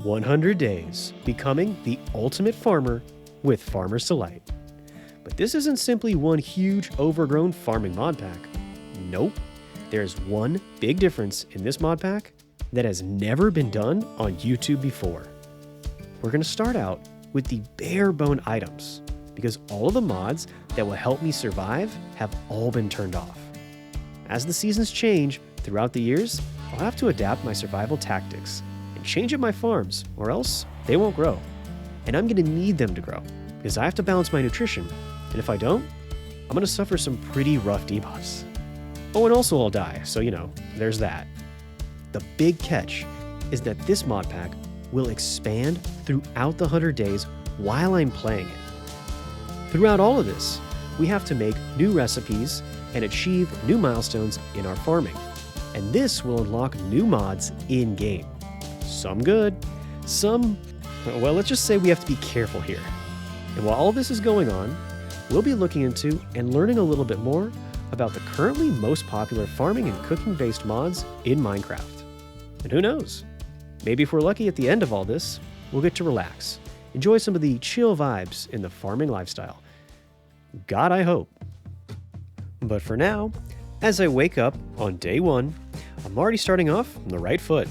100 days, becoming the ultimate farmer with Farmer's Delight. But this isn't simply one huge overgrown farming mod pack. Nope, there's one big difference in this mod pack that has never been done on YouTube before. We're going to start out with the bare bone items, because all of the mods that will help me survive have all been turned off. As the seasons change throughout the years, I'll have to adapt my survival tactics and change up my farms, or else they won't grow. And I'm going to need them to grow, because I have to balance my nutrition, and if I don't, I'm going to suffer some pretty rough debuffs. Oh, and also I'll die, so there's that. The big catch is that this mod pack will expand throughout the 100 days while I'm playing it. Throughout all of this, we have to make new recipes and achieve new milestones in our farming. And this will unlock new mods in-game. Some good, some, well, let's just say we have to be careful here. And while all this is going on, we'll be looking into and learning a little bit more about the currently most popular farming and cooking-based mods in Minecraft. And who knows? Maybe if we're lucky at the end of all this, we'll get to relax, enjoy some of the chill vibes in the farming lifestyle. God, I hope. But for now, as I wake up on day 1, I'm already starting off on the right foot.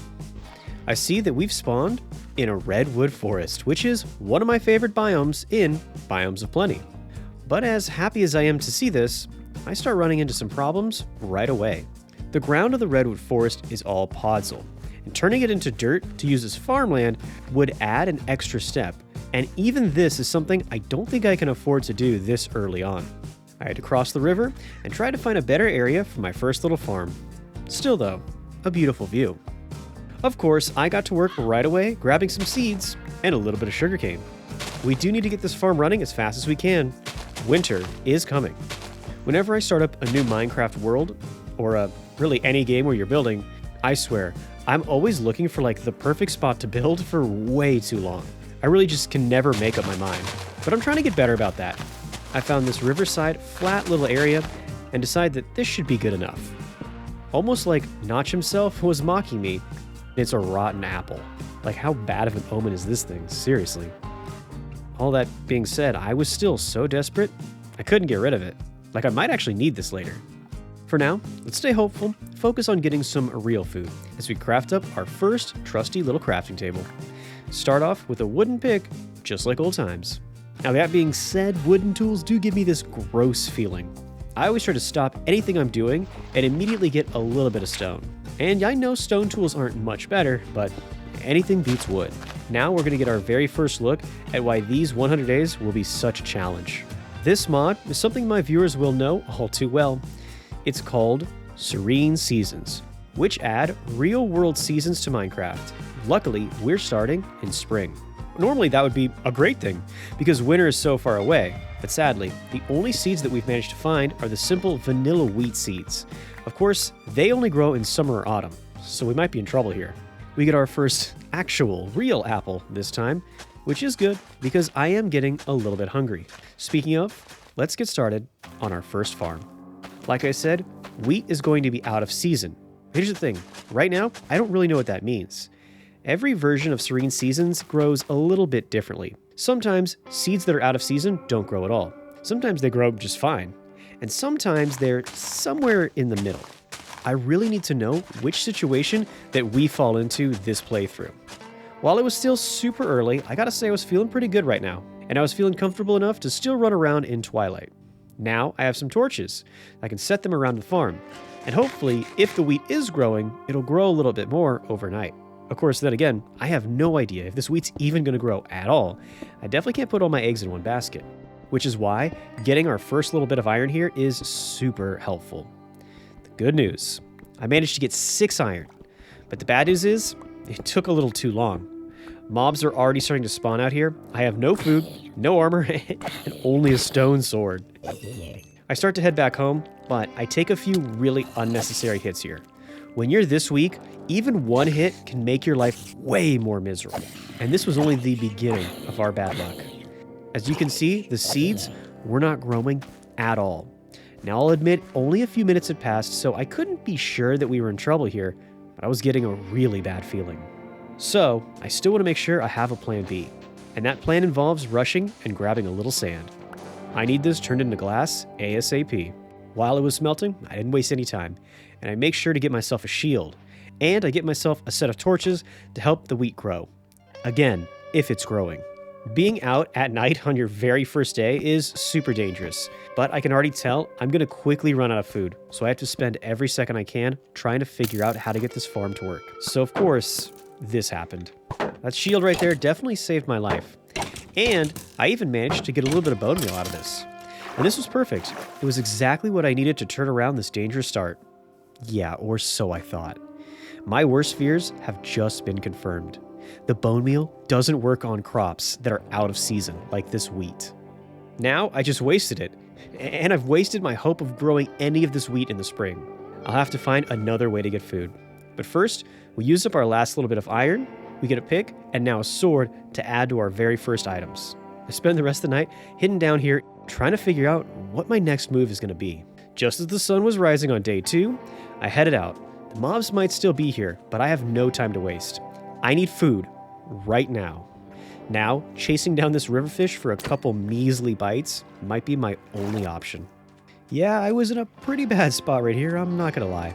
I see that we've spawned in a redwood forest, which is one of my favorite biomes in Biomes of Plenty. But as happy as I am to see this, I start running into some problems right away. The ground of the redwood forest is all podzol, and turning it into dirt to use as farmland would add an extra step, and even this is something I don't think I can afford to do this early on. I had to cross the river and try to find a better area for my first little farm. Still though, a beautiful view. Of course, I got to work right away grabbing some seeds and a little bit of sugarcane. We do need to get this farm running as fast as we can. Winter is coming. Whenever I start up a new Minecraft world, or really any game where you're building, I swear, I'm always looking for the perfect spot to build for way too long. I really just can never make up my mind, but I'm trying to get better about that. I found this riverside, flat little area and decided that this should be good enough. Almost like Notch himself was mocking me. It's a rotten apple. How bad of an omen is this thing? Seriously. All that being said, I was still so desperate, I couldn't get rid of it. I might actually need this later. For now, let's stay hopeful, focus on getting some real food as we craft up our first trusty little crafting table. Start off with a wooden pick, just like old times. Now that being said, wooden tools do give me this gross feeling. I always try to stop anything I'm doing and immediately get a little bit of stone. And I know stone tools aren't much better, but anything beats wood. Now we're going to get our very first look at why these 100 days will be such a challenge. This mod is something my viewers will know all too well. It's called Serene Seasons, which add real-world seasons to Minecraft. Luckily, we're starting in spring. Normally that would be a great thing, because winter is so far away, but sadly, the only seeds that we've managed to find are the simple vanilla wheat seeds. Of course, they only grow in summer or autumn, so we might be in trouble here. We get our first actual, real apple this time, which is good, because I am getting a little bit hungry. Speaking of, let's get started on our first farm. Like I said, wheat is going to be out of season. Here's the thing, right now, I don't really know what that means. Every version of Serene Seasons grows a little bit differently. Sometimes seeds that are out of season don't grow at all. Sometimes they grow just fine. And sometimes they're somewhere in the middle. I really need to know which situation that we fall into this playthrough. While it was still super early, I gotta say I was feeling pretty good right now. And I was feeling comfortable enough to still run around in twilight. Now I have some torches. I can set them around the farm. And hopefully, if the wheat is growing, it'll grow a little bit more overnight. Of course, then again, I have no idea if this wheat's even going to grow at all. I definitely can't put all my eggs in one basket, which is why getting our first little bit of iron here is super helpful. The good news, I managed to get 6 iron, but the bad news is it took a little too long. Mobs are already starting to spawn out here. I have no food, no armor, and only a stone sword. I start to head back home, but I take a few really unnecessary hits here. When you're this weak, even one hit can make your life way more miserable. And this was only the beginning of our bad luck. As you can see, the seeds were not growing at all. Now I'll admit, only a few minutes had passed, so I couldn't be sure that we were in trouble here, but I was getting a really bad feeling. So I still want to make sure I have a plan B, and that plan involves rushing and grabbing a little sand. I need this turned into glass ASAP. While it was smelting, I didn't waste any time, and I make sure to get myself a shield, and I get myself a set of torches to help the wheat grow. Again, if it's growing. Being out at night on your very first day is super dangerous, but I can already tell I'm going to quickly run out of food, so I have to spend every second I can trying to figure out how to get this farm to work. So of course, this happened. That shield right there definitely saved my life. And I even managed to get a little bit of bone meal out of this. And this was perfect. It was exactly what I needed to turn around this dangerous start. Yeah, or so I thought. My worst fears have just been confirmed. The bone meal doesn't work on crops that are out of season, like this wheat. Now I just wasted it, and I've wasted my hope of growing any of this wheat in the spring. I'll have to find another way to get food. But first, we use up our last little bit of iron, we get a pick, and now a sword to add to our very first items. I spend the rest of the night hidden down here trying to figure out what my next move is going to be. Just as the sun was rising on day 2, I headed out. The mobs might still be here, but I have no time to waste. I need food right now. Now, chasing down this riverfish for a couple measly bites might be my only option. Yeah, I was in a pretty bad spot right here, I'm not gonna lie.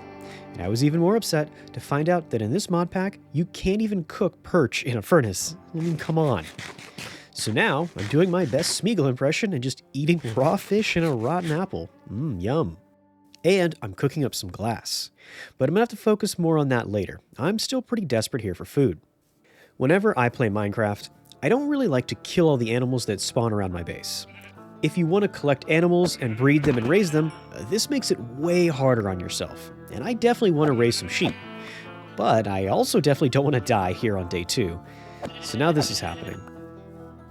And I was even more upset to find out that in this mod pack, you can't even cook perch in a furnace. I mean, come on. So now, I'm doing my best Smeagol impression and just eating raw fish and a rotten apple. Yum. And I'm cooking up some glass. But I'm gonna have to focus more on that later. I'm still pretty desperate here for food. Whenever I play Minecraft, I don't really like to kill all the animals that spawn around my base. If you want to collect animals and breed them and raise them, this makes it way harder on yourself. And I definitely want to raise some sheep. But I also definitely don't want to die here on day 2. So now this is happening.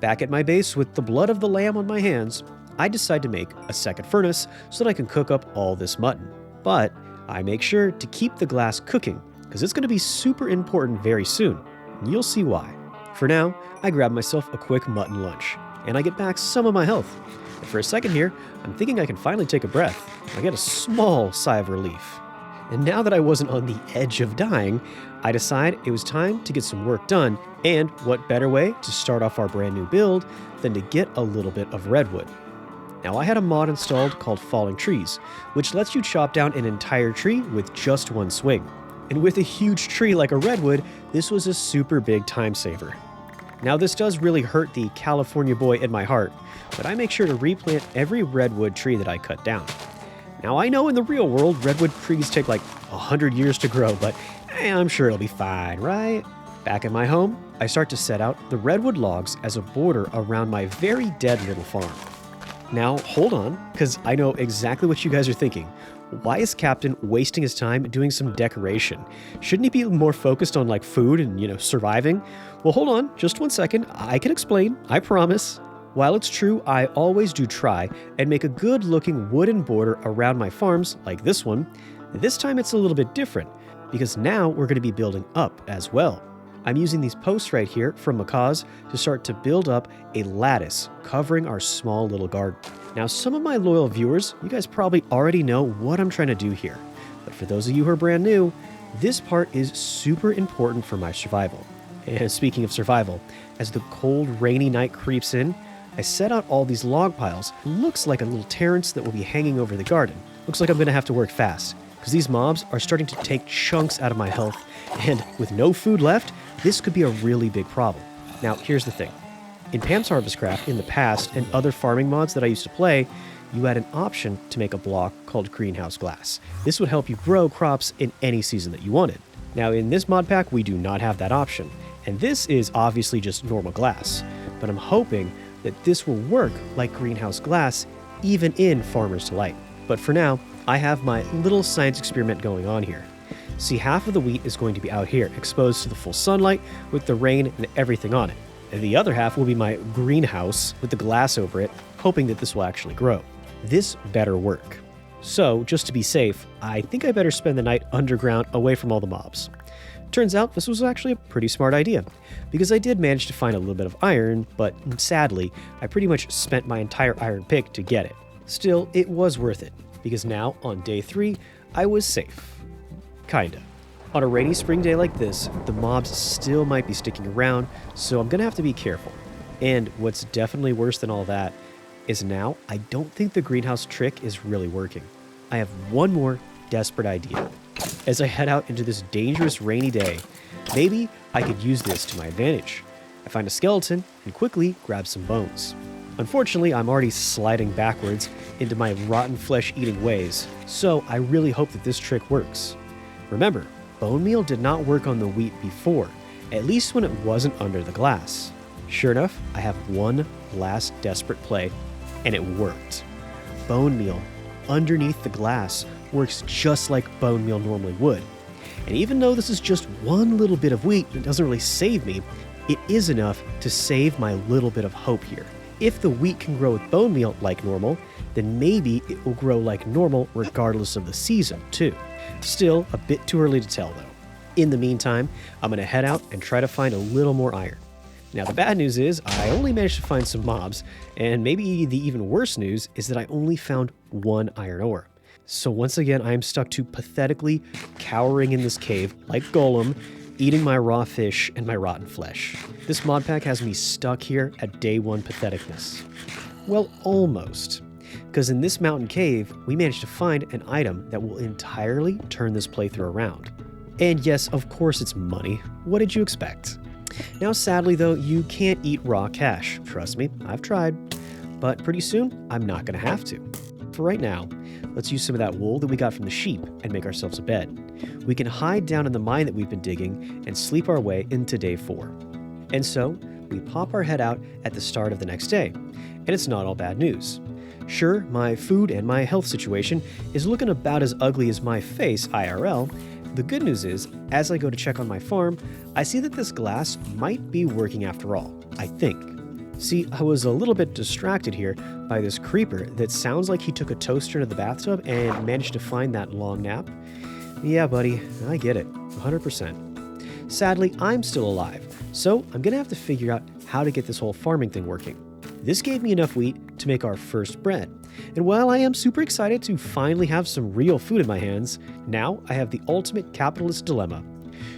Back at my base with the blood of the lamb on my hands, I decide to make a second furnace so that I can cook up all this mutton. But I make sure to keep the glass cooking, because it's going to be super important very soon. And you'll see why. For now, I grab myself a quick mutton lunch, and I get back some of my health. And for a second here, I'm thinking I can finally take a breath. I get a small sigh of relief. And now that I wasn't on the edge of dying, I decide it was time to get some work done, and what better way to start off our brand new build than to get a little bit of redwood. Now I had a mod installed called Falling Trees, which lets you chop down an entire tree with just one swing. And with a huge tree like a redwood, this was a super big time saver. Now this does really hurt the California boy in my heart, but I make sure to replant every redwood tree that I cut down. Now I know in the real world, redwood trees take like 100 years to grow, but I'm sure it'll be fine, right? Back at my home, I start to set out the redwood logs as a border around my very dead little farm. Now hold on, because I know exactly what you guys are thinking. Why is Captain wasting his time doing some decoration? Shouldn't he be more focused on like food and, surviving? Well, hold on, just one second. I can explain, I promise. While it's true, I always do try and make a good looking wooden border around my farms like this one. This time it's a little bit different because now we're going to be building up as well. I'm using these posts right here from Macaws to start to build up a lattice covering our small little garden. Now, some of my loyal viewers, you guys probably already know what I'm trying to do here. But for those of you who are brand new, this part is super important for my survival. And speaking of survival, as the cold, rainy night creeps in, I set out all these log piles. Looks like a little terrace that will be hanging over the garden. Looks like I'm going to have to work fast, because these mobs are starting to take chunks out of my health, and with no food left, this could be a really big problem. Now, here's the thing. In Pam's Harvestcraft in the past and other farming mods that I used to play, you had an option to make a block called greenhouse glass. This would help you grow crops in any season that you wanted. Now, in this mod pack, we do not have that option, and this is obviously just normal glass, but I'm hoping that this will work like greenhouse glass even in Farmer's Delight. But for now, I have my little science experiment going on here. See, half of the wheat is going to be out here, exposed to the full sunlight with the rain and everything on it. And the other half will be my greenhouse with the glass over it, hoping that this will actually grow. This better work. So, just to be safe, I think I better spend the night underground away from all the mobs. Turns out this was actually a pretty smart idea, because I did manage to find a little bit of iron, but sadly, I pretty much spent my entire iron pick to get it. Still, it was worth it, because now, on day 3, I was safe. Kinda. On a rainy spring day like this, the mobs still might be sticking around, so I'm gonna have to be careful. And what's definitely worse than all that is now I don't think the greenhouse trick is really working. I have one more desperate idea. As I head out into this dangerous rainy day, maybe I could use this to my advantage. I find a skeleton and quickly grab some bones. Unfortunately, I'm already sliding backwards into my rotten flesh-eating ways, so I really hope that this trick works. Remember, bone meal did not work on the wheat before, at least when it wasn't under the glass. Sure enough, I have one last desperate play, and it worked. Bone meal underneath the glass works just like bone meal normally would. And even though this is just one little bit of wheat and it doesn't really save me, it is enough to save my little bit of hope here. If the wheat can grow with bone meal like normal, then maybe it will grow like normal regardless of the season, too. Still, a bit too early to tell, though. In the meantime, I'm going to head out and try to find a little more iron. Now, the bad news is I only managed to find some mobs, and maybe the even worse news is that I only found one iron ore. So once again, I am stuck to pathetically cowering in this cave like Golem, eating my raw fish and my rotten flesh. This mod pack has me stuck here at day one patheticness. Well, almost. Because in this mountain cave, we managed to find an item that will entirely turn this playthrough around. And yes, of course it's money. What did you expect? Now, sadly though, you can't eat raw cash. Trust me, I've tried. But pretty soon, I'm not gonna have to. For right now, let's use some of that wool that we got from the sheep and make ourselves a bed. We can hide down in the mine that we've been digging and sleep our way into day 4. And so, we pop our head out at the start of the next day. And it's not all bad news. Sure, my food and my health situation is looking about as ugly as my face IRL. The good news is, as I go to check on my farm, I see that this glass might be working after all, I think. See, I was a little bit distracted here by this creeper that sounds like he took a toaster into the bathtub and managed to find that long nap. Yeah, buddy, I get it, 100%. Sadly, I'm still alive, so I'm gonna have to figure out how to get this whole farming thing working. This gave me enough wheat to make our first bread. And while I am super excited to finally have some real food in my hands, now I have the ultimate capitalist dilemma.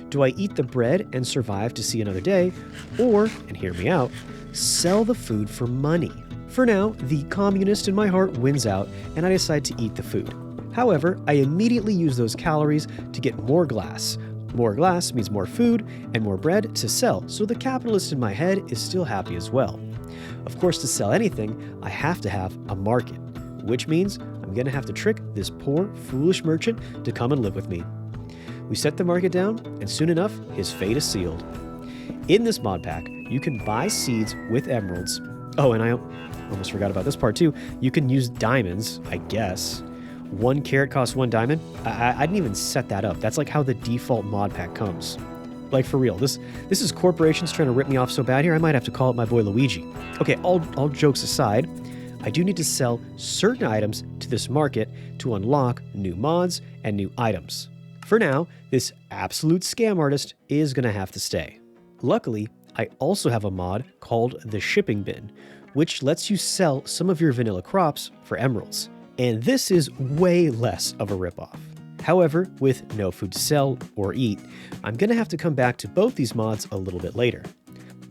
Do I eat the bread and survive to see another day, or, and hear me out, sell the food for money? For now, the communist in my heart wins out, and I decide to eat the food. However, I immediately use those calories to get more glass. More glass means more food and more bread to sell, so the capitalist in my head is still happy as well. Of course, to sell anything, I have to have a market, which means I'm gonna have to trick this poor, foolish merchant to come and live with me. We set the market down, and soon enough, his fate is sealed. In this mod pack, you can buy seeds with emeralds. Oh, and I almost forgot about this part too. You can use diamonds, I guess. 1 carrot costs 1 diamond. I didn't even set that up. That's like how the default mod pack comes. Like, for real, this is corporations trying to rip me off so bad here, I might have to call up my boy Luigi. Okay, all jokes aside, I do need to sell certain items to this market to unlock new mods and new items. For now, this absolute scam artist is gonna have to stay. Luckily, I also have a mod called the Shipping Bin, which lets you sell some of your vanilla crops for emeralds. And this is way less of a ripoff. However, with no food to sell or eat, I'm gonna have to come back to both these mods a little bit later.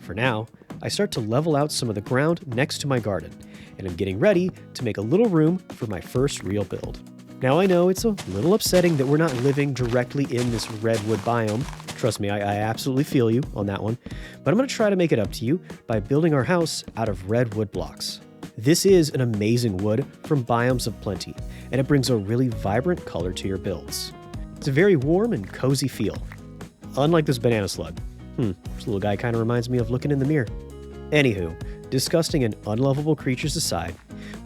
For now, I start to level out some of the ground next to my garden, and I'm getting ready to make a little room for my first real build. Now I know it's a little upsetting that we're not living directly in this redwood biome. Trust me, I absolutely feel you on that one, but I'm gonna try to make it up to you by building our house out of redwood blocks. This is an amazing wood from Biomes of Plenty, and it brings a really vibrant color to your builds. It's a very warm and cozy feel. Unlike this banana slug. This little guy kind of reminds me of looking in the mirror. Anywho, disgusting and unlovable creatures aside,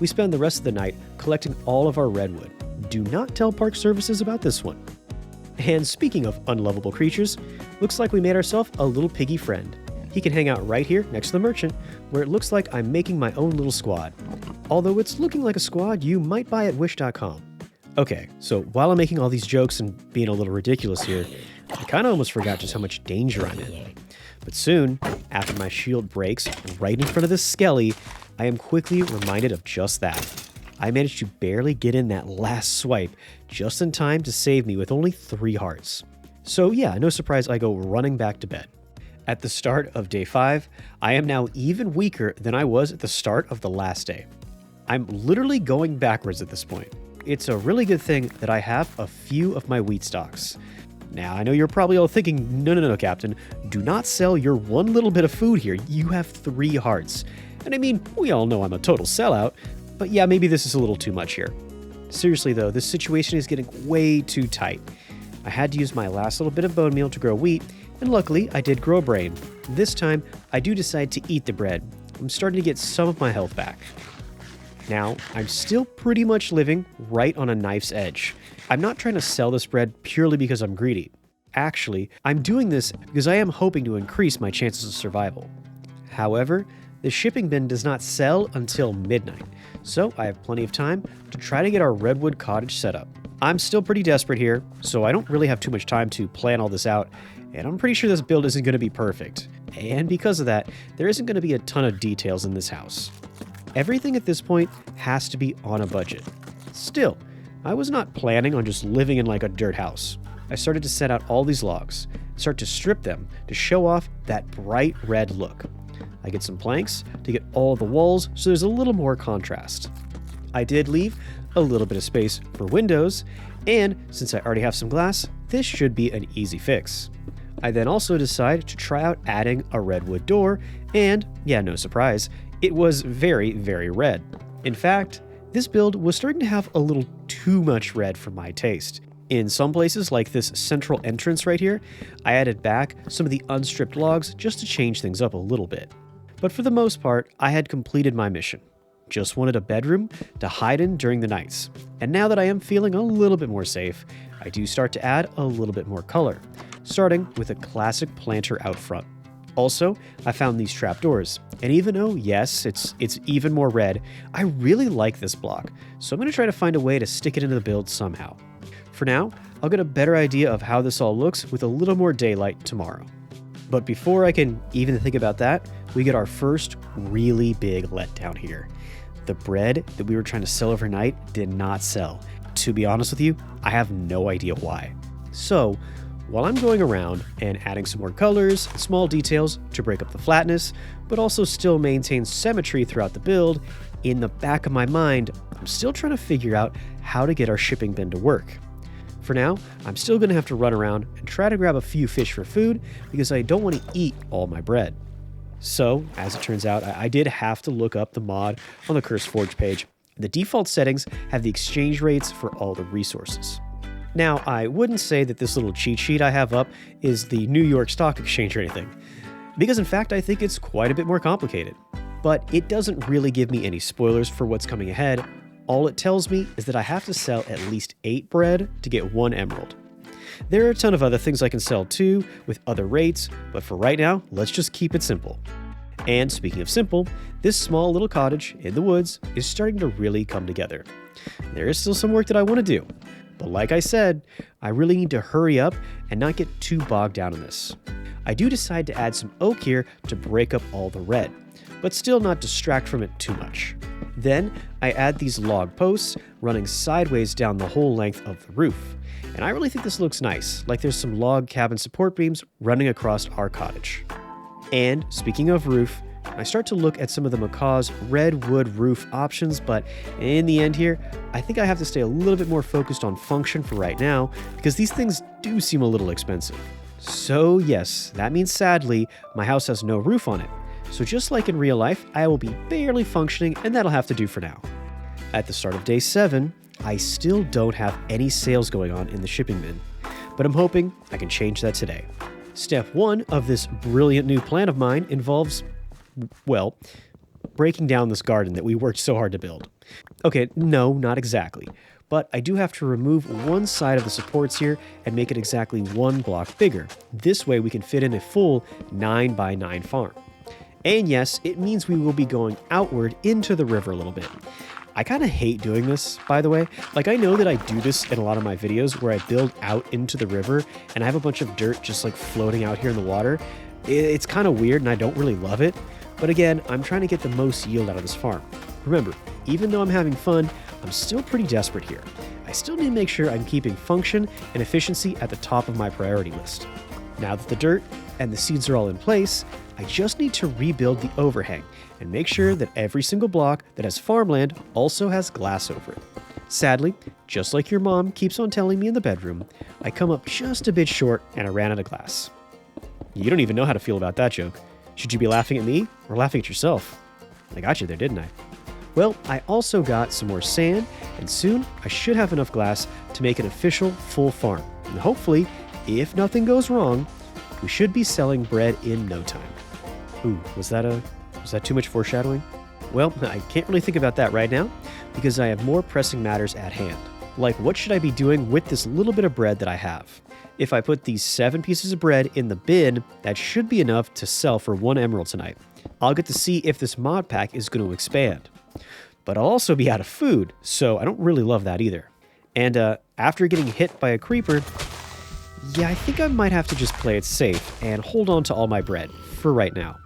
we spend the rest of the night collecting all of our redwood. Do not tell Park Services about this one. And speaking of unlovable creatures, looks like we made ourselves a little piggy friend. He can hang out right here next to the merchant, where it looks like I'm making my own little squad. Although it's looking like a squad you might buy at wish.com. Okay, so while I'm making all these jokes and being a little ridiculous here, I kind of almost forgot just how much danger I'm in. But soon, after my shield breaks right in front of this skelly, I am quickly reminded of just that. I managed to barely get in that last swipe just in time to save me with only 3 hearts. So yeah, no surprise, I go running back to bed. At the start of day 5, I am now even weaker than I was at the start of the last day. I'm literally going backwards at this point. It's a really good thing that I have a few of my wheat stalks. Now, I know you're probably all thinking, no, Captain, do not sell your one little bit of food here. You have 3 hearts. And I mean, we all know I'm a total sellout, but yeah, maybe this is a little too much here. Seriously though, this situation is getting way too tight. I had to use my last little bit of bone meal to grow wheat, and luckily I did grow brain. This time, I do decide to eat the bread. I'm starting to get some of my health back. Now, I'm still pretty much living right on a knife's edge. I'm not trying to sell this bread purely because I'm greedy. Actually, I'm doing this because I am hoping to increase my chances of survival. However, the shipping bin does not sell until midnight, so I have plenty of time to try to get our redwood cottage set up. I'm still pretty desperate here, so I don't really have too much time to plan all this out, and I'm pretty sure this build isn't going to be perfect. And because of that, there isn't going to be a ton of details in this house. Everything at this point has to be on a budget. Still, I was not planning on just living in like a dirt house. I started to set out all these logs, start to strip them to show off that bright red look. I get some planks to get all the walls so there's a little more contrast. I did leave a little bit of space for windows, and since I already have some glass, this should be an easy fix. I then also decided to try out adding a redwood door, and yeah, no surprise, it was very, very red. In fact, this build was starting to have a little too much red for my taste. In some places, like this central entrance right here, I added back some of the unstripped logs just to change things up a little bit. But for the most part, I had completed my mission. Just wanted a bedroom to hide in during the nights. And now that I am feeling a little bit more safe, I do start to add a little bit more color, starting with a classic planter out front. Also, I found these trapdoors, and even though, yes, it's even more red, I really like this block, so I'm going to try to find a way to stick it into the build somehow. For now, I'll get a better idea of how this all looks with a little more daylight tomorrow. But before I can even think about that, we get our first really big letdown here. The bread that we were trying to sell overnight did not sell. To be honest with you, I have no idea why. So, while I'm going around and adding some more colors, small details to break up the flatness, but also still maintain symmetry throughout the build, in the back of my mind, I'm still trying to figure out how to get our shipping bin to work. For now, I'm still going to have to run around and try to grab a few fish for food because I don't want to eat all my bread. So, as it turns out, I did have to look up the mod on the CurseForge page. The default settings have the exchange rates for all the resources. Now, I wouldn't say that this little cheat sheet I have up is the New York Stock Exchange or anything, because in fact I think it's quite a bit more complicated. But it doesn't really give me any spoilers for what's coming ahead. All it tells me is that I have to sell at least 8 bread to get 1 emerald. There are a ton of other things I can sell too, with other rates, but for right now, let's just keep it simple. And speaking of simple, this small little cottage in the woods is starting to really come together. There is still some work that I want to do, but like I said, I really need to hurry up and not get too bogged down in this. I do decide to add some oak here to break up all the red, but still not distract from it too much. Then I add these log posts running sideways down the whole length of the roof. And I really think this looks nice, like there's some log cabin support beams running across our cottage. And speaking of roof, I start to look at some of the Macaw's redwood roof options, but in the end here, I think I have to stay a little bit more focused on function for right now, because these things do seem a little expensive. So yes, that means sadly, my house has no roof on it. So just like in real life, I will be barely functioning, and that'll have to do for now. At the start of day 7, I still don't have any sales going on in the shipping bin, but I'm hoping I can change that today. Step 1 of this brilliant new plan of mine involves, well, breaking down this garden that we worked so hard to build. Okay, no, not exactly, but I do have to remove one side of the supports here and make it exactly 1 block bigger. This way we can fit in a full 9x9 farm. And yes, it means we will be going outward into the river a little bit. I kind of hate doing this, by the way. Like, I know that I do this in a lot of my videos where I build out into the river and I have a bunch of dirt just like floating out here in the water. It's kind of weird and I don't really love it. But again, I'm trying to get the most yield out of this farm. Remember, even though I'm having fun, I'm still pretty desperate here. I still need to make sure I'm keeping function and efficiency at the top of my priority list. Now that the dirt and the seeds are all in place, I just need to rebuild the overhang and make sure that every single block that has farmland also has glass over it. Sadly, just like your mom keeps on telling me in the bedroom, I come up just a bit short and I ran out of glass. You don't even know how to feel about that joke. Should you be laughing at me or laughing at yourself? I got you there, didn't I? Well, I also got some more sand, and soon I should have enough glass to make an official full farm. And hopefully, if nothing goes wrong, we should be selling bread in no time. Ooh, was that too much foreshadowing? Well, I can't really think about that right now because I have more pressing matters at hand. Like, what should I be doing with this little bit of bread that I have? If I put these 7 pieces of bread in the bin, that should be enough to sell for 1 emerald tonight. I'll get to see if this mod pack is going to expand. But I'll also be out of food, so I don't really love that either. And after getting hit by a creeper, yeah, I think I might have to just play it safe and hold on to all my bread for right now.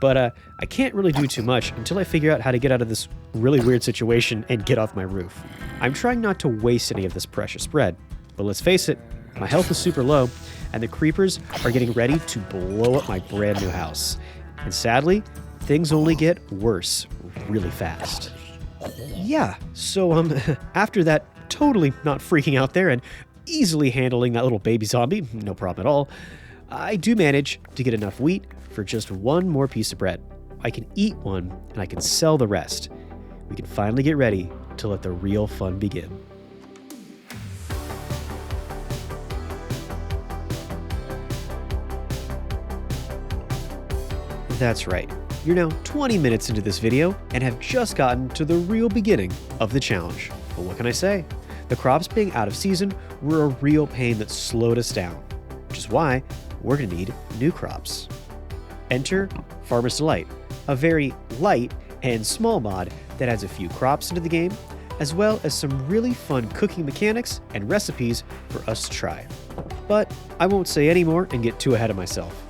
But I can't really do too much until I figure out how to get out of this really weird situation and get off my roof. I'm trying not to waste any of this precious bread, but let's face it, my health is super low, and the creepers are getting ready to blow up my brand new house. And sadly, things only get worse really fast. Yeah, so after that totally not freaking out there and easily handling that little baby zombie, no problem at all, I do manage to get enough wheat for just 1 more piece of bread. I can eat one and I can sell the rest. We can finally get ready to let the real fun begin. That's right. You're now 20 minutes into this video and have just gotten to the real beginning of the challenge. But what can I say? The crops being out of season were a real pain that slowed us down, which is why we're going to need new crops. Enter Farmer's Delight, a very light and small mod that adds a few crops into the game, as well as some really fun cooking mechanics and recipes for us to try. But I won't say any more and get too ahead of myself.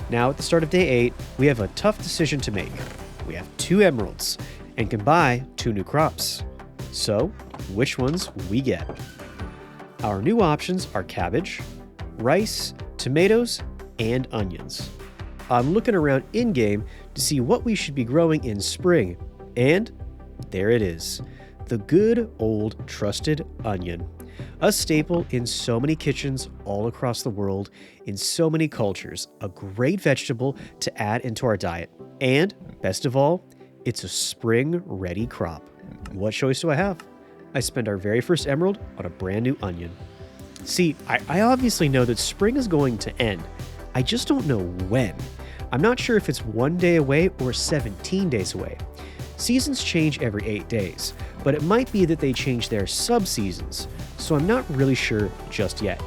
Now at the start of day 8, we have a tough decision to make. We have 2 emeralds and can buy 2 new crops. So, which ones we get? Our new options are cabbage, rice, tomatoes, and onions. I'm looking around in-game to see what we should be growing in spring, and there it is. The good old trusted onion. A staple in so many kitchens all across the world, in so many cultures, a great vegetable to add into our diet. And, best of all, it's a spring-ready crop. What choice do I have? I spend our very first emerald on a brand new onion. See, I obviously know that spring is going to end. I just don't know when. I'm not sure if it's 1 day away or 17 days away. Seasons change every 8 days, but it might be that they change their sub-seasons, so I'm not really sure just yet.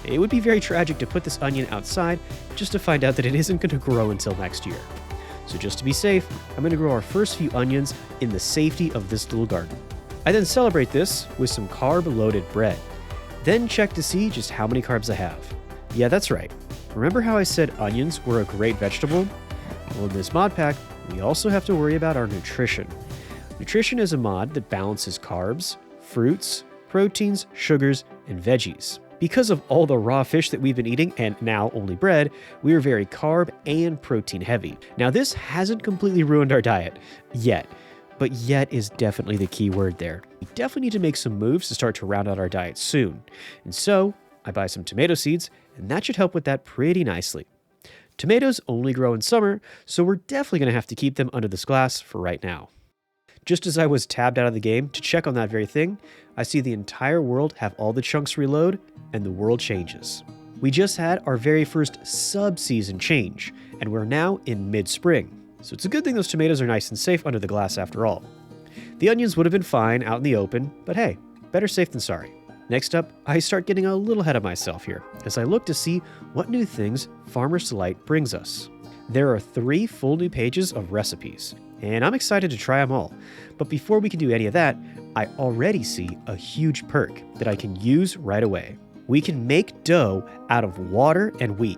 It would be very tragic to put this onion outside just to find out that it isn't going to grow until next year. So just to be safe, I'm going to grow our first few onions in the safety of this little garden. I then celebrate this with some carb-loaded bread. Then check to see just how many carbs I have. Yeah, that's right. Remember how I said onions were a great vegetable? Well, in this mod pack, we also have to worry about our nutrition. Nutrition is a mod that balances carbs, fruits, proteins, sugars, and veggies. Because of all the raw fish that we've been eating, and now only bread, we are very carb and protein heavy. Now this hasn't completely ruined our diet, yet. But yet is definitely the key word there. We definitely need to make some moves to start to round out our diet soon. And so, I buy some tomato seeds, and that should help with that pretty nicely. Tomatoes only grow in summer, so we're definitely going to have to keep them under this glass for right now. Just as I was tabbed out of the game to check on that very thing, I see the entire world have all the chunks reload, and the world changes. We just had our very first sub-season change, and we're now in mid-spring. So it's a good thing those tomatoes are nice and safe under the glass after all. The onions would have been fine out in the open, but hey, better safe than sorry. Next up, I start getting a little ahead of myself here, as I look to see what new things Farmer's Delight brings us. There are 3 full new pages of recipes, and I'm excited to try them all. But before we can do any of that, I already see a huge perk that I can use right away. We can make dough out of water and wheat.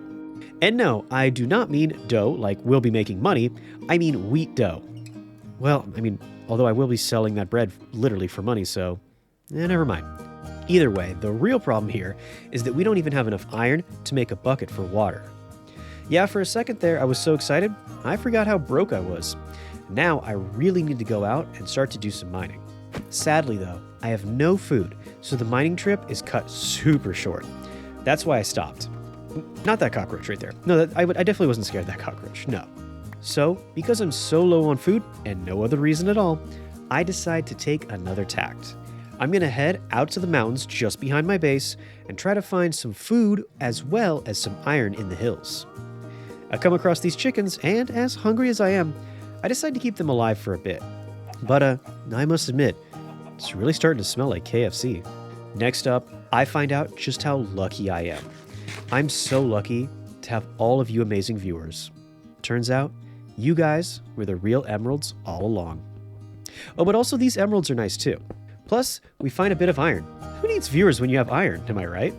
And no, I do not mean dough like we'll be making money, I mean wheat dough. Well, although I will be selling that bread literally for money, so never mind. Either way, the real problem here is that we don't even have enough iron to make a bucket for water. Yeah, for a second there, I was so excited, I forgot how broke I was. Now I really need to go out and start to do some mining. Sadly though, I have no food, so the mining trip is cut super short. That's why I stopped. Not that cockroach right there. No, I definitely wasn't scared of that cockroach, no. So, because I'm so low on food, and no other reason at all, I decide to take another tact. I'm gonna head out to the mountains just behind my base and try to find some food as well as some iron in the hills. I come across these chickens, and as hungry as I am, I decide to keep them alive for a bit. But I must admit, it's really starting to smell like KFC. Next up, I find out just how lucky I am. I'm so lucky to have all of you amazing viewers. Turns out, you guys were the real emeralds all along. Oh, but also these emeralds are nice too. Plus, we find a bit of iron. Who needs viewers when you have iron, am I right?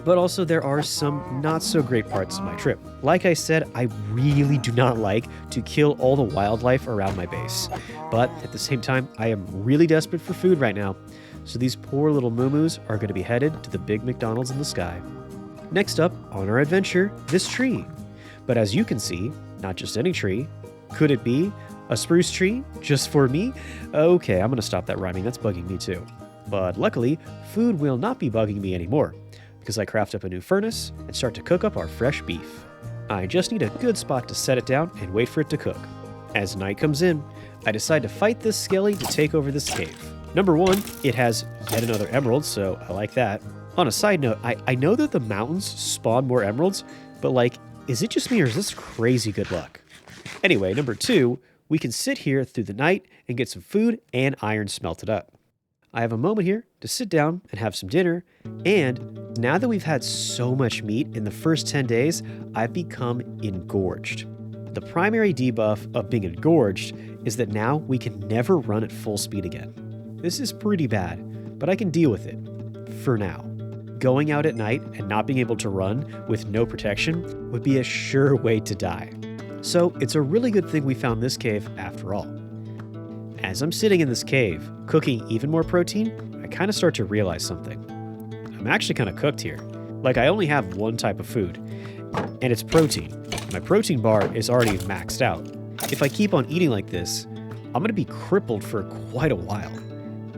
But also there are some not so great parts of my trip. Like I said, I really do not like to kill all the wildlife around my base. But at the same time, I am really desperate for food right now. So these poor little moo-moos are going to be headed to the big McDonald's in the sky. Next up on our adventure, this tree. But as you can see, not just any tree. Could it be a spruce tree just for me? Okay, I'm going to stop that rhyming. That's bugging me too. But luckily, food will not be bugging me anymore, because I craft up a new furnace and start to cook up our fresh beef. I just need a good spot to set it down and wait for it to cook. As night comes in, I decide to fight this skelly to take over this cave. Number one, it has yet another emerald, so I like that. On a side note, I know that the mountains spawn more emeralds, but like, is it just me or is this crazy good luck? Anyway, number two, we can sit here through the night and get some food and iron smelted up. I have a moment here to sit down and have some dinner, and now that we've had so much meat in the first 10 days, I've become engorged. The primary debuff of being engorged is that now we can never run at full speed again. This is pretty bad, but I can deal with it. For now. Going out at night and not being able to run with no protection would be a sure way to die. So it's a really good thing we found this cave after all. As I'm sitting in this cave, cooking even more protein, I kind of start to realize something. I'm actually kind of cooked here. Like I only have one type of food, and it's protein. My protein bar is already maxed out. If I keep on eating like this, I'm going to be crippled for quite a while.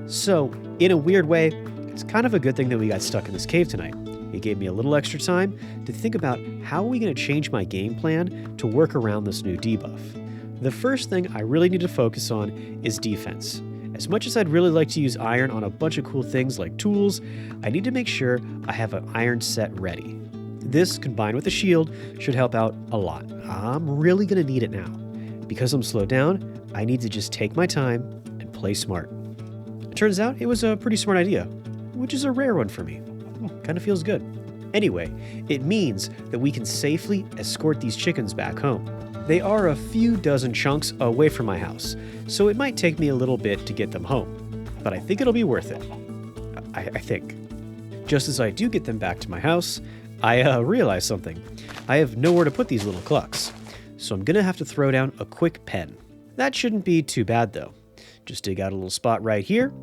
So, in a weird way, it's kind of a good thing that we got stuck in this cave tonight. It gave me a little extra time to think about how are we going to change my game plan to work around this new debuff. The first thing I really need to focus on is defense. As much as I'd really like to use iron on a bunch of cool things like tools, I need to make sure I have an iron set ready. This, combined with a shield, should help out a lot. I'm really going to need it now. Because I'm slowed down, I need to just take my time and play smart. It turns out it was a pretty smart idea, which is a rare one for me. Kind of feels good. Anyway, it means that we can safely escort these chickens back home. They are a few dozen chunks away from my house, so it might take me a little bit to get them home. But I think it'll be worth it. I think. Just as I do get them back to my house, I realize something. I have nowhere to put these little clucks, so I'm gonna have to throw down a quick pen. That shouldn't be too bad though. Just dig out a little spot right here,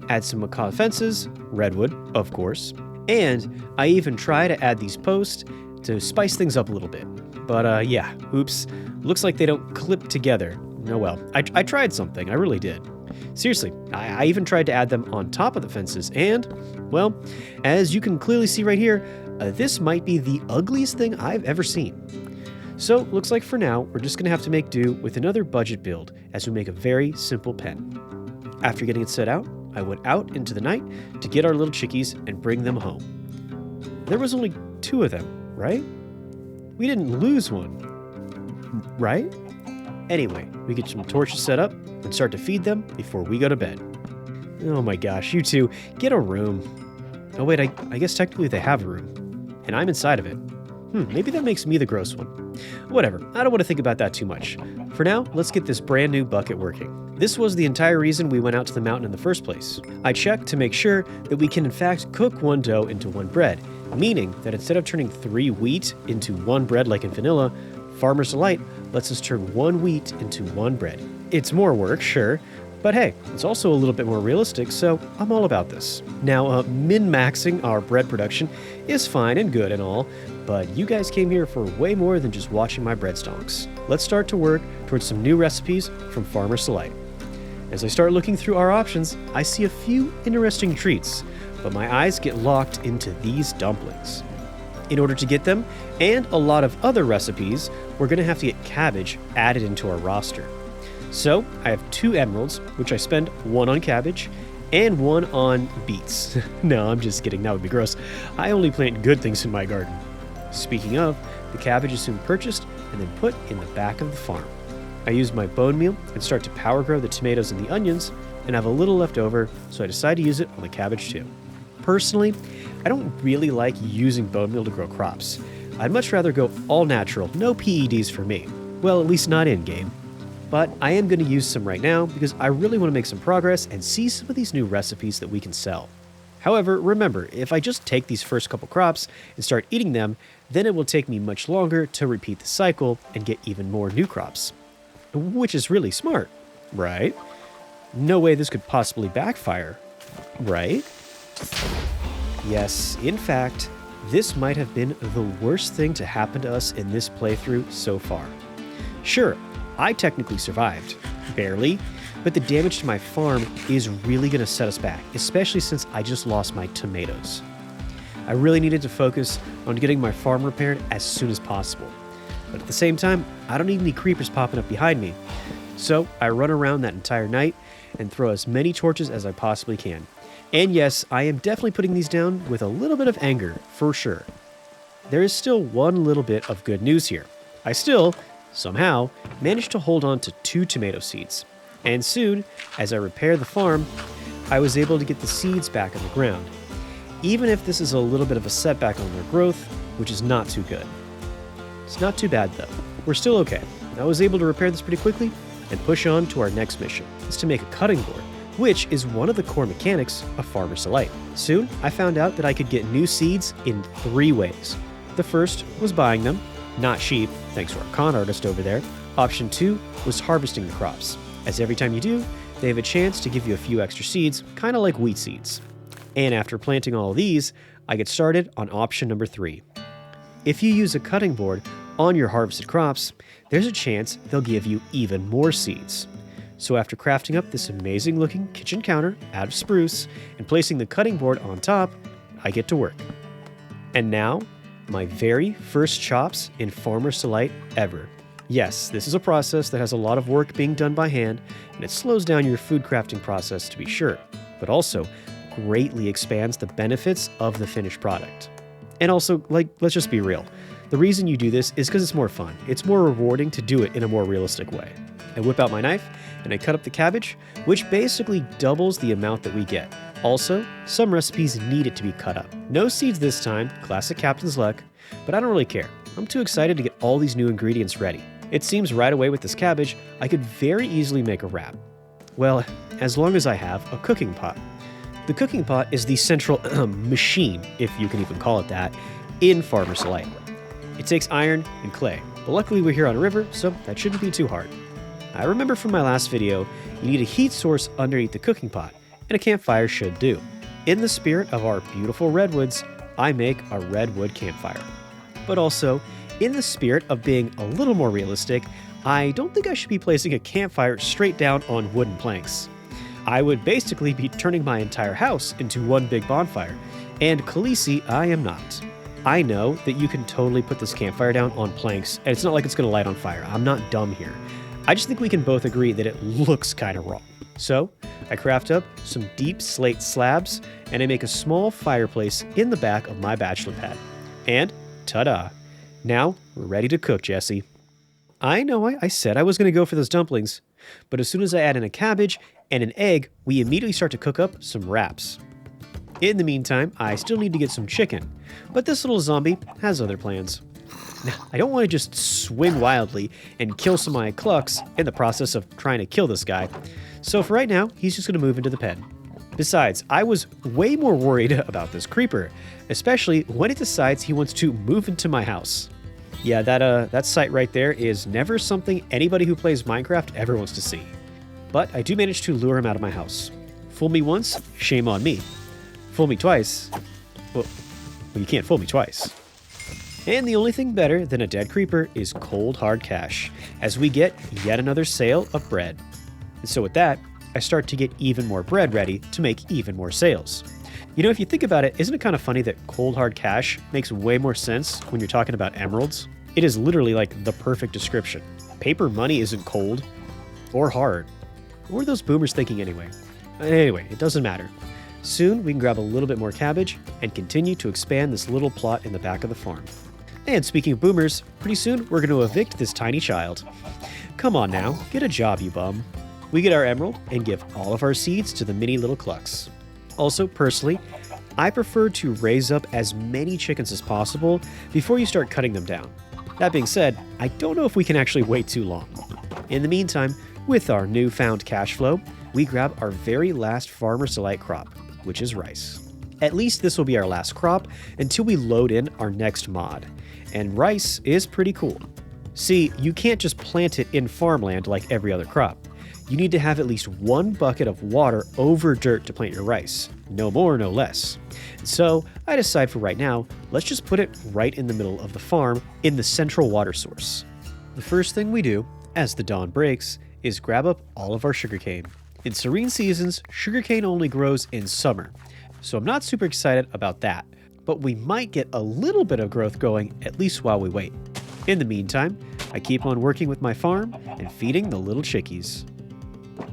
add some macaw fences, redwood, of course, and I even try to add these posts to spice things up a little bit. But yeah, oops, looks like they don't clip together. Oh well, I tried something, I really did. Seriously, I even tried to add them on top of the fences, and, well, as you can clearly see right here, this might be the ugliest thing I've ever seen. So, looks like for now, we're just going to have to make do with another budget build as we make a very simple pen. After getting it set out, I went out into the night to get our little chickies and bring them home. There was only 2 of them, right? We didn't lose one, right? Anyway, we get some torches set up and start to feed them before we go to bed. Oh my gosh, you two, get a room. Oh wait, I guess technically they have a room, and I'm inside of it. Maybe that makes me the gross one. Whatever, I don't want to think about that too much. For now, let's get this brand new bucket working. This was the entire reason we went out to the mountain in the first place. I checked to make sure that we can in fact cook one dough into one bread, meaning that instead of turning 3 wheat into 1 bread like in vanilla, Farmer's Delight lets us turn 1 wheat into 1 bread. It's more work, sure, But hey, it's also a little bit more realistic, so I'm all about this. Now, min-maxing our bread production is fine and good and all, but you guys came here for way more than just watching my bread stonks. Let's start to work towards some new recipes from Farmer Selite. As I start looking through our options, I see a few interesting treats, but my eyes get locked into these dumplings. In order to get them, and a lot of other recipes, we're going to have to get cabbage added into our roster. So, I have 2 emeralds, which I spend 1 on cabbage, and 1 on beets. No, I'm just kidding, that would be gross. I only plant good things in my garden. Speaking of, the cabbage is soon purchased and then put in the back of the farm. I use my bone meal and start to power grow the tomatoes and the onions, and have a little left over, so I decide to use it on the cabbage too. Personally, I don't really like using bone meal to grow crops. I'd much rather go all natural, no PEDs for me. Well, at least not in-game. But I am going to use some right now because I really want to make some progress and see some of these new recipes that we can sell. However, remember, if I just take these first couple crops and start eating them, then it will take me much longer to repeat the cycle and get even more new crops. Which is really smart, right? No way this could possibly backfire, right? Yes, in fact, this might have been the worst thing to happen to us in this playthrough so far. Sure, I technically survived, barely, but the damage to my farm is really going to set us back, especially since I just lost my tomatoes. I really needed to focus on getting my farm repaired as soon as possible. But at the same time, I don't need any creepers popping up behind me. So I run around that entire night and throw as many torches as I possibly can. And yes, I am definitely putting these down with a little bit of anger, for sure. There is still one little bit of good news here. I still, somehow, managed to hold on to 2 tomato seeds. And soon, as I repair the farm, I was able to get the seeds back on the ground. Even if this is a little bit of a setback on their growth, which is not too good. It's not too bad though. We're still okay. I was able to repair this pretty quickly and push on to our next mission. It's to make a cutting board, which is one of the core mechanics of Farmer Selite. Soon, I found out that I could get new seeds in 3 ways. The first was buying them, not sheep, thanks to our con artist over there. Option 2 was harvesting the crops, as every time you do, they have a chance to give you a few extra seeds, kind of like wheat seeds. And after planting all of these, I get started on option number 3. If you use a cutting board on your harvested crops, there's a chance they'll give you even more seeds. So after crafting up this amazing looking kitchen counter out of spruce and placing the cutting board on top, I get to work. And now, my very first chops in Farmer Selite ever. Yes, this is a process that has a lot of work being done by hand, and it slows down your food crafting process to be sure, but also greatly expands the benefits of the finished product. And also, let's just be real. The reason you do this is because it's more fun. It's more rewarding to do it in a more realistic way. I whip out my knife, and I cut up the cabbage, which basically doubles the amount that we get. Also, some recipes need it to be cut up. No seeds this time, classic Captain's luck, but I don't really care. I'm too excited to get all these new ingredients ready. It seems right away with this cabbage, I could very easily make a wrap. Well, as long as I have a cooking pot. The cooking pot is the central machine, if you can even call it that, in Farmer Selite. It takes iron and clay, but luckily we're here on a river, so that shouldn't be too hard. I remember from my last video, you need a heat source underneath the cooking pot, and a campfire should do. In the spirit of our beautiful redwoods, I make a redwood campfire. But also, in the spirit of being a little more realistic, I don't think I should be placing a campfire straight down on wooden planks. I would basically be turning my entire house into one big bonfire, and Khaleesi, I am not. I know that you can totally put this campfire down on planks, and it's not like it's going to light on fire. I'm not dumb here. I just think we can both agree that it looks kind of wrong. So, I craft up some deep slate slabs, and I make a small fireplace in the back of my bachelor pad. And, ta-da! Now, we're ready to cook, Jesse. I know I said I was going to go for those dumplings, but as soon as I add in a cabbage and an egg, we immediately start to cook up some wraps. In the meantime, I still need to get some chicken, but this little zombie has other plans. Now, I don't want to just swing wildly and kill some of my clucks in the process of trying to kill this guy, so for right now, he's just going to move into the pen. Besides, I was way more worried about this creeper, especially when it decides he wants to move into my house. Yeah, that sight right there is never something anybody who plays Minecraft ever wants to see. But I do manage to lure him out of my house. Fool me once, shame on me. Fool me twice, well, you can't fool me twice. And the only thing better than a dead creeper is cold hard cash, as we get yet another sale of bread. And so with that, I start to get even more bread ready to make even more sales. You know, if you think about it, isn't it kind of funny that cold hard cash makes way more sense when you're talking about emeralds? It is literally like the perfect description. Paper money isn't cold or hard. What were those boomers thinking anyway? Anyway, it doesn't matter. Soon we can grab a little bit more cabbage and continue to expand this little plot in the back of the farm. And speaking of boomers, pretty soon we're going to evict this tiny child. Come on now, get a job, you bum. We get our emerald and give all of our seeds to the mini little clucks. Also, personally, I prefer to raise up as many chickens as possible before you start cutting them down. That being said, I don't know if we can actually wait too long. In the meantime, with our newfound cash flow, we grab our very last Farmer Selite crop, which is rice. At least this will be our last crop until we load in our next mod. And rice is pretty cool. See, you can't just plant it in farmland like every other crop. You need to have at least one bucket of water over dirt to plant your rice. No more, no less. So I decide for right now, let's just put it right in the middle of the farm in the central water source. The first thing we do, as the dawn breaks, is grab up all of our sugarcane. In Serene Seasons, sugarcane only grows in summer, so I'm not super excited about that, but we might get a little bit of growth going at least while we wait. In the meantime, I keep on working with my farm and feeding the little chickies.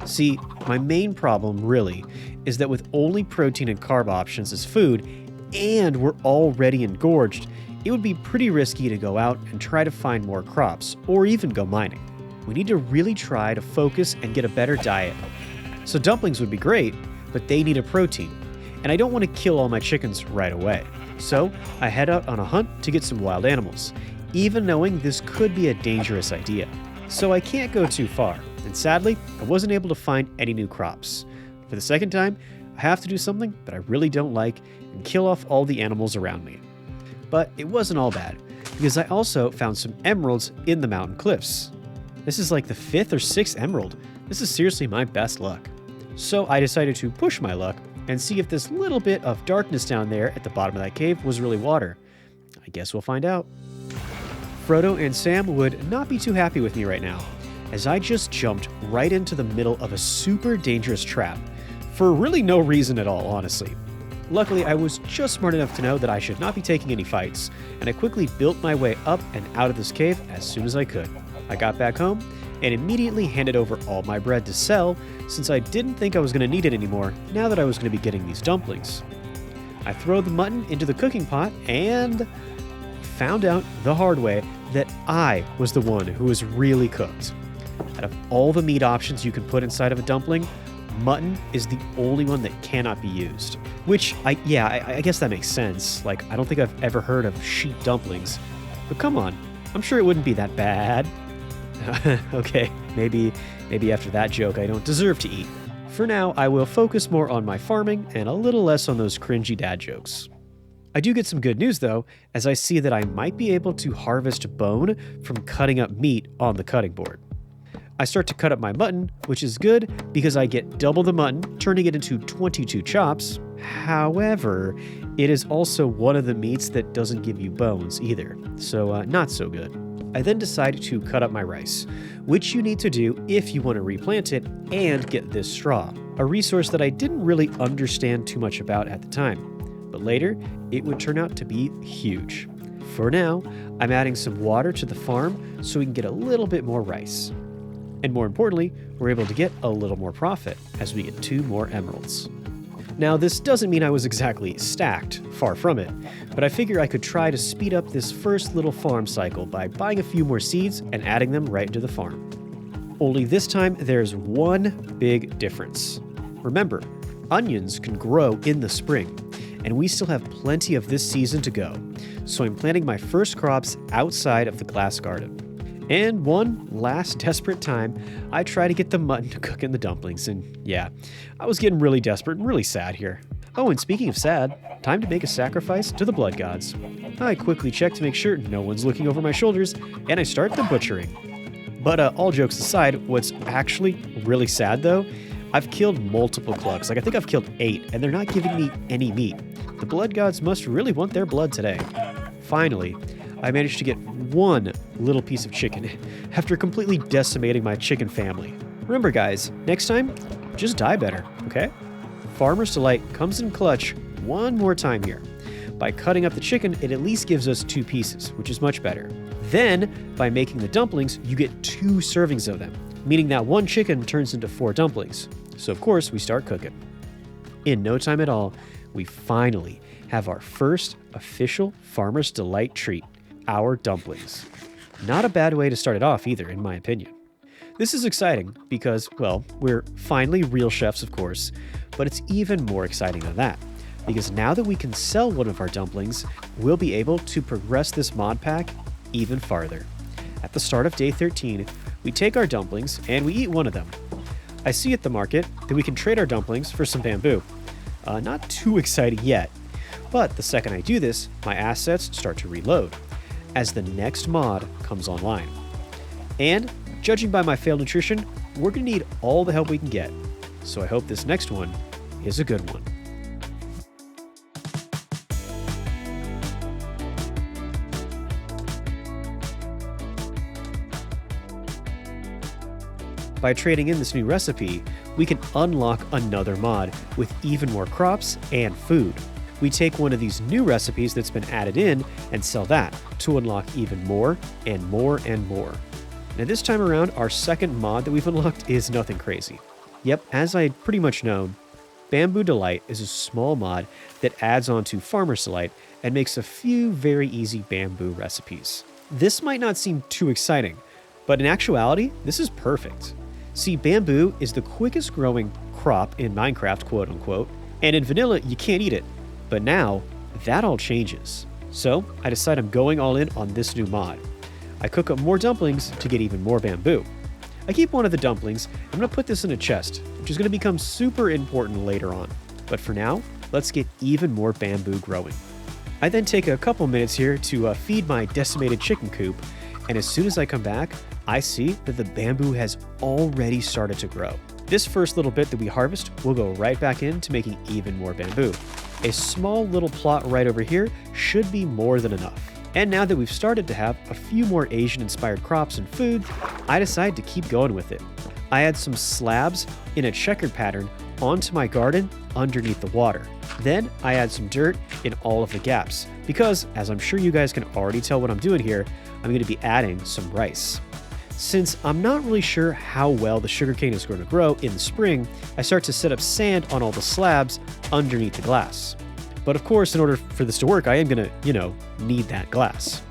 See, my main problem really is that with only protein and carb options as food, and we're already engorged, it would be pretty risky to go out and try to find more crops or even go mining. We need to really try to focus and get a better diet. So dumplings would be great, but they need a protein, and I don't want to kill all my chickens right away. So I head out on a hunt to get some wild animals, even knowing this could be a dangerous idea. So I can't go too far, and sadly, I wasn't able to find any new crops. For the second time, I have to do something that I really don't like and kill off all the animals around me. But it wasn't all bad, because I also found some emeralds in the mountain cliffs. This is like the 5th or 6th emerald. This is seriously my best luck. So I decided to push my luck and see if this little bit of darkness down there at the bottom of that cave was really water. I guess we'll find out. Frodo and Sam would not be too happy with me right now, as I just jumped right into the middle of a super dangerous trap, for really no reason at all, honestly. Luckily, I was just smart enough to know that I should not be taking any fights, and I quickly built my way up and out of this cave as soon as I could. I got back home and immediately handed over all my bread to sell, since I didn't think I was going to need it anymore now that I was going to be getting these dumplings. I throw the mutton into the cooking pot and found out the hard way that I was the one who was really cooked. Out of all the meat options you can put inside of a dumpling, mutton is the only one that cannot be used. Which, I guess that makes sense. Like, I don't think I've ever heard of sheep dumplings. But come on, I'm sure it wouldn't be that bad. Okay, maybe after that joke I don't deserve to eat. For now, I will focus more on my farming and a little less on those cringy dad jokes. I do get some good news though, as I see that I might be able to harvest bone from cutting up meat on the cutting board. I start to cut up my mutton, which is good because I get double the mutton, turning it into 22 chops. However, it is also one of the meats that doesn't give you bones either, so not so good. I then decide to cut up my rice, which you need to do if you want to replant it and get this straw, a resource that I didn't really understand too much about at the time, but later it would turn out to be huge. For now, I'm adding some water to the farm so we can get a little bit more rice. And more importantly, we're able to get a little more profit as we get 2 more emeralds. Now, this doesn't mean I was exactly stacked, far from it, but I figure I could try to speed up this first little farm cycle by buying a few more seeds and adding them right into the farm. Only this time, there's one big difference. Remember, onions can grow in the spring, and we still have plenty of this season to go, so I'm planting my first crops outside of the glass garden. And one last desperate time, I try to get the mutton to cook in the dumplings, and yeah, I was getting really desperate and really sad here. Oh, and speaking of sad, time to make a sacrifice to the blood gods. I quickly check to make sure no one's looking over my shoulders, and I start the butchering. But all jokes aside, what's actually really sad though, I've killed multiple clugs. Like I think I've killed 8, and they're not giving me any meat. The blood gods must really want their blood today. Finally, I managed to get one little piece of chicken after completely decimating my chicken family. Remember guys, next time, just die better, okay? Farmer's Delight comes in clutch one more time here. By cutting up the chicken, it at least gives us 2 pieces, which is much better. Then, by making the dumplings, you get 2 servings of them, meaning that 1 chicken turns into 4 dumplings. So of course, we start cooking. In no time at all, we finally have our first official Farmer's Delight treat, our dumplings. Not a bad way to start it off either, in my opinion. This is exciting because, well, we're finally real chefs, of course, but it's even more exciting than that. Because now that we can sell one of our dumplings, we'll be able to progress this mod pack even farther. At the start of day 13, we take our dumplings and we eat one of them. I see at the market that we can trade our dumplings for some bamboo. Not too exciting yet, but the second I do this, my assets start to reload as the next mod comes online. And judging by my failed nutrition, we're gonna need all the help we can get. So I hope this next one is a good one. By trading in this new recipe, we can unlock another mod with even more crops and food. We take one of these new recipes that's been added in and sell that to unlock even more and more and more. Now this time around, our second mod that we've unlocked is nothing crazy. Yep, as I had pretty much known, Bamboo Delight is a small mod that adds on to Farmer's Delight and makes a few very easy bamboo recipes. This might not seem too exciting, but in actuality, this is perfect. See, bamboo is the quickest growing crop in Minecraft, quote unquote, and in vanilla, you can't eat it. But now, that all changes. So, I decide I'm going all in on this new mod. I cook up more dumplings to get even more bamboo. I keep one of the dumplings. I'm gonna put this in a chest, which is gonna become super important later on. But for now, let's get even more bamboo growing. I then take a couple minutes here to feed my decimated chicken coop, and as soon as I come back, I see that the bamboo has already started to grow. This first little bit that we harvest will go right back into making even more bamboo. A small little plot right over here should be more than enough. And now that we've started to have a few more Asian-inspired crops and food, I decide to keep going with it. I add some slabs in a checkered pattern onto my garden underneath the water. Then I add some dirt in all of the gaps because, as I'm sure you guys can already tell what I'm doing here, I'm going to be adding some rice. Since I'm not really sure how well the sugarcane is going to grow in the spring, I start to set up sand on all the slabs underneath the glass. But of course, in order for this to work, I am going to, need that glass.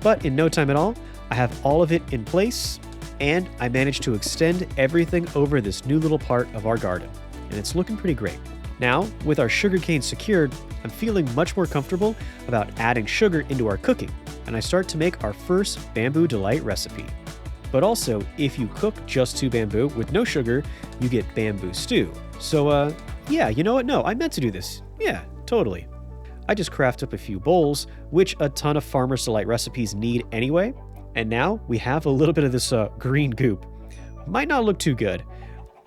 But in no time at all, I have all of it in place, and I managed to extend everything over this new little part of our garden, and it's looking pretty great. Now, with our sugarcane secured, I'm feeling much more comfortable about adding sugar into our cooking, and I start to make our first Bamboo Delight recipe. But also, if you cook just 2 bamboo with no sugar, you get bamboo stew. So, yeah, you know what? No, I meant to do this. Yeah, totally. I just craft up a few bowls, which a ton of Farmer's Delight recipes need anyway. And now we have a little bit of this green goop. Might not look too good,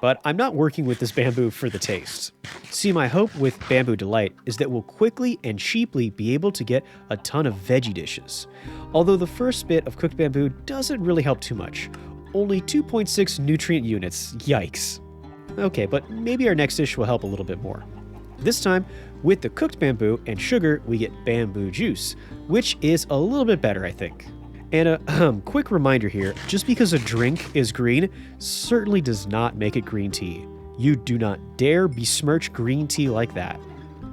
but I'm not working with this bamboo for the taste. See, my hope with Bamboo Delight is that we'll quickly and cheaply be able to get a ton of veggie dishes. Although the first bit of cooked bamboo doesn't really help too much. Only 2.6 nutrient units, yikes. Okay, but maybe our next dish will help a little bit more. This time, with the cooked bamboo and sugar, we get bamboo juice, which is a little bit better, I think. And a quick reminder here, just because a drink is green certainly does not make it green tea. You do not dare besmirch green tea like that.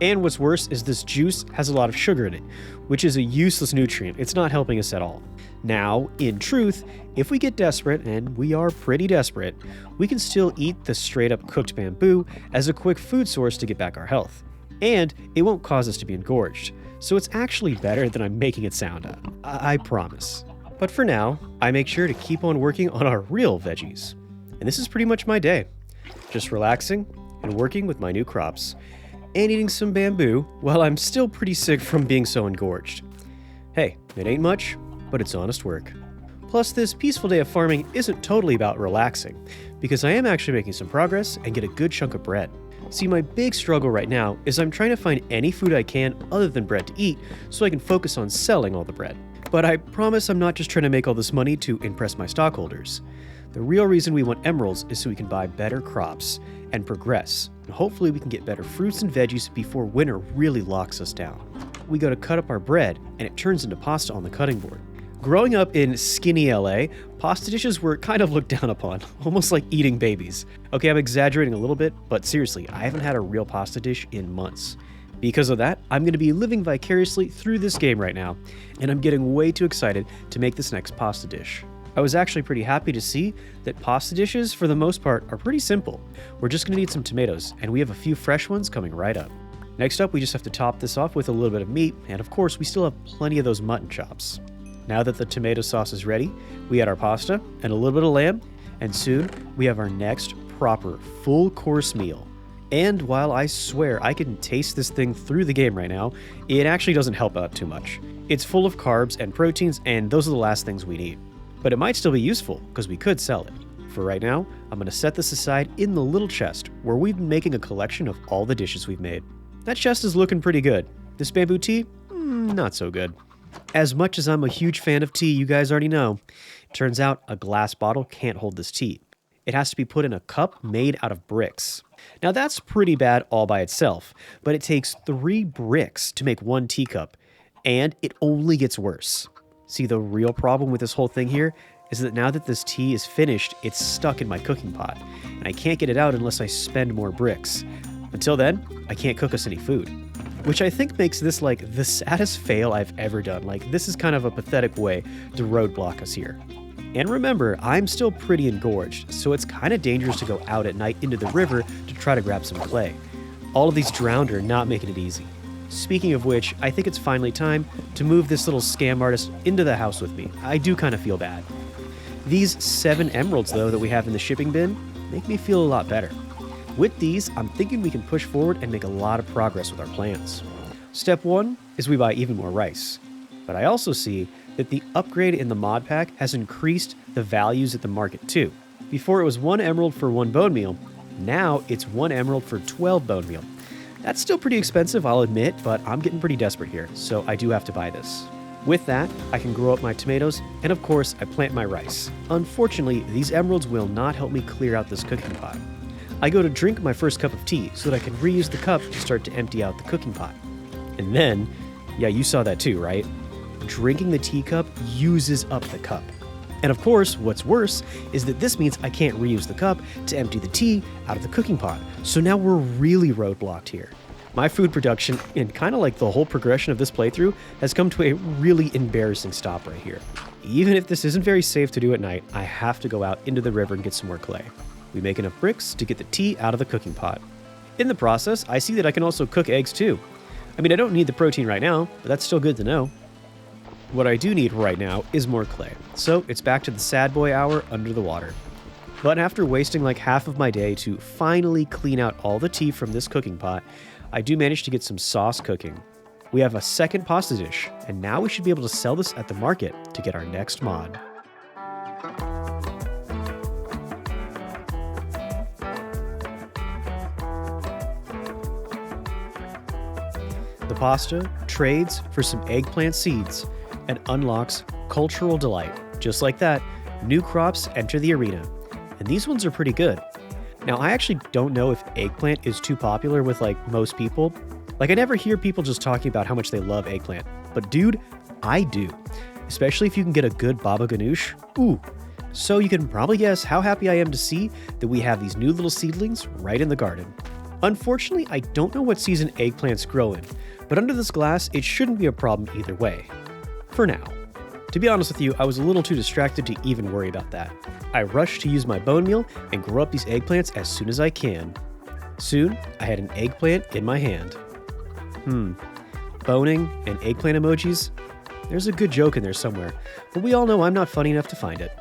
And what's worse is this juice has a lot of sugar in it, which is a useless nutrient. It's not helping us at all. Now, in truth, if we get desperate, and we are pretty desperate, we can still eat the straight up cooked bamboo as a quick food source to get back our health. And it won't cause us to be engorged. So it's actually better than I'm making it sound, I promise. But for now, I make sure to keep on working on our real veggies. And this is pretty much my day. Just relaxing and working with my new crops. And eating some bamboo while I'm still pretty sick from being so engorged. Hey, it ain't much, but it's honest work. Plus, this peaceful day of farming isn't totally about relaxing, because I am actually making some progress and get a good chunk of bread. See, my big struggle right now is I'm trying to find any food I can other than bread to eat so I can focus on selling all the bread. But I promise I'm not just trying to make all this money to impress my stockholders. The real reason we want emeralds is so we can buy better crops and progress, and hopefully we can get better fruits and veggies before winter really locks us down. We go to cut up our bread, and it turns into pasta on the cutting board. Growing up in skinny LA, pasta dishes were kind of looked down upon, almost like eating babies. Okay, I'm exaggerating a little bit, but seriously, I haven't had a real pasta dish in months. Because of that, I'm going to be living vicariously through this game right now, and I'm getting way too excited to make this next pasta dish. I was actually pretty happy to see that pasta dishes, for the most part, are pretty simple. We're just going to need some tomatoes, and we have a few fresh ones coming right up. Next up, we just have to top this off with a little bit of meat, and of course, we still have plenty of those mutton chops. Now that the tomato sauce is ready, we add our pasta and a little bit of lamb, and soon we have our next proper full course meal. And while I swear I can taste this thing through the game right now, it actually doesn't help out too much. It's full of carbs and proteins, and those are the last things we need. But it might still be useful, because we could sell it. For right now, I'm going to set this aside in the little chest, where we've been making a collection of all the dishes we've made. That chest is looking pretty good. This bamboo tea? Not so good. As much as I'm a huge fan of tea, you guys already know, it turns out a glass bottle can't hold this tea. It has to be put in a cup made out of bricks. Now that's pretty bad all by itself, but it takes 3 bricks to make 1 teacup, and it only gets worse. See, the real problem with this whole thing here is that now that this tea is finished, it's stuck in my cooking pot, and I can't get it out unless I spend more bricks. Until then, I can't cook us any food. Which I think makes this like the saddest fail I've ever done. Like, this is kind of a pathetic way to roadblock us here. And remember, I'm still pretty engorged, so it's kind of dangerous to go out at night into the river to try to grab some clay. All of these drowned are not making it easy. Speaking of which, I think it's finally time to move this little scam artist into the house with me. I do kind of feel bad. These 7 emeralds, though, that we have in the shipping bin make me feel a lot better. With these, I'm thinking we can push forward and make a lot of progress with our plans. Step 1 is we buy even more rice. But I also see that the upgrade in the mod pack has increased the values at the market too. Before it was 1 emerald for 1 bone meal, now it's 1 emerald for 12 bone meal. That's still pretty expensive, I'll admit, but I'm getting pretty desperate here, so I do have to buy this. With that, I can grow up my tomatoes, and of course, I plant my rice. Unfortunately, these emeralds will not help me clear out this cooking pot. I go to drink my first cup of tea so that I can reuse the cup to start to empty out the cooking pot. And then, yeah, you saw that too, right? Drinking the teacup uses up the cup. And of course, what's worse is that this means I can't reuse the cup to empty the tea out of the cooking pot. So now we're really roadblocked here. My food production, and kind of like the whole progression of this playthrough, has come to a really embarrassing stop right here. Even if this isn't very safe to do at night, I have to go out into the river and get some more clay. We make enough bricks to get the tea out of the cooking pot. In the process, I see that I can also cook eggs too. I mean, I don't need the protein right now, but that's still good to know. What I do need right now is more clay, so it's back to the sad boy hour under the water. But after wasting like half of my day to finally clean out all the tea from this cooking pot, I do manage to get some sauce cooking. We have a second pasta dish, and now we should be able to sell this at the market to get our next mod. The pasta trades for some eggplant seeds and unlocks cultural delight. Just like that, new crops enter the arena, and these ones are pretty good. Now, I actually don't know if eggplant is too popular with like most people. Like, I never hear people just talking about how much they love eggplant, but dude, I do. Especially if you can get a good baba ganoush. Ooh. So you can probably guess how happy I am to see that we have these new little seedlings right in the garden. Unfortunately, I don't know what season eggplants grow in, but under this glass, it shouldn't be a problem either way. For now. To be honest with you, I was a little too distracted to even worry about that. I rushed to use my bone meal and grow up these eggplants as soon as I can. Soon, I had an eggplant in my hand. Boning and eggplant emojis? There's a good joke in there somewhere, but we all know I'm not funny enough to find it.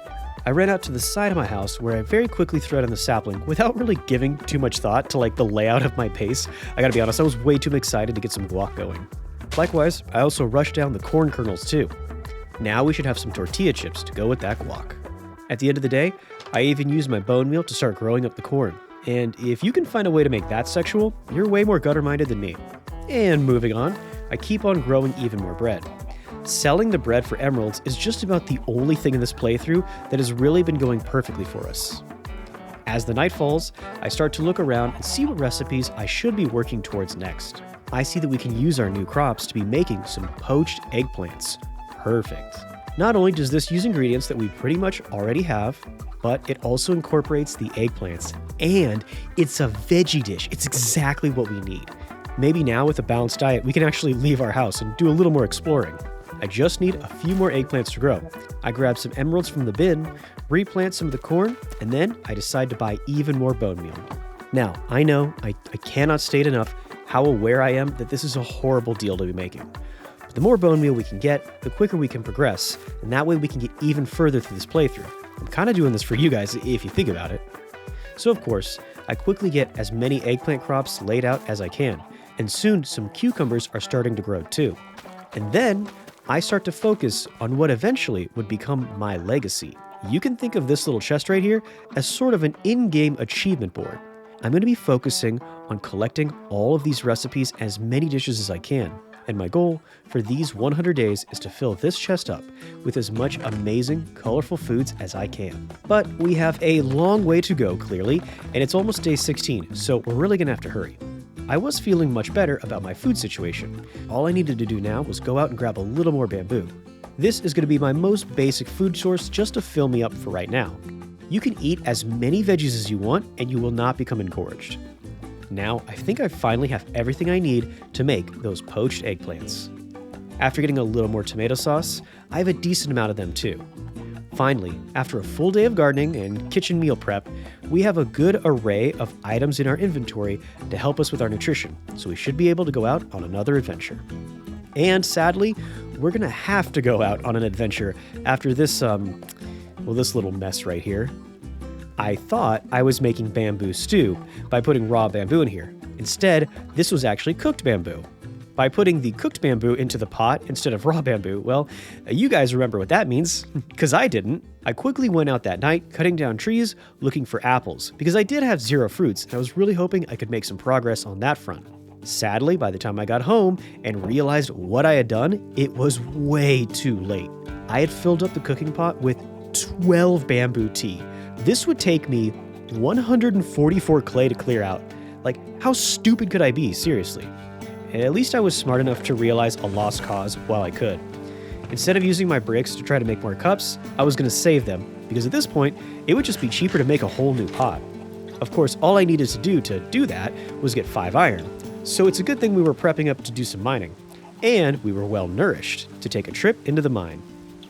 I ran out to the side of my house where I very quickly threw it on the sapling without really giving too much thought to like the layout of my pace. I gotta be honest, I was way too excited to get some guac going. Likewise, I also rushed down the corn kernels too. Now we should have some tortilla chips to go with that guac. At the end of the day, I even used my bone meal to start growing up the corn. And if you can find a way to make that sexual, you're way more gutter-minded than me. And moving on, I keep on growing even more bread. Selling the bread for emeralds is just about the only thing in this playthrough that has really been going perfectly for us. As the night falls, I start to look around and see what recipes I should be working towards next. I see that we can use our new crops to be making some poached eggplants. Perfect. Not only does this use ingredients that we pretty much already have, but it also incorporates the eggplants, and it's a veggie dish. It's exactly what we need. Maybe now with a balanced diet, we can actually leave our house and do a little more exploring. I just need a few more eggplants to grow. I grab some emeralds from the bin, replant some of the corn, and then I decide to buy even more bone meal. Now, I know I cannot state enough how aware I am that this is a horrible deal to be making. But the more bone meal we can get, the quicker we can progress, and that way we can get even further through this playthrough. I'm kind of doing this for you guys if you think about it. So of course, I quickly get as many eggplant crops laid out as I can, and soon some cucumbers are starting to grow too. And then I start to focus on what eventually would become my legacy. You can think of this little chest right here as sort of an in-game achievement board. I'm going to be focusing on collecting all of these recipes, as many dishes as I can. And my goal for these 100 days is to fill this chest up with as much amazing, colorful foods as I can. But we have a long way to go, clearly, and it's almost day 16, so we're really going to have to hurry. I was feeling much better about my food situation. All I needed to do now was go out and grab a little more bamboo. This is going to be my most basic food source just to fill me up for right now. You can eat as many veggies as you want and you will not become engorged. Now, I think I finally have everything I need to make those poached eggplants. After getting a little more tomato sauce, I have a decent amount of them too. Finally, after a full day of gardening and kitchen meal prep, we have a good array of items in our inventory to help us with our nutrition, so we should be able to go out on another adventure. And sadly, we're gonna have to go out on an adventure after this little mess right here. I thought I was making bamboo stew by putting raw bamboo in here. Instead, this was actually cooked bamboo. By putting the cooked bamboo into the pot instead of raw bamboo, well, you guys remember what that means, because I didn't. I quickly went out that night, cutting down trees, looking for apples, because I did have 0 fruits, and I was really hoping I could make some progress on that front. Sadly, by the time I got home and realized what I had done, it was way too late. I had filled up the cooking pot with 12 bamboo tea. This would take me 144 clay to clear out. Like, how stupid could I be, seriously? At least I was smart enough to realize a lost cause while I could. Instead of using my bricks to try to make more cups, I was going to save them, because at this point, it would just be cheaper to make a whole new pot. Of course, all I needed to do that was get 5 iron, so it's a good thing we were prepping up to do some mining. And we were well nourished to take a trip into the mine.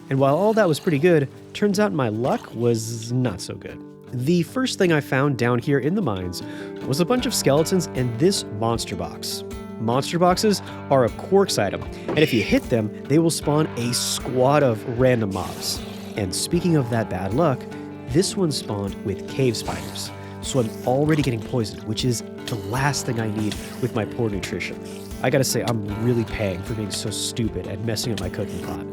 And while all that was pretty good, turns out my luck was not so good. The first thing I found down here in the mines was a bunch of skeletons and this monster box. Monster boxes are a quarks item, and if you hit them, they will spawn a squad of random mobs. And speaking of that bad luck, this one spawned with cave spiders. So I'm already getting poisoned, which is the last thing I need with my poor nutrition. I gotta say, I'm really paying for being so stupid and messing up my cooking pot.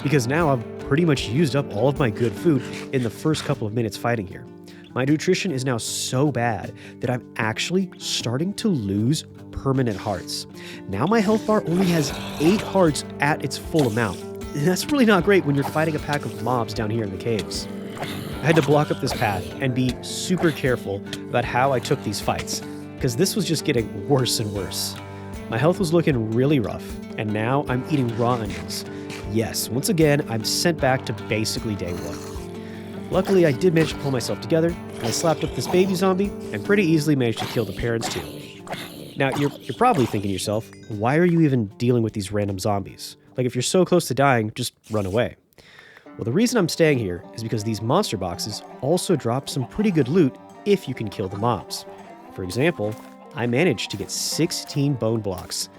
Because now I've pretty much used up all of my good food in the first couple of minutes fighting here. My nutrition is now so bad that I'm actually starting to lose permanent hearts. Now my health bar only has 8 hearts at its full amount. And that's really not great when you're fighting a pack of mobs down here in the caves. I had to block up this path and be super careful about how I took these fights, because this was just getting worse and worse. My health was looking really rough, and now I'm eating raw onions. Yes, once again, I'm sent back to basically day 1. Luckily, I did manage to pull myself together, and I slapped up this baby zombie, and pretty easily managed to kill the parents too. Now, you're probably thinking to yourself, why are you even dealing with these random zombies? Like, if you're so close to dying, just run away. Well, the reason I'm staying here is because these monster boxes also drop some pretty good loot if you can kill the mobs. For example, I managed to get 16 bone blocks.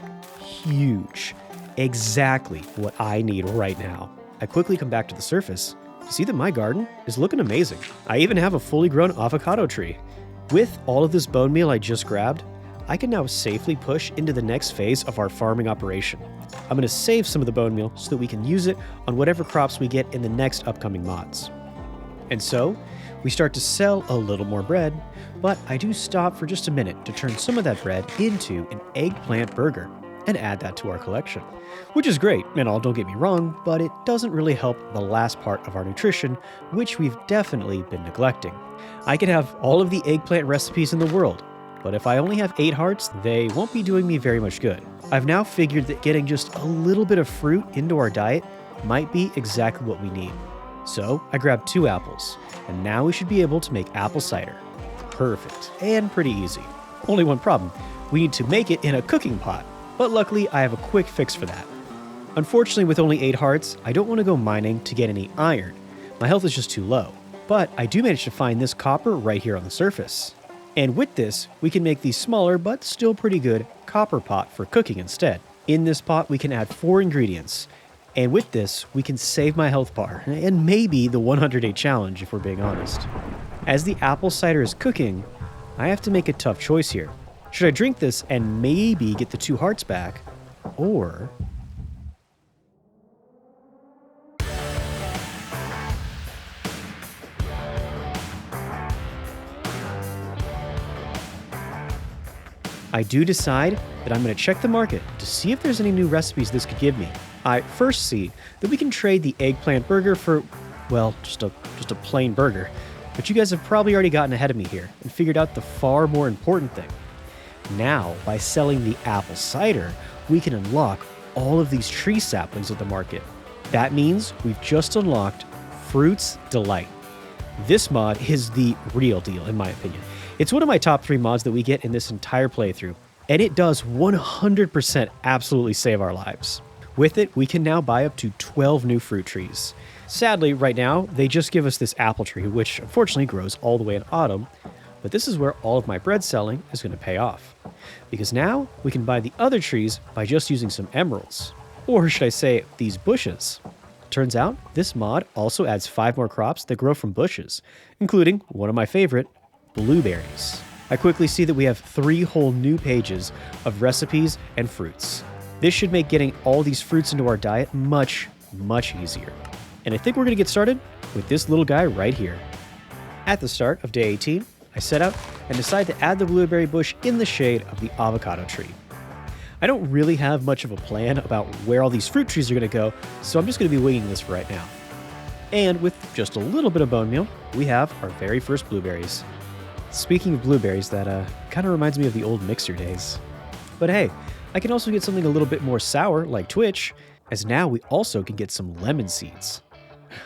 Huge. Exactly what I need right now. I quickly come back to the surface. You see that my garden is looking amazing. I even have a fully grown avocado tree. With all of this bone meal I just grabbed, I can now safely push into the next phase of our farming operation. I'm going to save some of the bone meal so that we can use it on whatever crops we get in the next upcoming mods. And so, we start to sell a little more bread, but I do stop for just a minute to turn some of that bread into an eggplant burger and add that to our collection. Which is great and all, don't get me wrong, but it doesn't really help the last part of our nutrition, which we've definitely been neglecting. I could have all of the eggplant recipes in the world, but if I only have 8 hearts, they won't be doing me very much good. I've now figured that getting just a little bit of fruit into our diet might be exactly what we need. So I grabbed 2 apples, and now we should be able to make apple cider. Perfect, and pretty easy. Only one problem, we need to make it in a cooking pot, but luckily I have a quick fix for that. Unfortunately, with only 8 hearts, I don't want to go mining to get any iron. My health is just too low, but I do manage to find this copper right here on the surface. And with this, we can make the smaller but still pretty good copper pot for cooking instead. In this pot, we can add 4 ingredients. And with this, we can save my health bar, and maybe the 100-day challenge if we're being honest. As the apple cider is cooking, I have to make a tough choice here. Should I drink this and maybe get the 2 hearts back, or... I do decide that I'm going to check the market to see if there's any new recipes this could give me. I first see that we can trade the eggplant burger for, well, just a plain burger. But you guys have probably already gotten ahead of me here and figured out the far more important thing. Now, by selling the apple cider, we can unlock all of these tree saplings at the market. That means we've just unlocked Fruit's Delight. This mod is the real deal, in my opinion. It's one of my top 3 mods that we get in this entire playthrough, and it does 100% absolutely save our lives. With it, we can now buy up to 12 new fruit trees. Sadly, right now, they just give us this apple tree, which unfortunately grows all the way in autumn, but this is where all of my bread selling is going to pay off. Because now, we can buy the other trees by just using some emeralds. Or should I say, these bushes. Turns out, this mod also adds 5 more crops that grow from bushes, including one of my favorite, blueberries. I quickly see that we have 3 whole new pages of recipes and fruits. This should make getting all these fruits into our diet much, much easier. And I think we're going to get started with this little guy right here. At the start of day 18, I set out and decide to add the blueberry bush in the shade of the avocado tree. I don't really have much of a plan about where all these fruit trees are going to go, so I'm just going to be winging this for right now. And with just a little bit of bone meal, we have our very first blueberries. Speaking of blueberries, that kind of reminds me of the old mixer days. But hey, I can also get something a little bit more sour, like Twitch, as now we also can get some lemon seeds.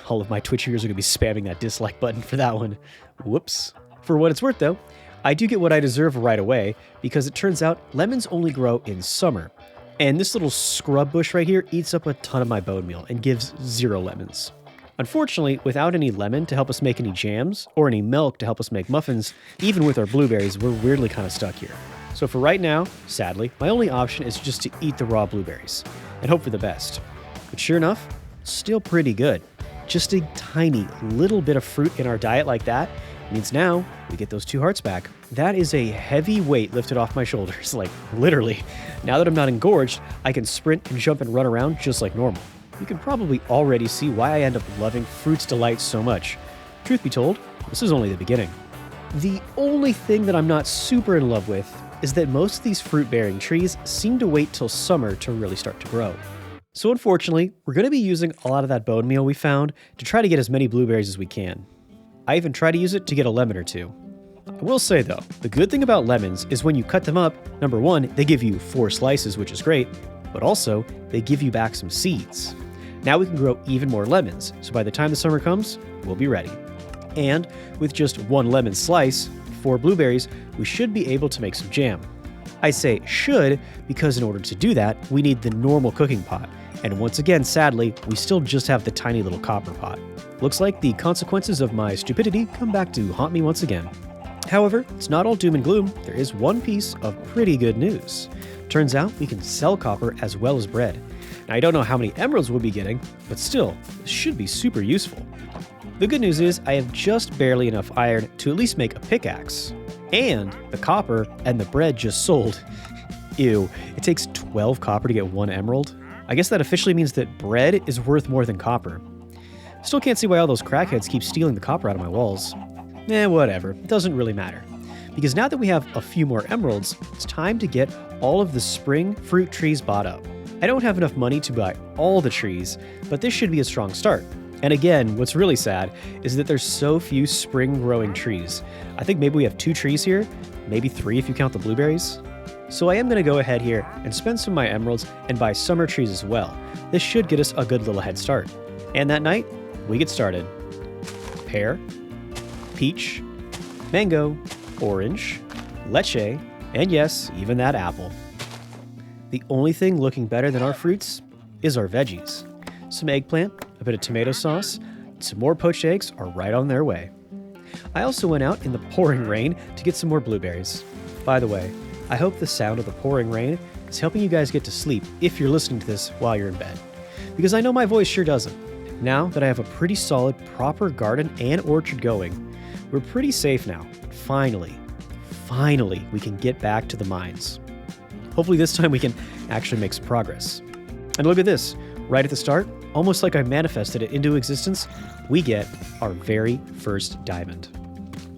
All of my Twitch viewers are going to be spamming that dislike button for that one. Whoops. For what it's worth though, I do get what I deserve right away, because it turns out lemons only grow in summer. And this little scrub bush right here eats up a ton of my bone meal and gives 0 lemons. Unfortunately, without any lemon to help us make any jams, or any milk to help us make muffins, even with our blueberries, we're weirdly kind of stuck here. So for right now, sadly, my only option is just to eat the raw blueberries, and hope for the best. But sure enough, still pretty good. Just a tiny little bit of fruit in our diet like that means now we get those 2 hearts back. That is a heavy weight lifted off my shoulders, like literally. Now that I'm not engorged, I can sprint and jump and run around just like normal. You can probably already see why I end up loving Fruit's Delight so much. Truth be told, this is only the beginning. The only thing that I'm not super in love with is that most of these fruit-bearing trees seem to wait till summer to really start to grow. So unfortunately, we're going to be using a lot of that bone meal we found to try to get as many blueberries as we can. I even try to use it to get a lemon or 2. I will say though, the good thing about lemons is when you cut them up, number 1, they give you 4 slices, which is great, but also they give you back some seeds. Now we can grow even more lemons, so by the time the summer comes, we'll be ready. And with just 1 lemon slice, 4 blueberries, we should be able to make some jam. I say should because in order to do that, we need the normal cooking pot. And once again, sadly, we still just have the tiny little copper pot. Looks like the consequences of my stupidity come back to haunt me once again. However, it's not all doom and gloom. There is one piece of pretty good news. Turns out we can sell copper as well as bread. Now, I don't know how many emeralds we'll be getting, but still, this should be super useful. The good news is I have just barely enough iron to at least make a pickaxe. And the copper and the bread just sold. Ew, it takes 12 copper to get 1 emerald? I guess that officially means that bread is worth more than copper. Still can't see why all those crackheads keep stealing the copper out of my walls. Whatever, it doesn't really matter. Because now that we have a few more emeralds, it's time to get all of the spring fruit trees bought up. I don't have enough money to buy all the trees, but this should be a strong start. And again, what's really sad is that there's so few spring growing trees. I think maybe we have 2 trees here, maybe 3 if you count the blueberries. So I am going to go ahead here and spend some of my emeralds and buy summer trees as well. This should get us a good little head start. And that night, we get started. Pear, peach, mango, orange, leche, and yes, even that apple. The only thing looking better than our fruits is our veggies. Some eggplant, a bit of tomato sauce, and some more poached eggs are right on their way. I also went out in the pouring rain to get some more blueberries. By the way, I hope the sound of the pouring rain is helping you guys get to sleep if you're listening to this while you're in bed. Because I know my voice sure doesn't. Now that I have a pretty solid, proper garden and orchard going, we're pretty safe now. Finally, we can get back to the mines. Hopefully this time we can actually make some progress. And look at this, right at the start, almost like I manifested it into existence, we get our very first diamond.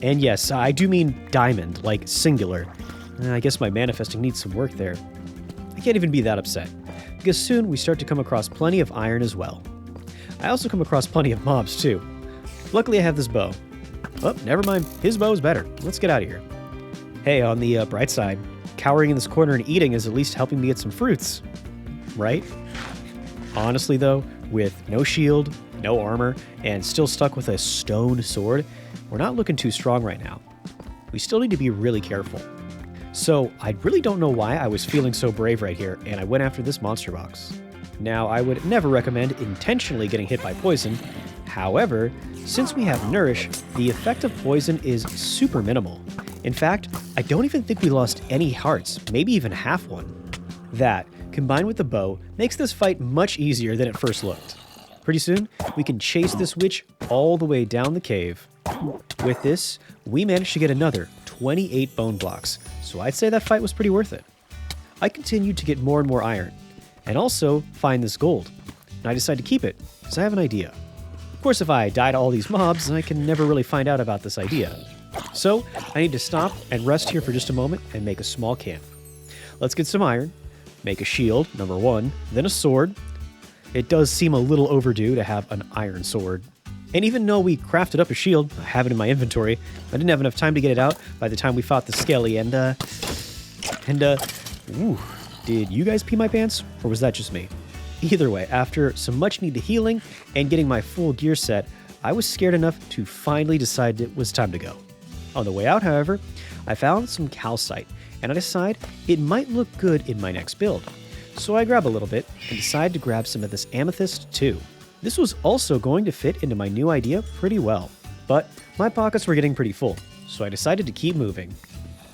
And yes, I do mean diamond, like singular. I guess my manifesting needs some work there. I can't even be that upset, because soon we start to come across plenty of iron as well. I also come across plenty of mobs too. Luckily I have this bow. Oh, never mind, his bow is better. Let's get out of here. Hey, on the bright side, cowering in this corner and eating is at least helping me get some fruits, right? Honestly though, with no shield, no armor, and still stuck with a stone sword, we're not looking too strong right now. We still need to be really careful. So I really don't know why I was feeling so brave right here, and I went after this monster box. Now, I would never recommend intentionally getting hit by poison. However, since we have Nourish, the effect of poison is super minimal. In fact, I don't even think we lost any hearts, maybe even half one. That, combined with the bow, makes this fight much easier than it first looked. Pretty soon, we can chase this witch all the way down the cave. With this, we managed to get another 28 bone blocks, so I'd say that fight was pretty worth it. I continued to get more and more iron, and also find this gold, and I decided to keep it, because I have an idea. Of course, if I die to all these mobs, I can never really find out about this idea. So, I need to stop and rest here for just a moment and make a small camp. Let's get some iron, make a shield, number 1, then a sword. It does seem a little overdue to have an iron sword. And even though we crafted up a shield, I have it in my inventory, I didn't have enough time to get it out by the time we fought the skelly ooh, did you guys pee my pants, or was that just me? Either way, after some much needed healing and getting my full gear set, I was scared enough to finally decide it was time to go. On the way out, however, I found some calcite, and I decided it might look good in my next build. So I grab a little bit and decide to grab some of this amethyst too. This was also going to fit into my new idea pretty well, but my pockets were getting pretty full, so I decided to keep moving.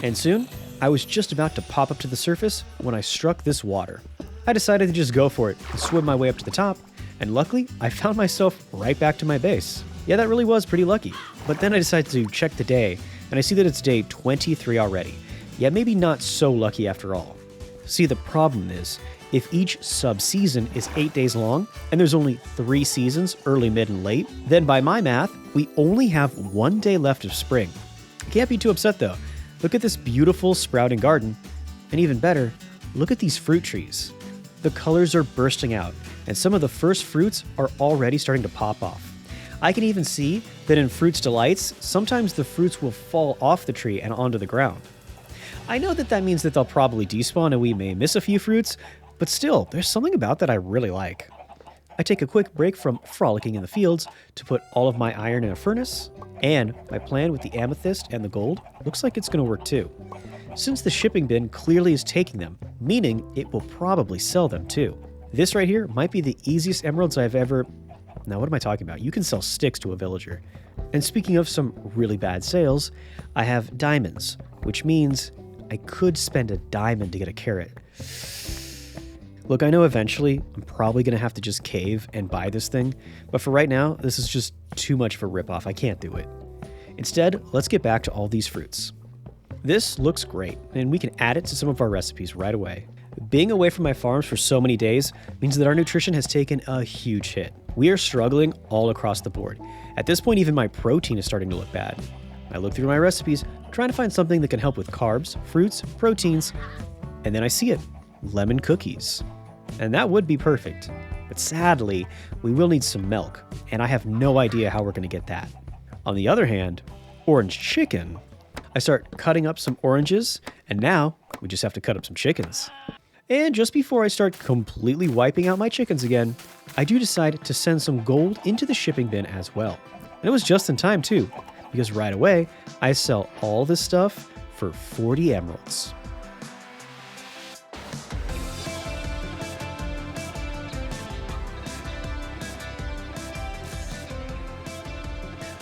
And soon, I was just about to pop up to the surface when I struck this water. I decided to just go for it and swim my way up to the top, and luckily, I found myself right back to my base. Yeah, that really was pretty lucky. But then I decided to check the day, and I see that it's day 23 already. Yeah, maybe not so lucky after all. See, the problem is, if each sub-season is 8 days long, and there's only 3 seasons, early, mid, and late, then by my math, we only have 1 day left of spring. Can't be too upset though. Look at this beautiful sprouting garden. And even better, look at these fruit trees. The colors are bursting out, and some of the first fruits are already starting to pop off. I can even see that in Fruits Delights, sometimes the fruits will fall off the tree and onto the ground. I know that means that they'll probably despawn and we may miss a few fruits, but still, there's something about that I really like. I take a quick break from frolicking in the fields to put all of my iron in a furnace, and my plan with the amethyst and the gold looks like it's going to work too. Since the shipping bin clearly is taking them, meaning it will probably sell them too. This right here might be the easiest emeralds I've ever... Now what am I talking about? You can sell sticks to a villager. And speaking of some really bad sales, I have diamonds, which means I could spend a diamond to get a carrot. Look, I know eventually I'm probably going to have to just cave and buy this thing, but for right now, this is just too much of a ripoff. I can't do it. Instead, let's get back to all these fruits. This looks great, and we can add it to some of our recipes right away. Being away from my farms for so many days means that our nutrition has taken a huge hit. We are struggling all across the board. At this point, even my protein is starting to look bad. I look through my recipes, trying to find something that can help with carbs, fruits, proteins, and then I see it, lemon cookies. And that would be perfect. But sadly, we will need some milk, and I have no idea how we're going to get that. On the other hand, orange chicken. I start cutting up some oranges, and now we just have to cut up some chickens. And just before I start completely wiping out my chickens again, I do decide to send some gold into the shipping bin as well. And it was just in time too, because right away, I sell all this stuff for 40 emeralds.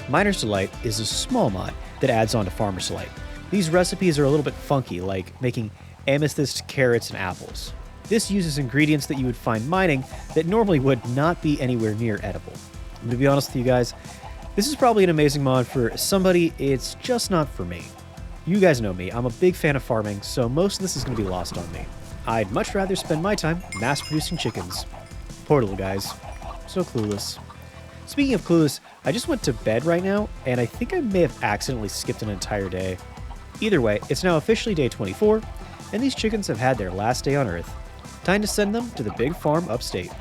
Miner's Delight is a small mod that adds on to Farmer's Delight. These recipes are a little bit funky, like making amethyst, carrots, and apples. This uses ingredients that you would find mining that normally would not be anywhere near edible. And to be honest with you guys, this is probably an amazing mod for somebody, it's just not for me. You guys know me, I'm a big fan of farming, so most of this is going to be lost on me. I'd much rather spend my time mass-producing chickens. Poor little guys. So clueless. Speaking of clueless, I just went to bed right now, and I think I may have accidentally skipped an entire day. Either way, it's now officially day 24, and these chickens have had their last day on Earth. Time to send them to the big farm upstate.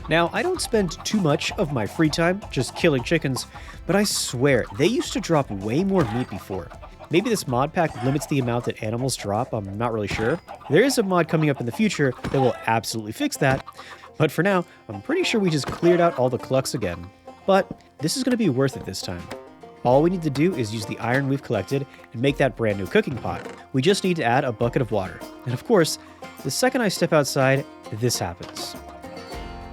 Now, I don't spend too much of my free time just killing chickens, but I swear, they used to drop way more meat before. Maybe this mod pack limits the amount that animals drop, I'm not really sure. There is a mod coming up in the future that will absolutely fix that, but for now, I'm pretty sure we just cleared out all the clucks again. But this is going to be worth it this time. All we need to do is use the iron we've collected and make that brand new cooking pot. We just need to add a bucket of water. And of course, the second I step outside, this happens.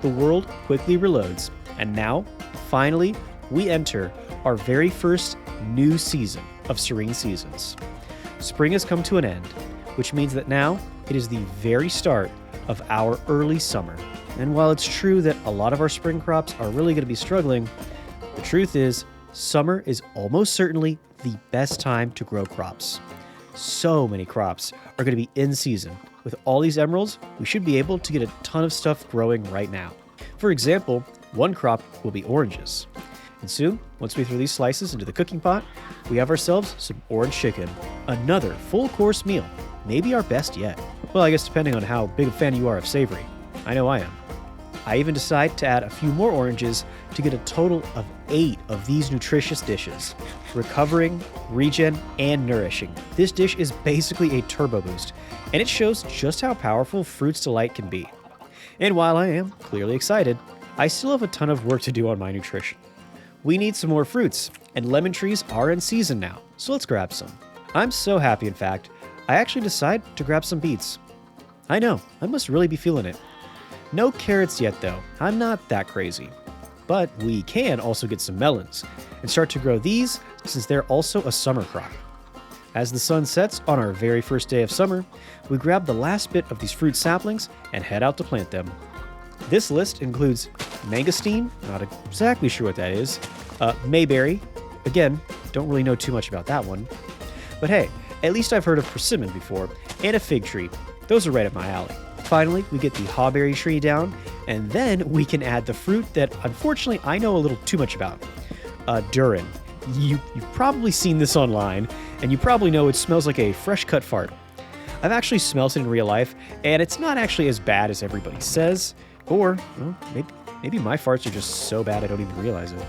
The world quickly reloads, and now, finally, we enter our very first new season of Serene Seasons. Spring has come to an end, which means that now it is the very start of our early summer. And while it's true that a lot of our spring crops are really going to be struggling, the truth is, summer is almost certainly the best time to grow crops. So many crops are going to be in season. With all these emeralds, we should be able to get a ton of stuff growing right now. For example, one crop will be oranges. And soon, once we throw these slices into the cooking pot, we have ourselves some orange chicken. Another full course meal, maybe our best yet. Well, I guess depending on how big a fan you are of savory. I know I am. I even decide to add a few more oranges to get a total of 8 of these nutritious dishes. Recovering, regen, and nourishing. This dish is basically a turbo boost, and it shows just how powerful Fruits Delight can be. And while I am clearly excited, I still have a ton of work to do on my nutrition. We need some more fruits, and lemon trees are in season now, so let's grab some. I'm so happy, in fact, I actually decide to grab some beets. I know, I must really be feeling it. No carrots yet though, I'm not that crazy. But we can also get some melons and start to grow these since they're also a summer crop. As the sun sets on our very first day of summer, we grab the last bit of these fruit saplings and head out to plant them. This list includes mangosteen, not exactly sure what that is, mayberry, again, don't really know too much about that one, but hey, at least I've heard of persimmon before, and a fig tree. Those are right up my alley. Finally, we get the hawberry tree down, and then we can add the fruit that, unfortunately, I know a little too much about. Durin. You've probably seen this online, and you probably know it smells like a fresh-cut fart. I've actually smelled it in real life, and it's not actually as bad as everybody says, or well, maybe my farts are just so bad I don't even realize it.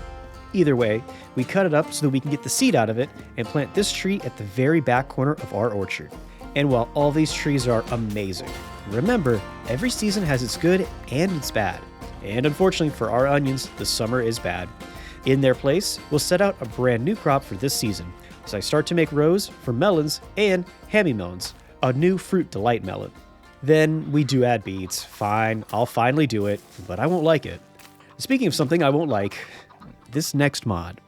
Either way, we cut it up so that we can get the seed out of it and plant this tree at the very back corner of our orchard. And while all these trees are amazing, remember, every season has its good and its bad. And unfortunately for our onions, the summer is bad. In their place, we'll set out a brand new crop for this season, as I start to make rows for melons and hammy melons, a new Fruit Delight melon. Then we do add beets. Fine, I'll finally do it, but I won't like it. Speaking of something I won't like, this next mod.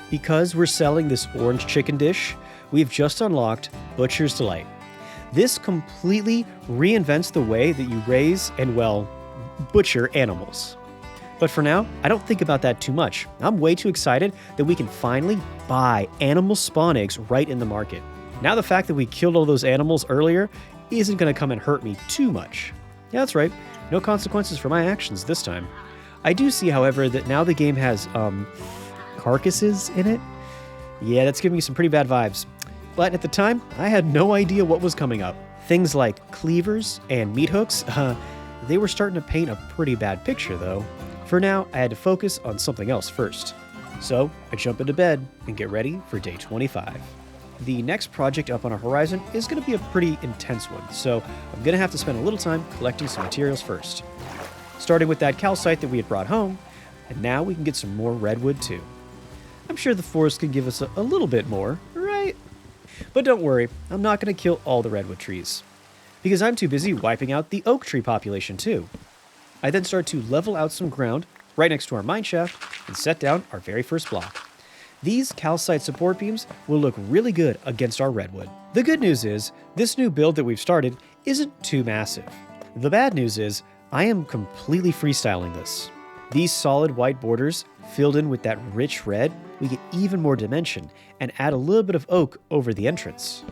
Because we're selling this orange chicken dish, we've just unlocked Butcher's Delight. This completely reinvents the way that you raise and, well, butcher animals. But for now, I don't think about that too much. I'm way too excited that we can finally buy animal spawn eggs right in the market. Now the fact that we killed all those animals earlier isn't going to come and hurt me too much. Yeah, that's right. No consequences for my actions this time. I do see, however, that now the game has, carcasses in it. Yeah, that's giving me some pretty bad vibes. But at the time, I had no idea what was coming up. Things like cleavers and meat hooks, they were starting to paint a pretty bad picture, though. For now, I had to focus on something else first. So I jump into bed and get ready for day 25. The next project up on our horizon is going to be a pretty intense one, so I'm going to have to spend a little time collecting some materials first. Starting with that calcite that we had brought home, and now we can get some more redwood too. I'm sure the forest can give us a little bit more, right? But don't worry, I'm not going to kill all the redwood trees, because I'm too busy wiping out the oak tree population too. I then start to level out some ground right next to our mine shaft and set down our very first block. These calcite support beams will look really good against our redwood. The good news is, this new build that we've started isn't too massive. The bad news is, I am completely freestyling this. These solid white borders, filled in with that rich red, we get even more dimension and add a little bit of oak over the entrance.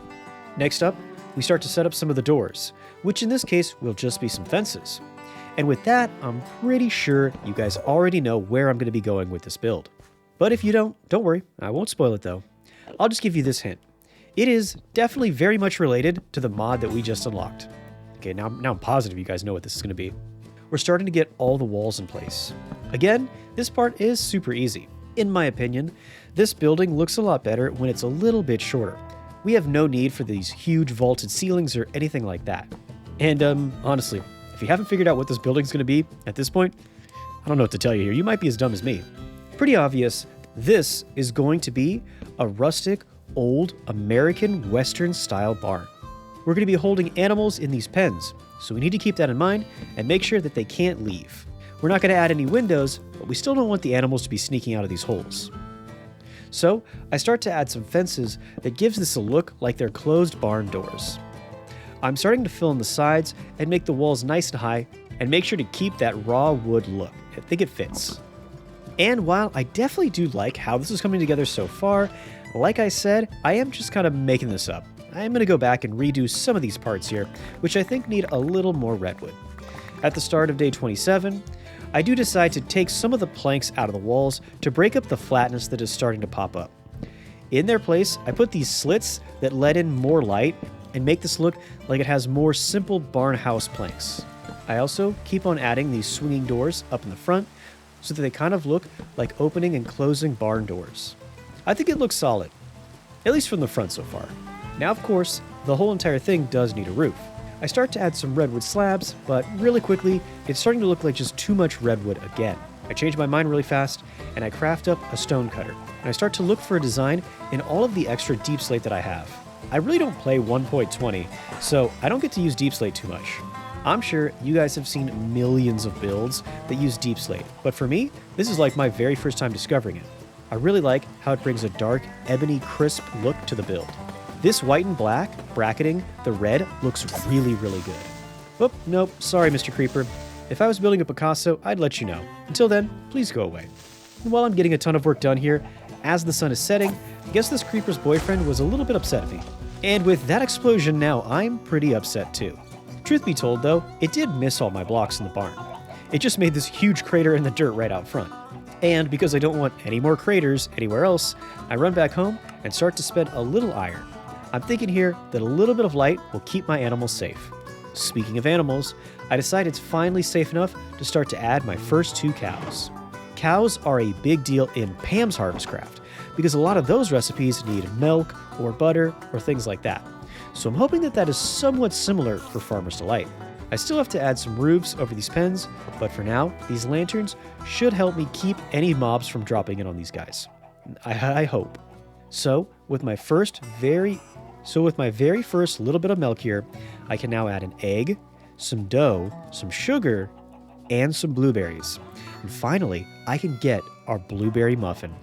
Next up, we start to set up some of the doors, which in this case will just be some fences. And with that, I'm pretty sure you guys already know where I'm going to be going with this build. But if you don't worry, I won't spoil it though. I'll just give you this hint. It is definitely very much related to the mod that we just unlocked. Okay, now I'm positive you guys know what this is going to be. We're starting to get all the walls in place. Again, this part is super easy. In my opinion, this building looks a lot better when it's a little bit shorter. We have no need for these huge vaulted ceilings or anything like that. And honestly, if you haven't figured out what this building's going to be at this point, I don't know what to tell you here. You might be as dumb as me. Pretty obvious, this is going to be a rustic, old, American Western style barn. We're going to be holding animals in these pens, so we need to keep that in mind and make sure that they can't leave. We're not going to add any windows, but we still don't want the animals to be sneaking out of these holes. So I start to add some fences that gives this a look like they're closed barn doors. I'm starting to fill in the sides and make the walls nice and high and make sure to keep that raw wood look. I think it fits. And while I definitely do like how this is coming together so far, like I said, I am just kind of making this up. I'm going to go back and redo some of these parts here, which I think need a little more redwood. At the start of day 27, I do decide to take some of the planks out of the walls to break up the flatness that is starting to pop up. In their place, I put these slits that let in more light and make this look like it has more simple barn house planks. I also keep on adding these swinging doors up in the front so that they kind of look like opening and closing barn doors. I think it looks solid, at least from the front so far. Now, of course, the whole entire thing does need a roof. I start to add some redwood slabs, but really quickly, it's starting to look like just too much redwood again. I change my mind really fast, and I craft up a stone cutter. And I start to look for a design in all of the extra deep slate that I have. I really don't play 1.20, so I don't get to use deep slate too much. I'm sure you guys have seen millions of builds that use deep slate, but for me, this is like my very first time discovering it. I really like how it brings a dark, ebony, crisp look to the build. This white and black bracketing the red looks really, really good. Oh, nope, sorry, Mr. Creeper. If I was building a Picasso, I'd let you know. Until then, please go away. And while I'm getting a ton of work done here, as the sun is setting, I guess this creeper's boyfriend was a little bit upset at me. And with that explosion now, I'm pretty upset too. Truth be told though, it did miss all my blocks in the barn. It just made this huge crater in the dirt right out front. And because I don't want any more craters anywhere else, I run back home and start to spend a little iron. I'm thinking here that a little bit of light will keep my animals safe. Speaking of animals, I decide it's finally safe enough to start to add my first 2 cows. Cows are a big deal in Pam's Harvestcraft because a lot of those recipes need milk or butter or things like that. So I'm hoping that that is somewhat similar for Farmer's Delight. I still have to add some roofs over these pens, but for now, these lanterns should help me keep any mobs from dropping in on these guys. I hope. So with my very first little bit of milk here, I can now add an egg, some dough, some sugar, and some blueberries. And finally, I can get our blueberry muffin.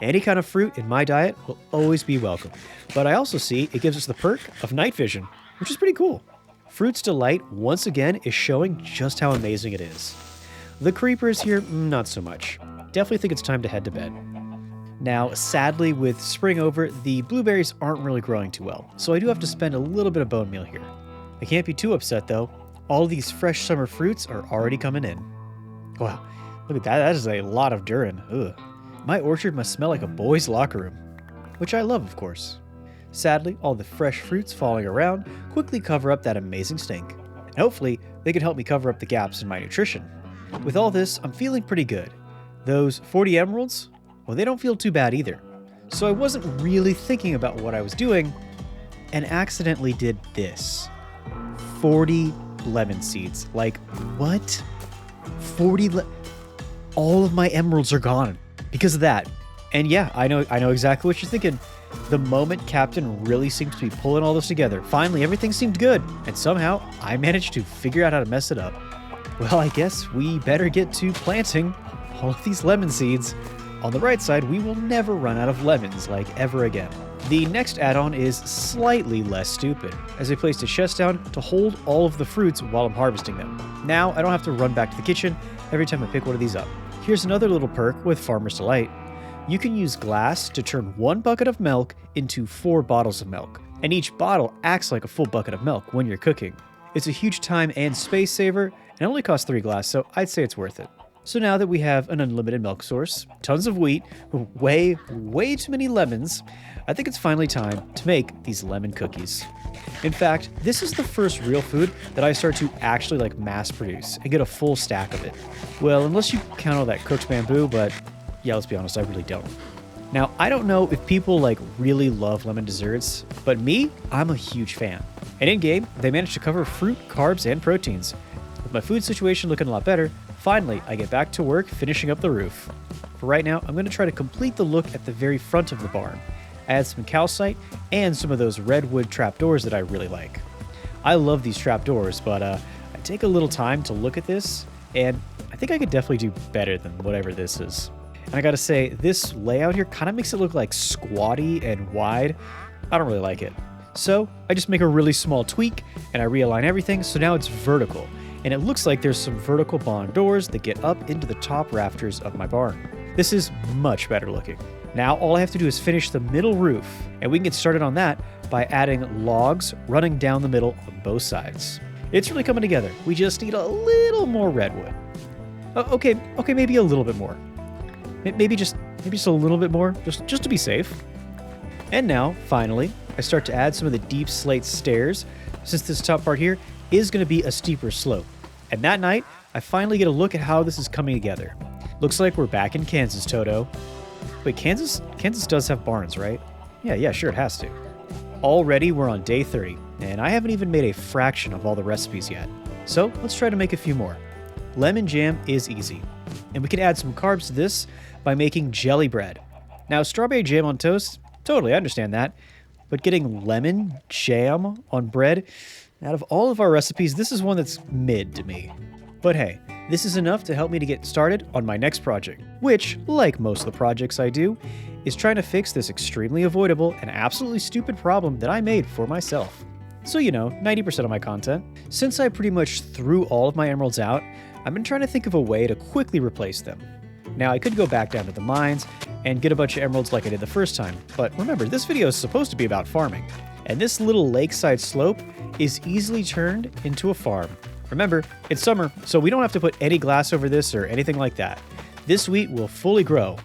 Any kind of fruit in my diet will always be welcome. But I also see it gives us the perk of night vision, which is pretty cool. Fruit's Delight once again is showing just how amazing it is. The creepers here, not so much. Definitely think it's time to head to bed. Now, sadly, with spring over, the blueberries aren't really growing too well, so I do have to spend a little bit of bone meal here. I can't be too upset though. All these fresh summer fruits are already coming in. Wow, look at that, that is a lot of Durin. Ugh. My orchard must smell like a boys' locker room, which I love, of course. Sadly, all the fresh fruits falling around quickly cover up that amazing stink. And hopefully, they can help me cover up the gaps in my nutrition. With all this, I'm feeling pretty good. Those 40 emeralds, well, they don't feel too bad either. So I wasn't really thinking about what I was doing and accidentally did this. 40 lemon seeds. Like, what? All of my emeralds are gone because of that. And yeah, I know exactly what you're thinking. The moment Captain really seems to be pulling all this together. Finally, everything seemed good, and somehow I managed to figure out how to mess it up. Well, I guess we better get to planting all of these lemon seeds. On the right side, we will never run out of lemons, like ever again. The next add-on is slightly less stupid, as I placed a chest down to hold all of the fruits while I'm harvesting them. Now, I don't have to run back to the kitchen every time I pick one of these up. Here's another little perk with Farmer's Delight. You can use glass to turn 1 bucket of milk into 4 bottles of milk, and each bottle acts like a full bucket of milk when you're cooking. It's a huge time and space saver, and it only costs 3 glass, so I'd say it's worth it. So now that we have an unlimited milk source, tons of wheat, way too many lemons, I think it's finally time to make these lemon cookies. In fact, this is the first real food that I start to actually mass produce and get a full stack of it. Well, unless you count all that cooked bamboo, but yeah, let's be honest, I really don't. Now, I don't know if people really love lemon desserts, but me, I'm a huge fan. And in-game, they managed to cover fruit, carbs, and proteins. With my food situation looking a lot better, finally, I get back to work finishing up the roof. For right now, I'm going to try to complete the look at the very front of the barn, add some calcite, and some of those redwood trapdoors that I really like. I love these trapdoors, but I take a little time to look at this, and I think I could definitely do better than whatever this is. And I gotta say, this layout here kind of makes it look squatty and wide. I don't really like it. So I just make a really small tweak and I realign everything so now it's vertical. And it looks like there's some vertical bond doors that get up into the top rafters of my barn. This is much better looking. Now all I have to do is finish the middle roof, and we can get started on that by adding logs running down the middle on both sides. It's really coming together. We just need a little more redwood. Okay, maybe a little bit more. Maybe just a little bit more, just to be safe. And now, finally, I start to add some of the deep slate stairs, since this top part here is going to be a steeper slope. And that night, I finally get a look at how this is coming together. Looks like we're back in Kansas, Toto. Wait, Kansas does have barns, right? Yeah, sure, it has to. Already, we're on day 30, and I haven't even made a fraction of all the recipes yet. So, let's try to make a few more. Lemon jam is easy, and we can add some carbs to this by making jelly bread. Now, strawberry jam on toast, totally, I understand that, but getting lemon jam on bread, out of all of our recipes, this is one that's mid to me. But hey, this is enough to help me to get started on my next project, which, like most of the projects I do, is trying to fix this extremely avoidable and absolutely stupid problem that I made for myself. So 90% of my content. Since I pretty much threw all of my emeralds out, I've been trying to think of a way to quickly replace them. Now, I could go back down to the mines and get a bunch of emeralds like I did the first time, but remember, this video is supposed to be about farming, and this little lakeside slope is easily turned into a farm. Remember, it's summer, so we don't have to put any glass over this or anything like that. This wheat will fully grow,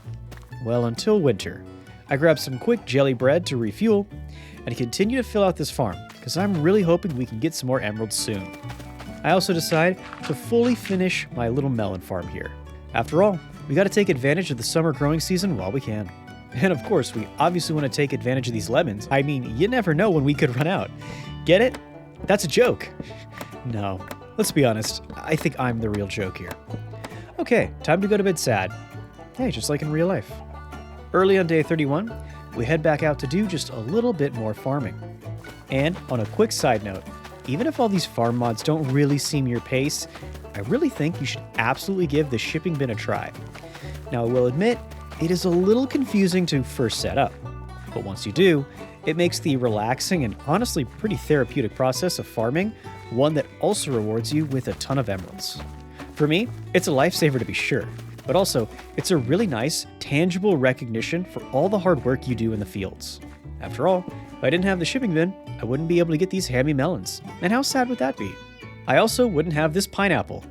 well, until winter. I grabbed some quick jelly bread to refuel, and continue to fill out this farm, because I'm really hoping we can get some more emeralds soon. I also decide to fully finish my little melon farm here. After all, we got to take advantage of the summer growing season while we can. And of course, we obviously want to take advantage of these lemons. I mean, you never know when we could run out. Get it? That's a joke. No, let's be honest. I think I'm the real joke here. Okay, time to go to bed sad. Hey, just like in real life. Early on day 31, we head back out to do just a little bit more farming. And on a quick side note, even if all these farm mods don't really seem your pace, I really think you should absolutely give the shipping bin a try. Now, I will admit, it is a little confusing to first set up, but once you do, It makes the relaxing and honestly pretty therapeutic process of farming one that also rewards you with a ton of emeralds. For me, it's a lifesaver to be sure, but also it's a really nice, tangible recognition for all the hard work you do in the fields. After all, if I didn't have the shipping bin, I wouldn't be able to get these hammy melons. And how sad would that be? I also wouldn't have this pineapple.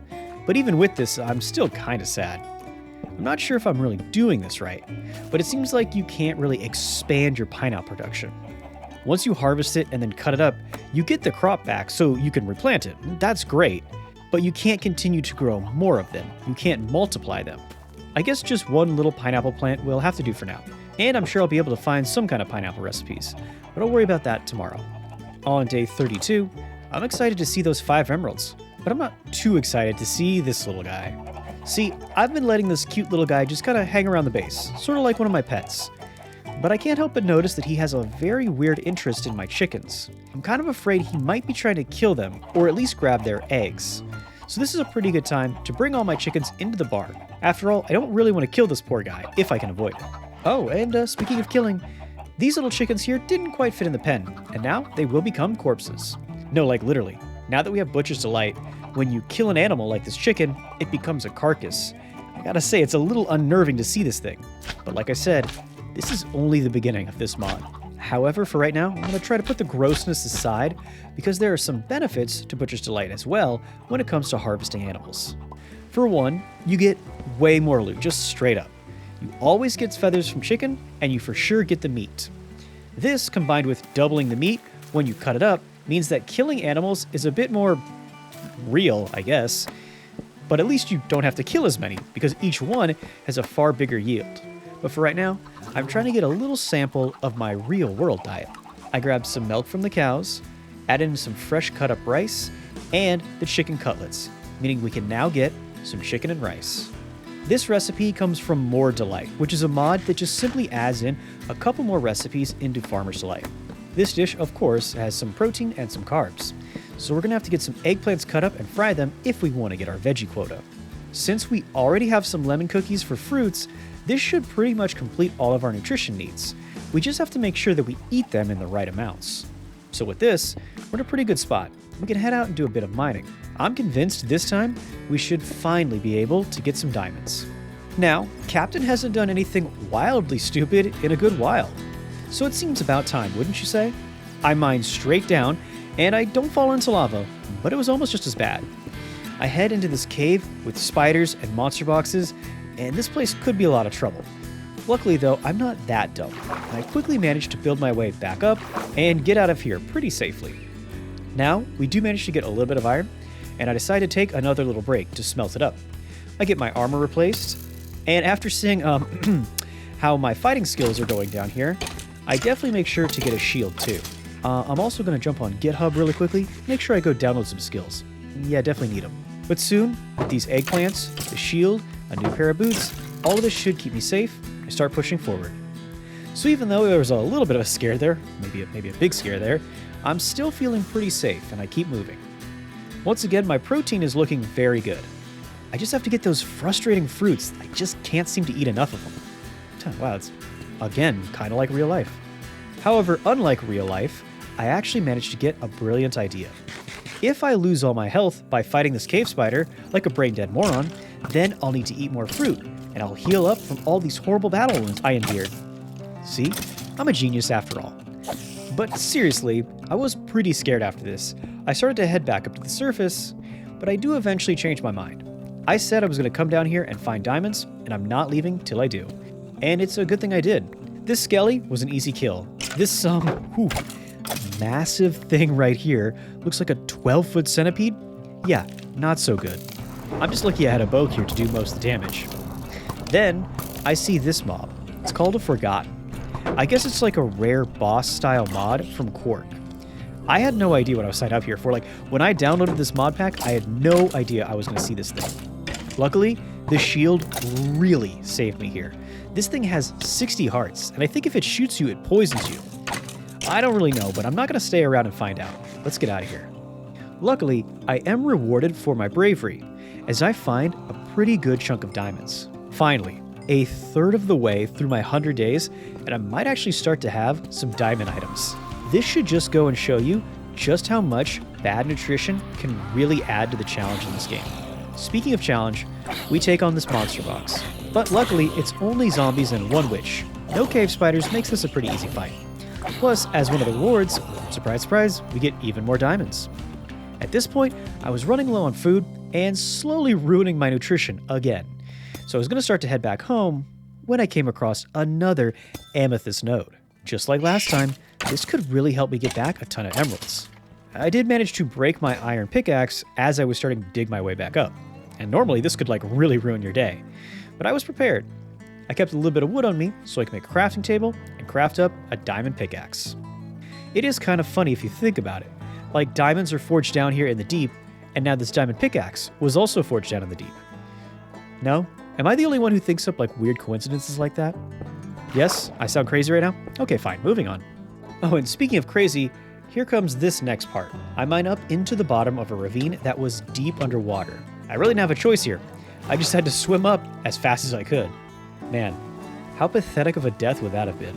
But even with this, I'm still kinda sad. I'm not sure if I'm really doing this right, but it seems like you can't really expand your pineapple production. Once you harvest it and then cut it up, you get the crop back so you can replant it. That's great, but you can't continue to grow more of them. You can't multiply them. I guess just one little pineapple plant will have to do for now. And I'm sure I'll be able to find some kind of pineapple recipes, but I'll worry about that tomorrow. On day 32, I'm excited to see those 5 emeralds, but I'm not too excited to see this little guy. See, I've been letting this cute little guy just kind of hang around the base, sort of like one of my pets. But I can't help but notice that he has a very weird interest in my chickens. I'm kind of afraid he might be trying to kill them, or at least grab their eggs. So this is a pretty good time to bring all my chickens into the barn. After all, I don't really want to kill this poor guy, if I can avoid it. Oh, and speaking of killing, these little chickens here didn't quite fit in the pen, and now they will become corpses. No, like literally. Now that we have Butcher's Delight, when you kill an animal like this chicken, it becomes a carcass. I gotta say, it's a little unnerving to see this thing. But like I said, this is only the beginning of this mod. However, for right now, I'm going to try to put the grossness aside because there are some benefits to Butcher's Delight as well when it comes to harvesting animals. For one, you get way more loot, just straight up. You always get feathers from chicken, and you for sure get the meat. This, combined with doubling the meat when you cut it up, means that killing animals is a bit more real, I guess. But at least you don't have to kill as many, because each one has a far bigger yield. But for right now, I'm trying to get a little sample of my real-world diet. I grabbed some milk from the cows, added in some fresh cut-up rice, and the chicken cutlets, meaning we can now get some chicken and rice. This recipe comes from More Delight, which is a mod that just simply adds in a couple more recipes into Farmer's Delight. This dish, of course, has some protein and some carbs, so we're gonna have to get some eggplants cut up and fry them if we want to get our veggie quota. Since we already have some lemon cookies for fruits, this should pretty much complete all of our nutrition needs. We just have to make sure that we eat them in the right amounts. So with this, we're in a pretty good spot. We can head out and do a bit of mining. I'm convinced this time we should finally be able to get some diamonds. Now, Captain hasn't done anything wildly stupid in a good while. So it seems about time, wouldn't you say? I mine straight down, and I don't fall into lava, but it was almost just as bad. I head into this cave with spiders and monster boxes, and this place could be a lot of trouble. Luckily though, I'm not that dumb, and I quickly managed to build my way back up and get out of here pretty safely. Now, we do manage to get a little bit of iron, and I decide to take another little break to smelt it up. I get my armor replaced, and after seeing how my fighting skills are going down here, I definitely make sure to get a shield too. I'm also going to jump on GitHub really quickly, make sure I go download some skills. Yeah, definitely need them. But soon, with these eggplants, the shield, a new pair of boots, all of this should keep me safe. I start pushing forward. So even though there was a little bit of a scare there, maybe a big scare there, I'm still feeling pretty safe and I keep moving. Once again, my protein is looking very good. I just have to get those frustrating fruits. I just can't seem to eat enough of them. Wow, it's, again, kind of like real life. However, unlike real life, I actually managed to get a brilliant idea. If I lose all my health by fighting this cave spider, like a brain-dead moron, then I'll need to eat more fruit, and I'll heal up from all these horrible battle wounds I endured. See? I'm a genius after all. But seriously, I was pretty scared after this. I started to head back up to the surface, but I do eventually change my mind. I said I was going to come down here and find diamonds, and I'm not leaving till I do. And it's a good thing I did. This skelly was an easy kill. This, massive thing right here looks like a 12-foot centipede. Yeah, not so good. I'm just lucky I had a bow here to do most of the damage. Then, I see this mob. It's called a Forgotten. I guess it's like a rare boss-style mod from Quark. I had no idea what I was signed up here for. Like, when I downloaded this mod pack, I had no idea I was going to see this thing. Luckily, the shield really saved me here. This thing has 60 hearts, and I think if it shoots you, it poisons you. I don't really know, but I'm not going to stay around and find out. Let's get out of here. Luckily, I am rewarded for my bravery, as I find a pretty good chunk of diamonds. Finally, a third of the way through my 100 days, and I might actually start to have some diamond items. This should just go and show you just how much bad nutrition can really add to the challenge in this game. Speaking of challenge, we take on this monster box. But luckily, it's only zombies and one witch. No cave spiders makes this a pretty easy fight. Plus, as one of the rewards, surprise surprise, we get even more diamonds. At this point, I was running low on food and slowly ruining my nutrition again. So I was going to start to head back home when I came across another amethyst node. Just like last time, this could really help me get back a ton of emeralds. I did manage to break my iron pickaxe as I was starting to dig my way back up. And normally this could really ruin your day. But I was prepared. I kept a little bit of wood on me so I could make a crafting table and craft up a diamond pickaxe. It is kind of funny if you think about it. Like diamonds are forged down here in the deep, and now this diamond pickaxe was also forged down in the deep. No? Am I the only one who thinks up weird coincidences like that? Yes? I sound crazy right now? Okay, fine, moving on. Oh, and speaking of crazy, here comes this next part. I mine up into the bottom of a ravine that was deep underwater. I really didn't have a choice here. I just had to swim up as fast as I could. Man, how pathetic of a death would that have been?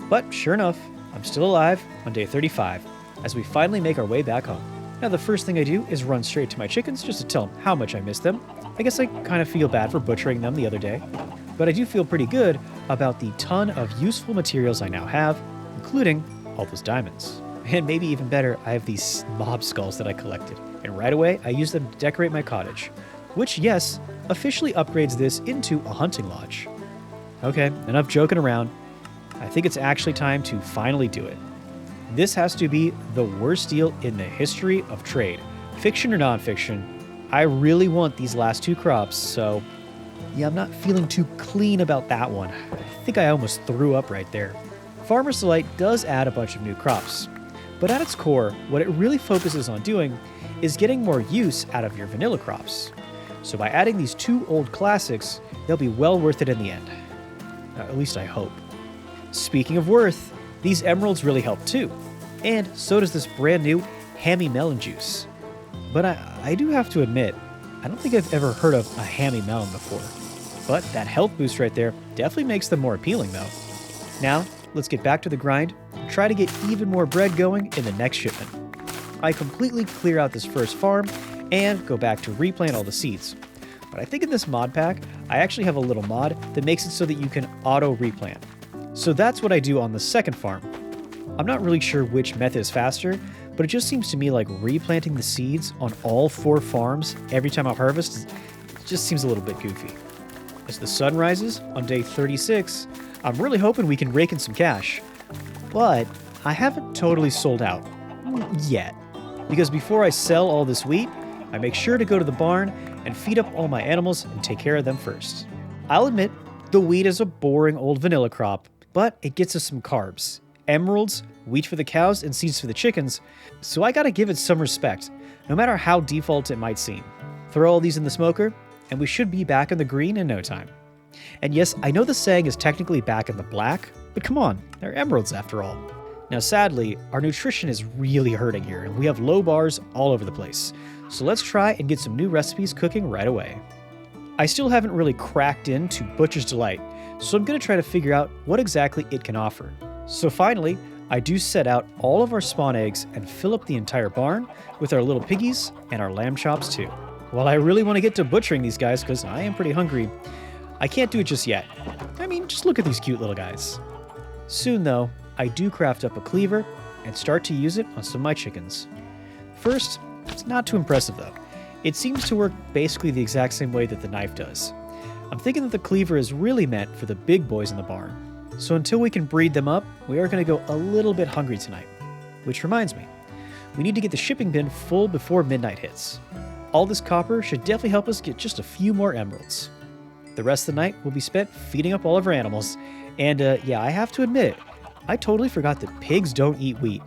But sure enough, I'm still alive on day 35 as we finally make our way back home. Now the first thing I do is run straight to my chickens just to tell them how much I miss them. I guess I kind of feel bad for butchering them the other day, but I do feel pretty good about the ton of useful materials I now have, including all those diamonds. And maybe even better, I have these mob skulls that I collected, and right away I use them to decorate my cottage, which, yes, officially upgrades this into a hunting lodge. Okay, enough joking around. I think it's actually time to finally do it. This has to be the worst deal in the history of trade, fiction or nonfiction. I really want these last two crops, so yeah, I'm not feeling too clean about that one. I think I almost threw up right there. Farmer's Delight does add a bunch of new crops, but at its core, what it really focuses on doing is getting more use out of your vanilla crops. So by adding these two old classics, they'll be well worth it in the end. At least I hope. Speaking of worth, these emeralds really help too, and so does this brand new hammy melon juice. But I do have to admit, I don't think I've ever heard of a hammy melon before. But that health boost right there definitely makes them more appealing though. Now, let's get back to the grind and try to get even more bread going in the next shipment. I completely clear out this first farm and go back to replant all the seeds. But I think in this mod pack, I actually have a little mod that makes it so that you can auto replant. So that's what I do on the second farm. I'm not really sure which method is faster, but it just seems to me like replanting the seeds on all 4 farms every time I harvest just seems a little bit goofy. As the sun rises on day 36, I'm really hoping we can rake in some cash. But I haven't totally sold out yet, because before I sell all this wheat, I make sure to go to the barn and feed up all my animals and take care of them first. I'll admit, the wheat is a boring old vanilla crop, but it gets us some carbs, emeralds, wheat for the cows, and seeds for the chickens, so I gotta give it some respect, no matter how default it might seem. Throw all these in the smoker, and we should be back in the green in no time. And yes, I know the saying is technically back in the black, but come on, they're emeralds after all. Now sadly, our nutrition is really hurting here, and we have low bars all over the place, so let's try and get some new recipes cooking right away. I still haven't really cracked into Butcher's Delight, so I'm going to try to figure out what exactly it can offer. So finally, I do set out all of our spawn eggs and fill up the entire barn with our little piggies and our lamb chops too. While I really want to get to butchering these guys because I am pretty hungry, I can't do it just yet. I mean, just look at these cute little guys. Soon though, I do craft up a cleaver and start to use it on some of my chickens. First, it's not too impressive though. It seems to work basically the exact same way that the knife does. I'm thinking that the cleaver is really meant for the big boys in the barn. So until we can breed them up, we are going to go a little bit hungry tonight. Which reminds me, we need to get the shipping bin full before midnight hits. All this copper should definitely help us get just a few more emeralds. The rest of the night will be spent feeding up all of our animals. And yeah, I have to admit, I totally forgot that pigs don't eat wheat.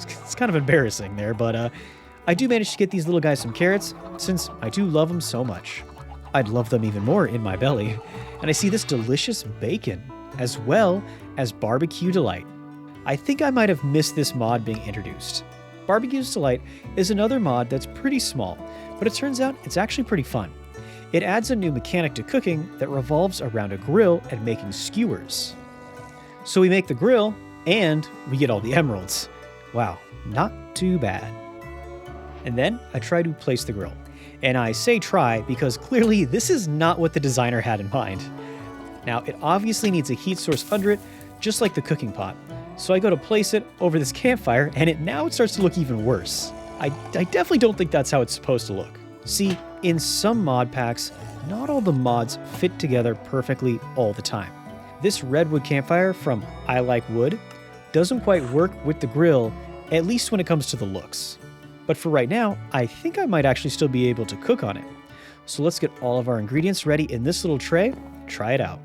It's kind of embarrassing there, but I do manage to get these little guys some carrots, since I do love them so much. I'd love them even more in my belly. And I see this delicious bacon, as well as Barbecue Delight. I think I might have missed this mod being introduced. Barbecue's Delight is another mod that's pretty small, but it turns out it's actually pretty fun. It adds a new mechanic to cooking that revolves around a grill and making skewers. So we make the grill, and we get all the emeralds. Wow, not too bad. And then I try to place the grill. And I say try because clearly this is not what the designer had in mind. Now, it obviously needs a heat source under it, just like the cooking pot. So I go to place it over this campfire, and now it starts to look even worse. I definitely don't think that's how it's supposed to look. See, in some mod packs, not all the mods fit together perfectly all the time. This redwood campfire from I Like Wood doesn't quite work with the grill, at least when it comes to the looks. But for right now, I think I might actually still be able to cook on it. So let's get all of our ingredients ready in this little tray, try it out.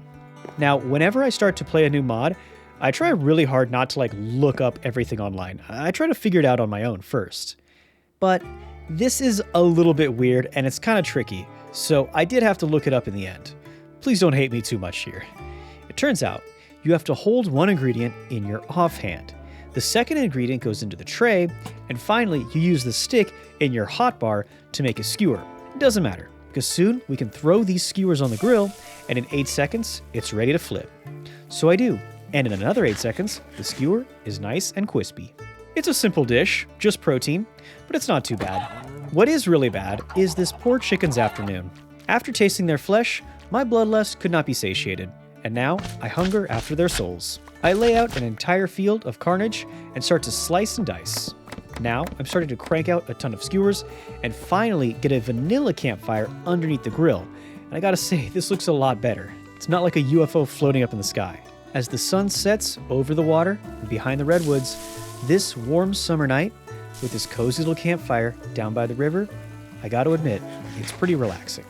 Now, whenever I start to play a new mod, I try really hard not to look up everything online. I try to figure it out on my own first. But this is a little bit weird and it's kind of tricky, so I did have to look it up in the end. Please don't hate me too much here. It turns out you have to hold one ingredient in your offhand. The second ingredient goes into the tray, and finally you use the stick in your hotbar to make a skewer. It doesn't matter, because soon we can throw these skewers on the grill, and in 8 seconds, it's ready to flip. So I do, and in another 8 seconds, the skewer is nice and crispy. It's a simple dish, just protein, but it's not too bad. What is really bad is this poor chicken's afternoon. After tasting their flesh, my bloodlust could not be satiated, and now I hunger after their souls. I lay out an entire field of carnage and start to slice and dice. Now I'm starting to crank out a ton of skewers and finally get a vanilla campfire underneath the grill. And I gotta say, this looks a lot better. It's not like a UFO floating up in the sky. As the sun sets over the water and behind the redwoods, this warm summer night with this cozy little campfire down by the river, I gotta admit, it's pretty relaxing.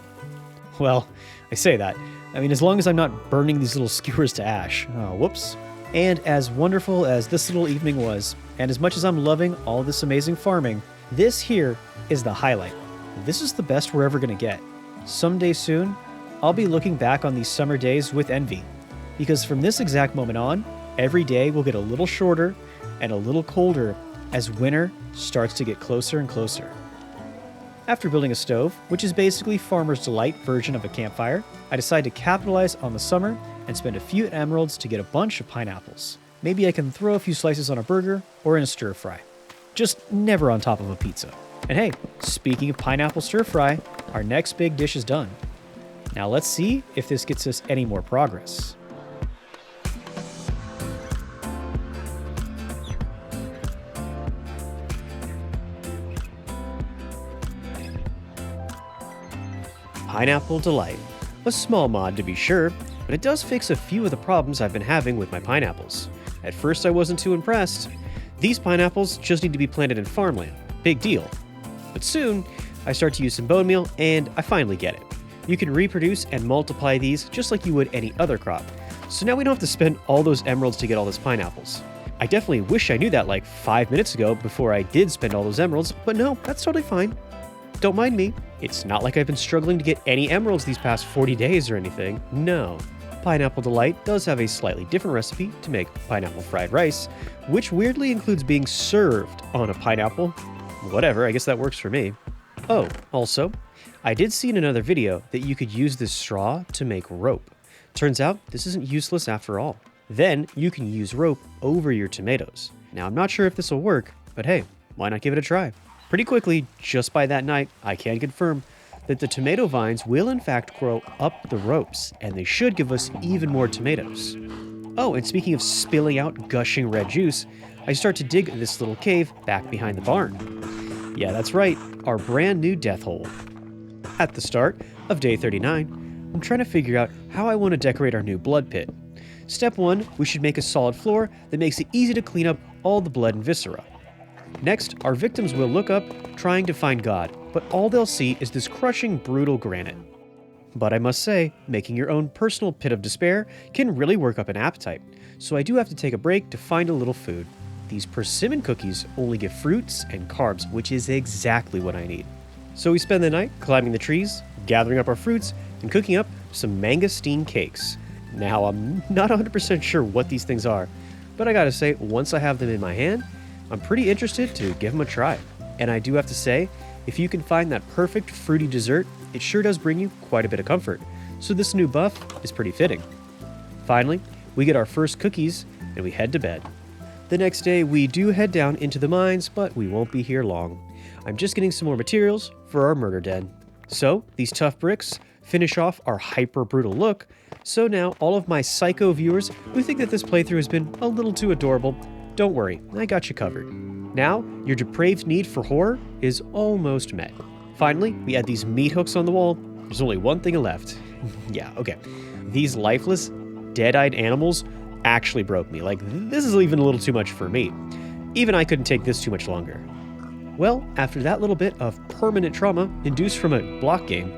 Well, I say that. I mean, as long as I'm not burning these little skewers to ash. Oh, whoops. And as wonderful as this little evening was, and as much as I'm loving all this amazing farming, this here is the highlight. This is the best we're ever gonna get. Someday soon, I'll be looking back on these summer days with envy, because from this exact moment on, every day will get a little shorter and a little colder as winter starts to get closer and closer. After building a stove, which is basically Farmer's Delight version of a campfire, I decide to capitalize on the summer and spend a few emeralds to get a bunch of pineapples. Maybe I can throw a few slices on a burger or in a stir fry. Just never on top of a pizza. And hey, speaking of pineapple stir fry, our next big dish is done. Now let's see if this gets us any more progress. Pineapple Delight. A small mod to be sure, but it does fix a few of the problems I've been having with my pineapples. At first I wasn't too impressed. These pineapples just need to be planted in farmland. Big deal. But soon, I start to use some bone meal and I finally get it. You can reproduce and multiply these just like you would any other crop. So now we don't have to spend all those emeralds to get all those pineapples. I definitely wish I knew that like 5 minutes ago before I did spend all those emeralds, but no, that's totally fine. Don't mind me. It's not like I've been struggling to get any emeralds these past 40 days or anything. No. Pineapple Delight does have a slightly different recipe to make pineapple fried rice, which weirdly includes being served on a pineapple. Whatever, I guess that works for me. Oh, also, I did see in another video that you could use this straw to make rope. Turns out this isn't useless after all. Then you can use rope over your tomatoes. Now I'm not sure if this will work, but hey, why not give it a try? Pretty quickly, just by that night, I can confirm that the tomato vines will in fact grow up the ropes, and they should give us even more tomatoes. Oh, and speaking of spilling out gushing red juice, I start to dig this little cave back behind the barn. Yeah, that's right, our brand new death hole. At the start of day 39, I'm trying to figure out how I want to decorate our new blood pit. Step 1, we should make a solid floor that makes it easy to clean up all the blood and viscera. Next, our victims will look up, trying to find God, but all they'll see is this crushing, brutal granite. But I must say, making your own personal pit of despair can really work up an appetite, so I do have to take a break to find a little food. These persimmon cookies only give fruits and carbs, which is exactly what I need. So we spend the night climbing the trees, gathering up our fruits, and cooking up some mangosteen cakes. Now, I'm not 100% sure what these things are, but I gotta say, once I have them in my hand, I'm pretty interested to give them a try. And I do have to say, if you can find that perfect fruity dessert, it sure does bring you quite a bit of comfort, so this new buff is pretty fitting. Finally, we get our first cookies and we head to bed. The next day, we do head down into the mines, but we won't be here long. I'm just getting some more materials for our murder den. So, these tough bricks finish off our hyper-brutal look, so now all of my psycho viewers who think that this playthrough has been a little too adorable, don't worry, I got you covered. Now, your depraved need for horror is almost met. Finally, we add these meat hooks on the wall. There's only one thing left. Yeah, okay. These lifeless, dead-eyed animals actually broke me. Like, this is even a little too much for me. Even I couldn't take this too much longer. Well, after that little bit of permanent trauma induced from a block game,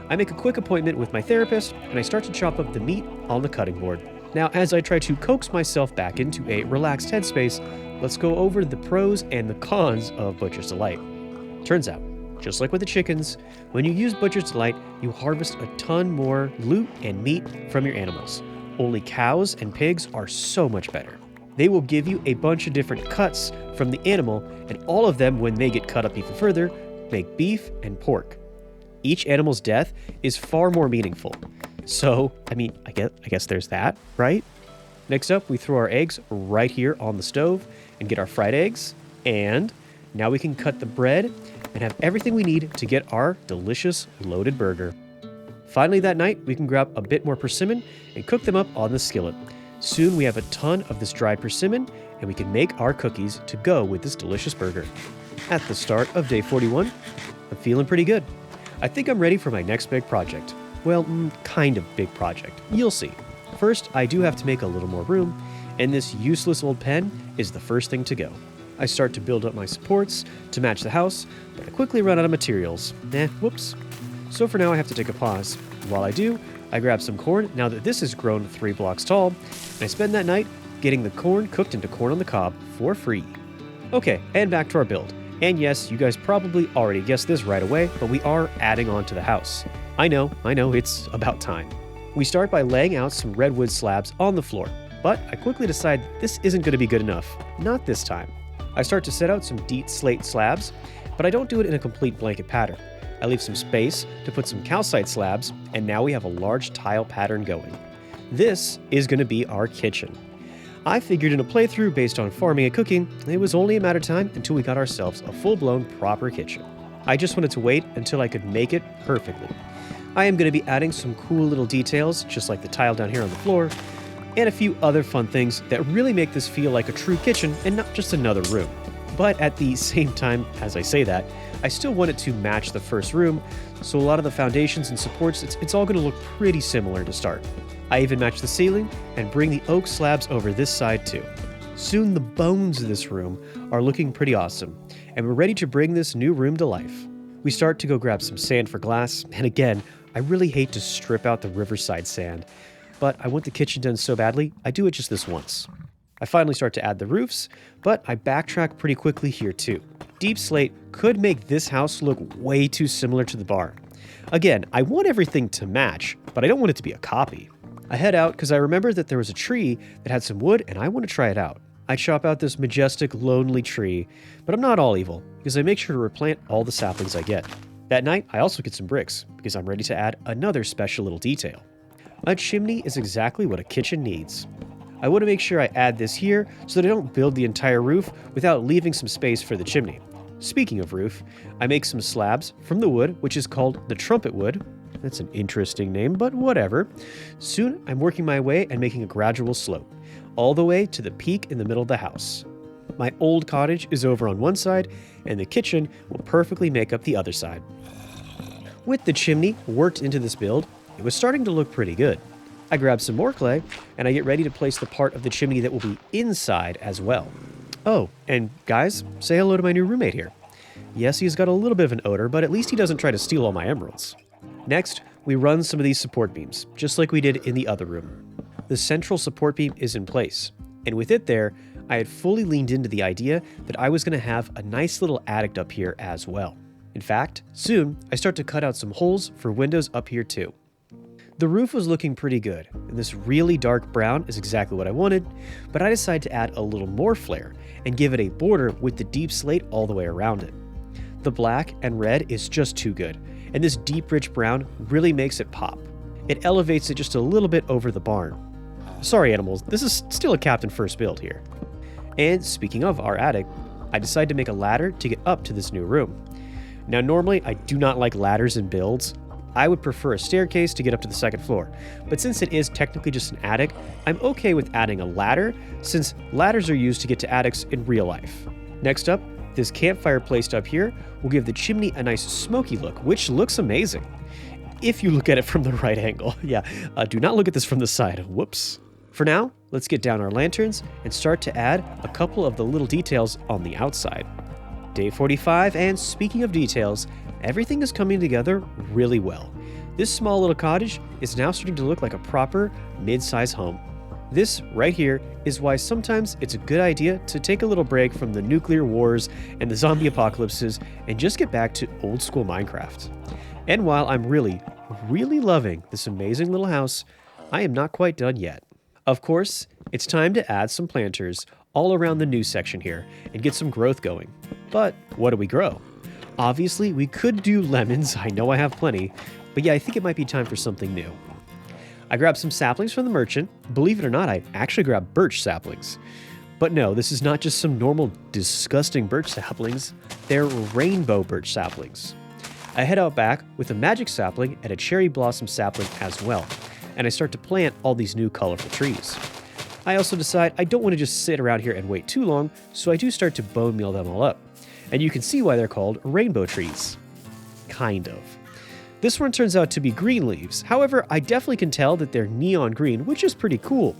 I make a quick appointment with my therapist and I start to chop up the meat on the cutting board. Now, as I try to coax myself back into a relaxed headspace, let's go over the pros and the cons of Butcher's Delight. Turns out, just like with the chickens, when you use Butcher's Delight, you harvest a ton more loot and meat from your animals. Only cows and pigs are so much better. They will give you a bunch of different cuts from the animal, and all of them, when they get cut up even further, make beef and pork. Each animal's death is far more meaningful. So, I guess there's that, right? Next up, we throw our eggs right here on the stove and get our fried eggs, and now we can cut the bread and have everything we need to get our delicious loaded burger. Finally that night, we can grab a bit more persimmon and cook them up on the skillet. Soon we have a ton of this dried persimmon, and we can make our cookies to go with this delicious burger. At the start of day 41, I'm feeling pretty good. I think I'm ready for my next big project. Well, kind of big project. You'll see. First, I do have to make a little more room, and this useless old pen is the first thing to go. I start to build up my supports to match the house, but I quickly run out of materials. Whoops. So for now I have to take a pause. While I do, I grab some corn now that this has grown 3 blocks tall, and I spend that night getting the corn cooked into corn on the cob for free. Okay, and back to our build. And yes, you guys probably already guessed this right away, but we are adding on to the house. I know, it's about time. We start by laying out some redwood slabs on the floor, but I quickly decide this isn't going to be good enough. Not this time. I start to set out some deep slate slabs, but I don't do it in a complete blanket pattern. I leave some space to put some calcite slabs, and now we have a large tile pattern going. This is going to be our kitchen. I figured in a playthrough based on farming and cooking, it was only a matter of time until we got ourselves a full-blown proper kitchen. I just wanted to wait until I could make it perfectly. I am going to be adding some cool little details, just like the tile down here on the floor, and a few other fun things that really make this feel like a true kitchen and not just another room. But at the same time, as I say that, I still want it to match the first room, so a lot of the foundations and supports, it's all going to look pretty similar to start. I even match the ceiling and bring the oak slabs over this side too. Soon the bones of this room are looking pretty awesome, and we're ready to bring this new room to life. We start to go grab some sand for glass, and again, I really hate to strip out the riverside sand, but I want the kitchen done so badly, I do it just this once. I finally start to add the roofs, but I backtrack pretty quickly here too. Deep slate could make this house look way too similar to the barn. Again, I want everything to match, but I don't want it to be a copy. I head out because I remember that there was a tree that had some wood and I want to try it out. I chop out this majestic, lonely tree, but I'm not all evil because I make sure to replant all the saplings I get. That night, I also get some bricks because I'm ready to add another special little detail. A chimney is exactly what a kitchen needs. I want to make sure I add this here so that I don't build the entire roof without leaving some space for the chimney. Speaking of roof, I make some slabs from the wood, which is called the trumpet wood. That's an interesting name, but whatever. Soon, I'm working my way and making a gradual slope, all the way to the peak in the middle of the house. My old cottage is over on one side, and the kitchen will perfectly make up the other side. With the chimney worked into this build, it was starting to look pretty good. I grab some more clay, and I get ready to place the part of the chimney that will be inside as well. Oh, and guys, say hello to my new roommate here. Yes, he's got a little bit of an odor, but at least he doesn't try to steal all my emeralds. Next, we run some of these support beams, just like we did in the other room. The central support beam is in place, and with it there, I had fully leaned into the idea that I was going to have a nice little attic up here as well. In fact, soon, I start to cut out some holes for windows up here too. The roof was looking pretty good, and this really dark brown is exactly what I wanted, but I decided to add a little more flair and give it a border with the deep slate all the way around it. The black and red is just too good, and this deep rich brown really makes it pop. It elevates it just a little bit over the barn. Sorry animals, this is still a Captain First build here. And speaking of our attic, I decided to make a ladder to get up to this new room. Now normally I do not like ladders in builds. I would prefer a staircase to get up to the second floor, but since it is technically just an attic, I'm okay with adding a ladder since ladders are used to get to attics in real life. Next up, this campfire placed up here will give the chimney a nice smoky look, which looks amazing. If you look at it from the right angle. Yeah, do not look at this from the side. Whoops. For now, let's get down our lanterns and start to add a couple of the little details on the outside. Day 45, and speaking of details, everything is coming together really well. This small little cottage is now starting to look like a proper mid-size home. This right here is why sometimes it's a good idea to take a little break from the nuclear wars and the zombie apocalypses and just get back to old school Minecraft. And while I'm really loving this amazing little house, I am not quite done yet. Of course, it's time to add some planters all around the new section here and get some growth going. But what do we grow? Obviously, we could do lemons. I know I have plenty, but yeah, I think it might be time for something new. I grabbed some saplings from the merchant. Believe it or not, I actually grabbed birch saplings. But no, this is not just some normal disgusting birch saplings. They're rainbow birch saplings. I head out back with a magic sapling and a cherry blossom sapling as well, and I start to plant all these new colorful trees. I also decide I don't want to just sit around here and wait too long, so I do start to bone meal them all up. And you can see why they're called rainbow trees. Kind of. This one turns out to be green leaves. However, I definitely can tell that they're neon green, which is pretty cool.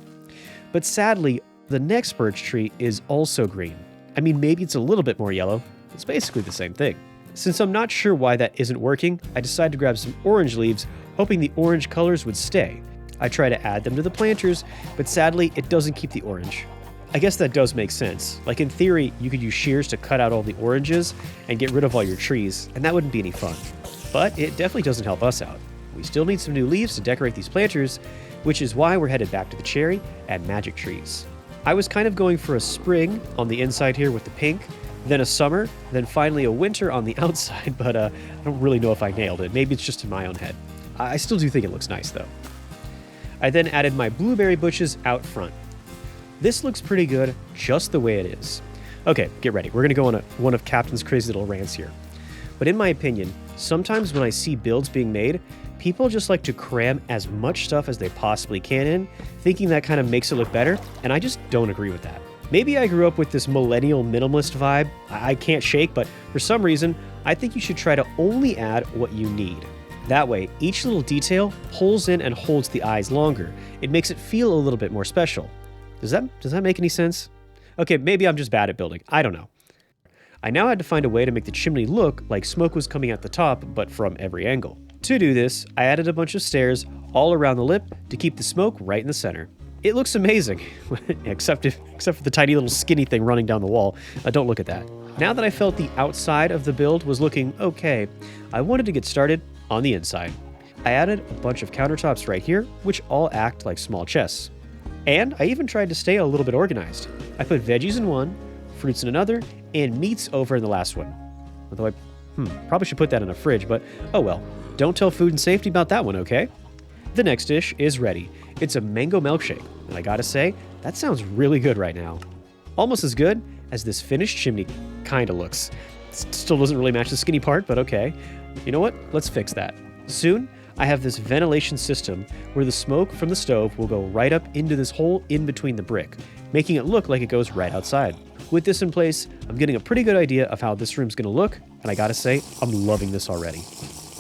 But sadly, the next birch tree is also green. I mean, maybe it's a little bit more yellow. It's basically the same thing. Since I'm not sure why that isn't working, I decided to grab some orange leaves, hoping the orange colors would stay. I try to add them to the planters, but sadly, it doesn't keep the orange. I guess that does make sense. Like in theory, you could use shears to cut out all the oranges and get rid of all your trees, and that wouldn't be any fun. But it definitely doesn't help us out. We still need some new leaves to decorate these planters, which is why we're headed back to the cherry and magic trees. I was kind of going for a spring on the inside here with the pink, then a summer, then finally a winter on the outside, but I don't really know if I nailed it. Maybe it's just in my own head. I still do think it looks nice though. I then added my blueberry bushes out front. This looks pretty good just the way it is. Okay, get ready. We're going to go on one of Captain's crazy little rants here. But in my opinion, sometimes when I see builds being made, people just like to cram as much stuff as they possibly can in, thinking that kind of makes it look better, and I just don't agree with that. Maybe I grew up with this millennial minimalist vibe I can't shake, but for some reason, I think you should try to only add what you need. That way, each little detail pulls in and holds the eyes longer. It makes it feel a little bit more special. Does that make any sense? Okay, maybe I'm just bad at building. I don't know. I now had to find a way to make the chimney look like smoke was coming out the top, but from every angle. To do this, I added a bunch of stairs all around the lip to keep the smoke right in the center. It looks amazing, except for the tiny little skinny thing running down the wall. Don't look at that. Now that I felt the outside of the build was looking okay, I wanted to get started on the inside. I added a bunch of countertops right here, which all act like small chests. And I even tried to stay a little bit organized. I put veggies in one, fruits in another, and meats over in the last one. Although I probably should put that in a fridge, but oh well. Don't tell food and safety about that one, okay? The next dish is ready. It's a mango milkshake, and I gotta say, that sounds really good right now. Almost as good as this finished chimney kinda looks. Still doesn't really match the skinny part, but okay. You know what? Let's fix that. Soon, I have this ventilation system where the smoke from the stove will go right up into this hole in between the brick, making it look like it goes right outside. With this in place, I'm getting a pretty good idea of how this room's gonna look, and I gotta say, I'm loving this already.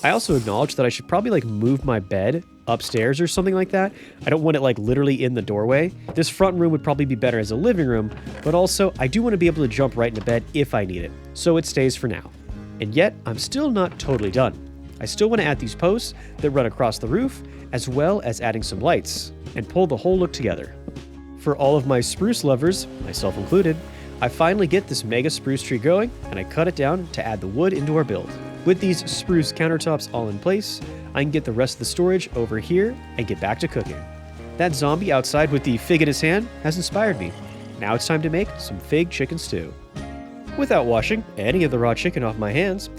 I also acknowledge that I should probably move my bed upstairs or something like that. I don't want it literally in the doorway. This front room would probably be better as a living room, but also I do want to be able to jump right into bed if I need it, so it stays for now. And yet, I'm still not totally done. I still want to add these posts that run across the roof, as well as adding some lights, and pull the whole look together. For all of my spruce lovers, myself included, I finally get this mega spruce tree going, and I cut it down to add the wood into our build. With these spruce countertops all in place, I can get the rest of the storage over here and get back to cooking. That zombie outside with the fig in his hand has inspired me. Now it's time to make some fig chicken stew. Without washing any of the raw chicken off my hands,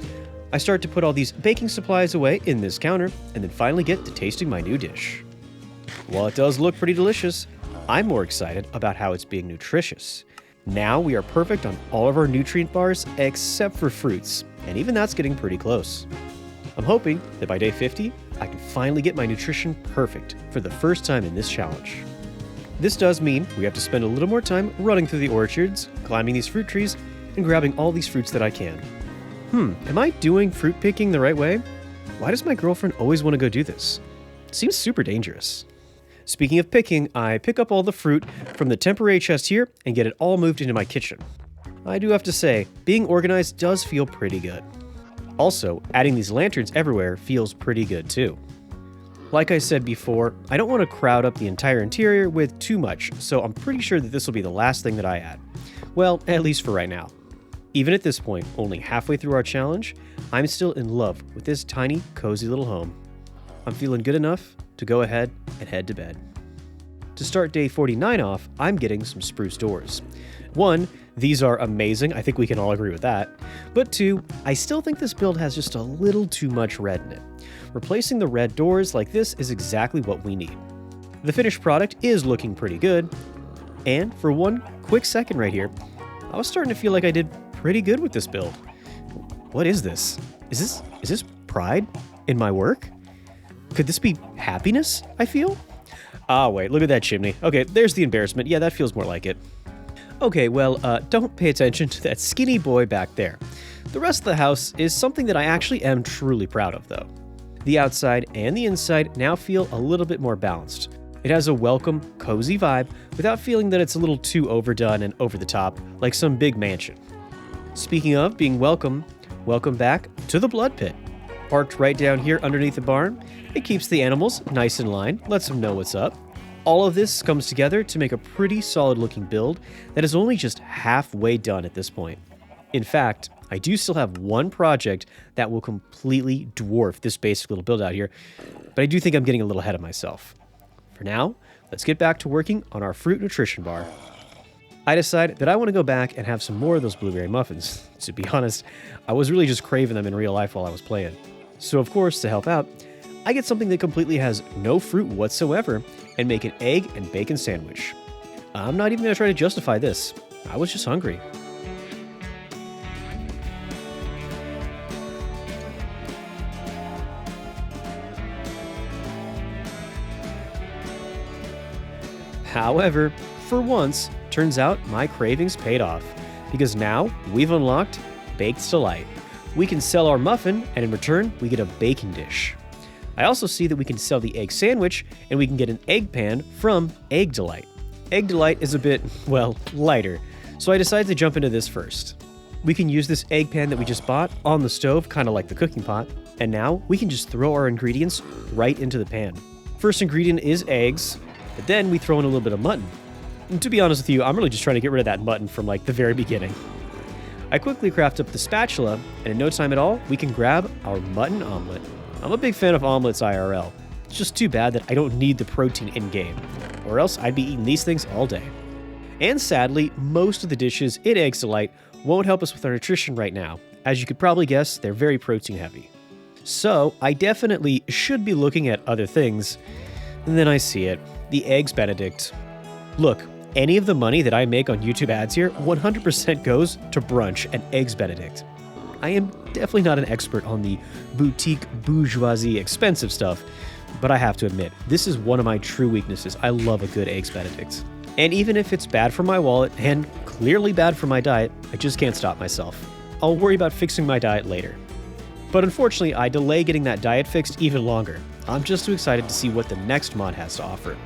I start to put all these baking supplies away in this counter, and then finally get to tasting my new dish. While it does look pretty delicious, I'm more excited about how it's being nutritious. Now we are perfect on all of our nutrient bars except for fruits, and even that's getting pretty close. I'm hoping that by day 50, I can finally get my nutrition perfect for the first time in this challenge. This does mean we have to spend a little more time running through the orchards, climbing these fruit trees, and grabbing all these fruits that I can. Am I doing fruit picking the right way? Why does my girlfriend always want to go do this? It seems super dangerous. Speaking of picking, I pick up all the fruit from the temporary chest here and get it all moved into my kitchen. I do have to say, being organized does feel pretty good. Also, adding these lanterns everywhere feels pretty good too. Like I said before, I don't want to crowd up the entire interior with too much, so I'm pretty sure that this will be the last thing that I add. Well, at least for right now. Even at this point, only halfway through our challenge, I'm still in love with this tiny, cozy little home. I'm feeling good enough to go ahead and head to bed. To start day 49 off, I'm getting some spruce doors. 1, these are amazing, I think we can all agree with that. But 2, I still think this build has just a little too much red in it. Replacing the red doors like this is exactly what we need. The finished product is looking pretty good, and for one quick second right here, I was starting to feel like I did pretty good with this build. What is this? Is this pride in my work? Could this be happiness, I feel? Ah, wait, look at that chimney. Okay, there's the embarrassment. Yeah, that feels more like it. Okay, well, don't pay attention to that skinny boy back there. The rest of the house is something that I actually am truly proud of, though. The outside and the inside now feel a little bit more balanced. It has a welcome, cozy vibe without feeling that it's a little too overdone and over the top, like some big mansion. Speaking of being welcome back to the blood pit. Parked right down here underneath the barn, it keeps the animals nice in line, lets them know what's up. All of this comes together to make a pretty solid looking build that is only just halfway done at this point. In fact, I do still have one project that will completely dwarf this basic little build out here, but I do think I'm getting a little ahead of myself. For now, let's get back to working on our fruit nutrition bar. I decided that I want to go back and have some more of those blueberry muffins. To be honest, I was really just craving them in real life while I was playing. So of course, to help out, I get something that completely has no fruit whatsoever and make an egg and bacon sandwich. I'm not even going to try to justify this. I was just hungry. However, for once, turns out my cravings paid off, because now we've unlocked Baked Delight. We can sell our muffin, and in return, we get a baking dish. I also see that we can sell the egg sandwich, and we can get an egg pan from Egg Delight. Egg Delight is a bit, well, lighter, so I decided to jump into this first. We can use this egg pan that we just bought on the stove, kind of like the cooking pot, and now we can just throw our ingredients right into the pan. First ingredient is eggs, but then we throw in a little bit of mutton. And to be honest with you, I'm really just trying to get rid of that mutton from like the very beginning. I quickly craft up the spatula, and in no time at all, we can grab our mutton omelet. I'm a big fan of omelets IRL. It's just too bad that I don't need the protein in-game, or else I'd be eating these things all day. And sadly, most of the dishes in Egg Delight won't help us with our nutrition right now. As you could probably guess, they're very protein heavy. So I definitely should be looking at other things. And then I see it, the Eggs Benedict. Look, any of the money that I make on YouTube ads here 100% goes to brunch and Eggs Benedict. I am definitely not an expert on the boutique bourgeoisie expensive stuff, but I have to admit, this is one of my true weaknesses. I love a good Eggs Benedict. And even if it's bad for my wallet and clearly bad for my diet, I just can't stop myself. I'll worry about fixing my diet later. But unfortunately, I delay getting that diet fixed even longer. I'm just too excited to see what the next mod has to offer.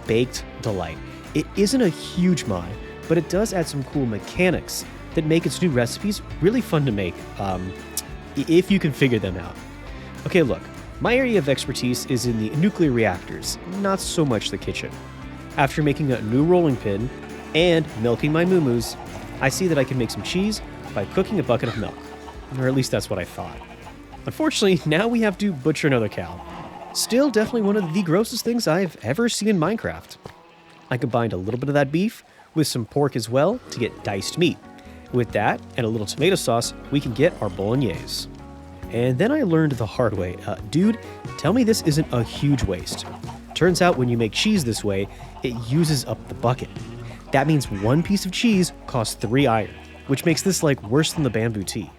Baked Delight. It isn't a huge mod, but it does add some cool mechanics that make its new recipes really fun to make, if you can figure them out. Okay, look, my area of expertise is in the nuclear reactors, not so much the kitchen. After making a new rolling pin and milking my moo-moos, I see that I can make some cheese by cooking a bucket of milk. Or at least that's what I thought. Unfortunately, now we have to butcher another cow. Still definitely one of the grossest things I've ever seen in Minecraft. I combined a little bit of that beef with some pork as well to get diced meat. With that and a little tomato sauce, we can get our bolognese. And then I learned the hard way. Dude, tell me this isn't a huge waste. Turns out when you make cheese this way, it uses up the bucket. That means one piece of cheese costs 3 iron, which makes this like worse than the bamboo tea.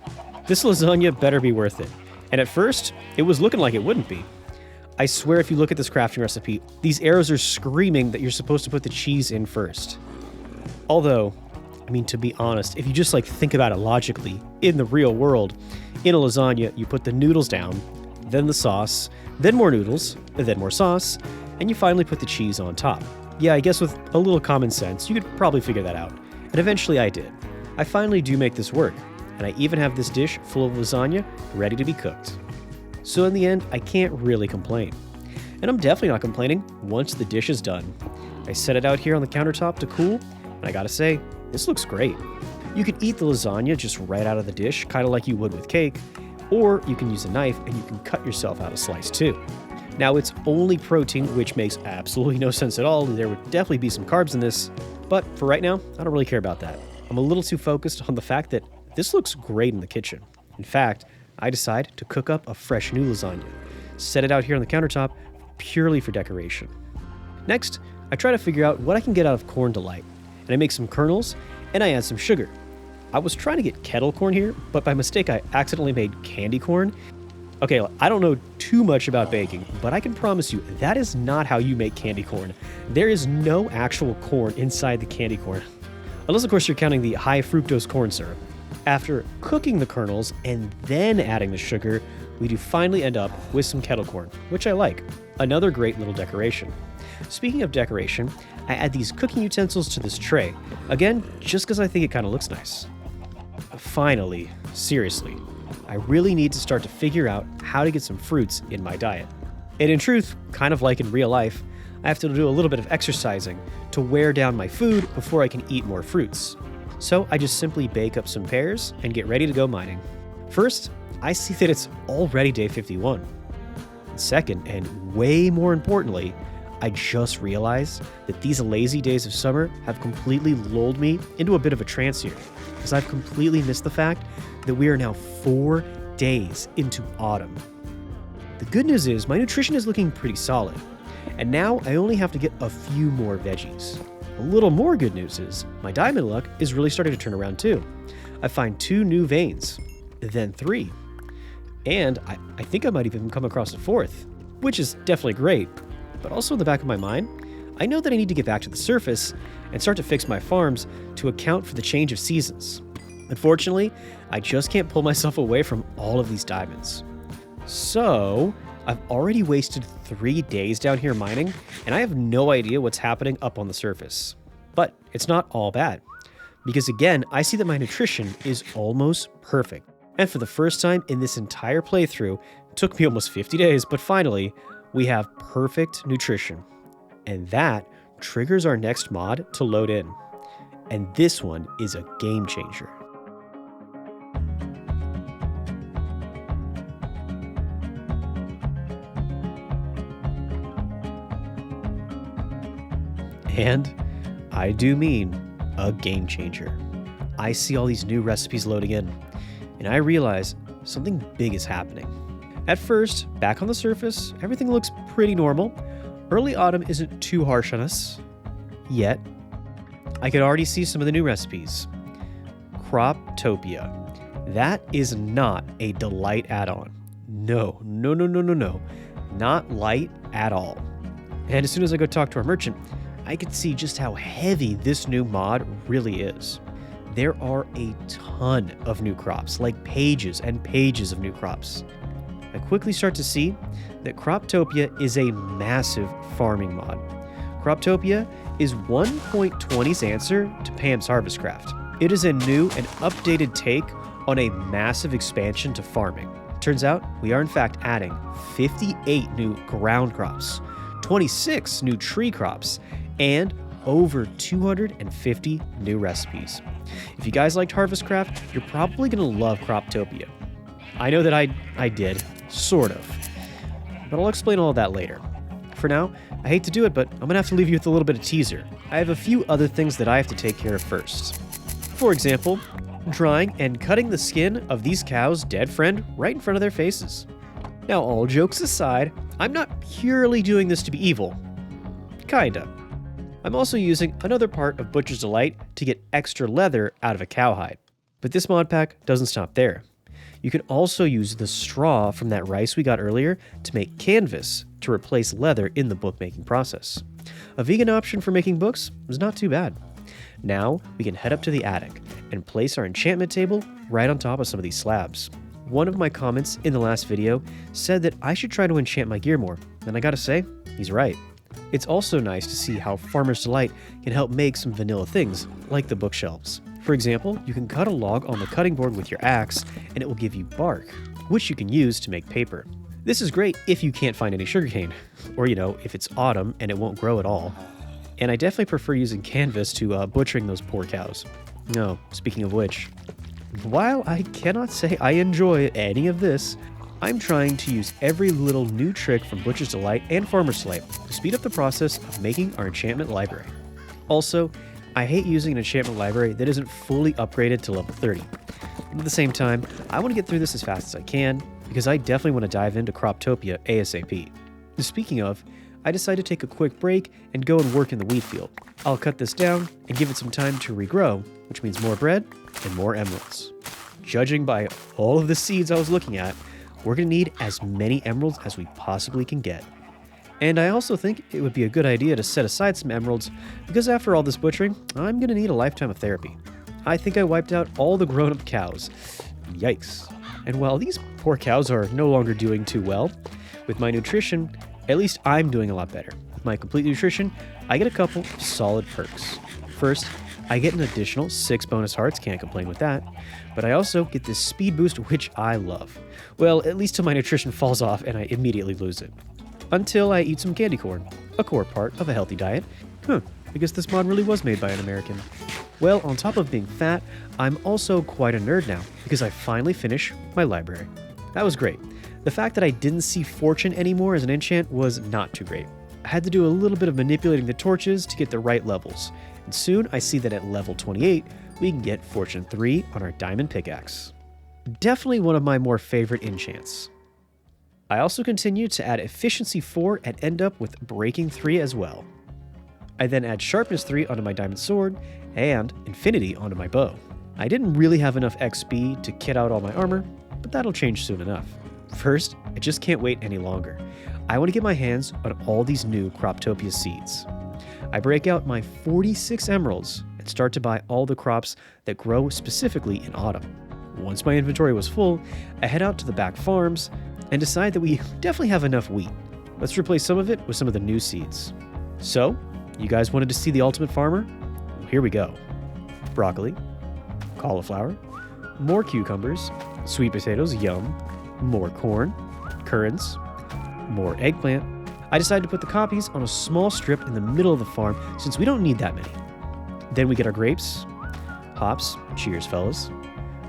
This lasagna better be worth it. And at first, it was looking like it wouldn't be. I swear if you look at this crafting recipe, these arrows are screaming that you're supposed to put the cheese in first. Although, I mean, to be honest, if you just like think about it logically, in the real world, in a lasagna, you put the noodles down, then the sauce, then more noodles, then more sauce, and you finally put the cheese on top. Yeah, I guess with a little common sense, you could probably figure that out. And eventually I did. I finally do make this work, and I even have this dish full of lasagna ready to be cooked. So in the end, I can't really complain. And I'm definitely not complaining once the dish is done. I set it out here on the countertop to cool, and I gotta say, this looks great. You can eat the lasagna just right out of the dish, kind of like you would with cake, or you can use a knife and you can cut yourself out a slice too. Now it's only protein, which makes absolutely no sense at all. There would definitely be some carbs in this, but for right now, I don't really care about that. I'm a little too focused on the fact that this looks great in the kitchen. In fact, I decide to cook up a fresh new lasagna, set it out here on the countertop purely for decoration. Next, I try to figure out what I can get out of corn delight, and I make some kernels and I add some sugar. I was trying to get kettle corn here, but by mistake I accidentally made candy corn. Okay, I don't know too much about baking, but I can promise you that is not how you make candy corn. There is no actual corn inside the candy corn. Unless of course you're counting the high fructose corn syrup. After cooking the kernels and then adding the sugar, we do finally end up with some kettle corn, which I like. Another great little decoration. Speaking of decoration, I add these cooking utensils to this tray. Again, just because I think it kind of looks nice. Finally, seriously, I really need to start to figure out how to get some fruits in my diet. And in truth, kind of like in real life, I have to do a little bit of exercising to wear down my food before I can eat more fruits. So I just simply bake up some pears and get ready to go mining. First, I see that it's already day 51. Second, and way more importantly, I just realized that these lazy days of summer have completely lulled me into a bit of a trance here, because I've completely missed the fact that we are now 4 days into autumn. The good news is my nutrition is looking pretty solid, and now I only have to get a few more veggies. A little more good news is my diamond luck is really starting to turn around too. I find 2 new veins, then 3, and I think I might even come across a 4th, which is definitely great. But also in the back of my mind, I know that I need to get back to the surface and start to fix my farms to account for the change of seasons. Unfortunately, I just can't pull myself away from all of these diamonds. So, I've already wasted 3 days down here mining, and I have no idea what's happening up on the surface. But it's not all bad, because again, I see that my nutrition is almost perfect. And for the first time in this entire playthrough, it took me almost 50 days, but finally, we have perfect nutrition. And that triggers our next mod to load in. And this one is a game changer. And I do mean a game changer. I see all these new recipes loading in, and I realize something big is happening. At first, back on the surface, everything looks pretty normal. Early autumn isn't too harsh on us, yet. I could already see some of the new recipes. Croptopia. That is not a delight add-on. No. Not light at all. And as soon as I go talk to our merchant, I could see just how heavy this new mod really is. There are a ton of new crops, like pages and pages of new crops. I quickly start to see that Croptopia is a massive farming mod. Croptopia is 1.20's answer to Pam's Harvestcraft. It is a new and updated take on a massive expansion to farming. Turns out we are in fact adding 58 new ground crops, 26 new tree crops, and over 250 new recipes. If you guys liked Harvestcraft, you're probably going to love Croptopia. I know that I did, sort of. But I'll explain all of that later. For now, I hate to do it, but I'm going to have to leave you with a little bit of teaser. I have a few other things that I have to take care of first. For example, drying and cutting the skin of these cows' dead friend right in front of their faces. Now, all jokes aside, I'm not purely doing this to be evil. Kinda. I'm also using another part of Butcher's Delight to get extra leather out of a cowhide. But this mod pack doesn't stop there. You can also use the straw from that rice we got earlier to make canvas to replace leather in the bookmaking process. A vegan option for making books is not too bad. Now, we can head up to the attic and place our enchantment table right on top of some of these slabs. One of my comments in the last video said that I should try to enchant my gear more, and I gotta say, he's right. It's also nice to see how Farmer's Delight can help make some vanilla things, like the bookshelves. For example, you can cut a log on the cutting board with your axe, and it will give you bark, which you can use to make paper. This is great if you can't find any sugarcane, or if it's autumn and it won't grow at all. And I definitely prefer using canvas to butchering those poor cows. No, speaking of which, while I cannot say I enjoy any of this, I'm trying to use every little new trick from Butcher's Delight and Farmer's Delight to speed up the process of making our enchantment library. Also, I hate using an enchantment library that isn't fully upgraded to level 30. But at the same time, I want to get through this as fast as I can, because I definitely want to dive into Croptopia ASAP. Speaking of, I decided to take a quick break and go and work in the wheat field. I'll cut this down and give it some time to regrow, which means more bread and more emeralds. Judging by all of the seeds I was looking at, we're going to need as many emeralds as we possibly can get. And I also think it would be a good idea to set aside some emeralds, because after all this butchering, I'm going to need a lifetime of therapy. I think I wiped out all the grown-up cows. Yikes. And while these poor cows are no longer doing too well, with my nutrition, at least I'm doing a lot better. With my complete nutrition, I get a couple solid perks. First, I get an additional 6 bonus hearts, can't complain with that, but I also get this speed boost, which I love. Well, at least till my nutrition falls off and I immediately lose it. Until I eat some candy corn, a core part of a healthy diet. I guess this mod really was made by an American. Well, on top of being fat, I'm also quite a nerd now, because I finally finished my library. That was great. The fact that I didn't see fortune anymore as an enchant was not too great. I had to do a little bit of manipulating the torches to get the right levels, and soon I see that at level 28, we can get fortune 3 on our diamond pickaxe. Definitely one of my more favorite enchants. I also continue to add efficiency 4 and end up with breaking 3 as well. I then add sharpness 3 onto my diamond sword and infinity onto my bow. I didn't really have enough XP to kit out all my armor, but that'll change soon enough. First, I just can't wait any longer. I want to get my hands on all these new Croptopia seeds. I break out my 46 emeralds and start to buy all the crops that grow specifically in autumn. Once my inventory was full, I head out to the back farms and decide that we definitely have enough wheat. Let's replace some of it with some of the new seeds. So, you guys wanted to see the ultimate farmer? Well, here we go. Broccoli, cauliflower, more cucumbers, sweet potatoes, yum, more corn, currants, more eggplant. I decided to put the copies on a small strip in the middle of the farm since we don't need that many. Then we get our grapes, hops, cheers fellas.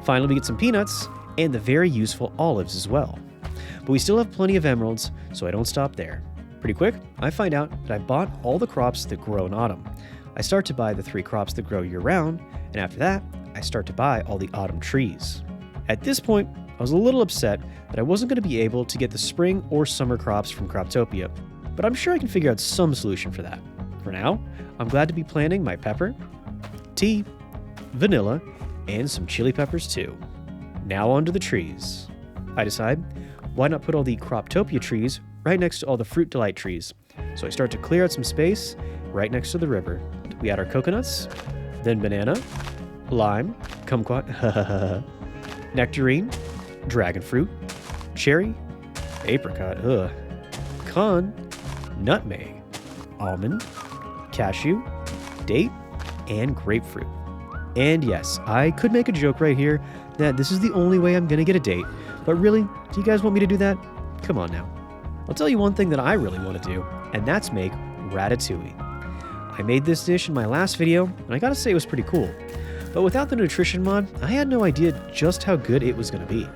Finally we get some peanuts and the very useful olives as well. But we still have plenty of emeralds, so I don't stop there. Pretty quick, I find out that I bought all the crops that grow in autumn. I start to buy the 3 crops that grow year-round, and after that, I start to buy all the autumn trees. At this point, I was a little upset that I wasn't going to be able to get the spring or summer crops from Croptopia, but I'm sure I can figure out some solution for that. For now, I'm glad to be planting my pepper, tea, vanilla, and some chili peppers too. Now onto the trees. I decide, why not put all the Croptopia trees right next to all the Fruit Delight trees? So I start to clear out some space right next to the river. We add our coconuts, then banana, lime, kumquat, nectarine, dragon fruit, cherry, apricot, pecan, nutmeg, almond, cashew, date, and grapefruit. And yes, I could make a joke right here that this is the only way I'm gonna get a date, but really, do you guys want me to do that? Come on now. I'll tell you one thing that I really want to do, and that's make ratatouille. I made this dish in my last video, and I gotta say it was pretty cool. But without the nutrition mod, I had no idea just how good it was gonna be.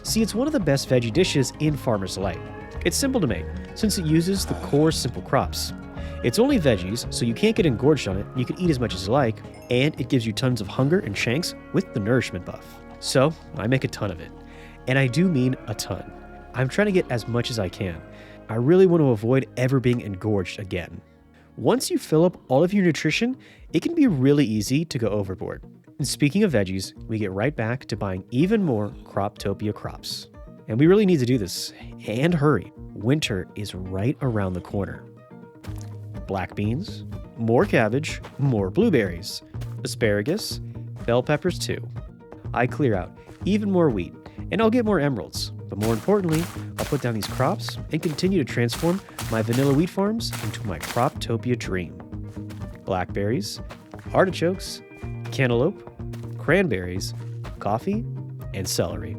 See, it's one of the best veggie dishes in Farmer's Delight. It's simple to make, since it uses the core simple crops. It's only veggies, so you can't get engorged on it. You can eat as much as you like, and it gives you tons of hunger and shanks with the nourishment buff. So I make a ton of it. And I do mean a ton. I'm trying to get as much as I can. I really want to avoid ever being engorged again. Once you fill up all of your nutrition, it can be really easy to go overboard. And speaking of veggies, we get right back to buying even more Croptopia crops. And we really need to do this, and hurry. Winter is right around the corner. Black beans, more cabbage, more blueberries, asparagus, bell peppers too. I clear out even more wheat, and I'll get more emeralds. But more importantly, I'll put down these crops and continue to transform my vanilla wheat farms into my Croptopia dream. Blackberries, artichokes, cantaloupe, cranberries, coffee, and celery.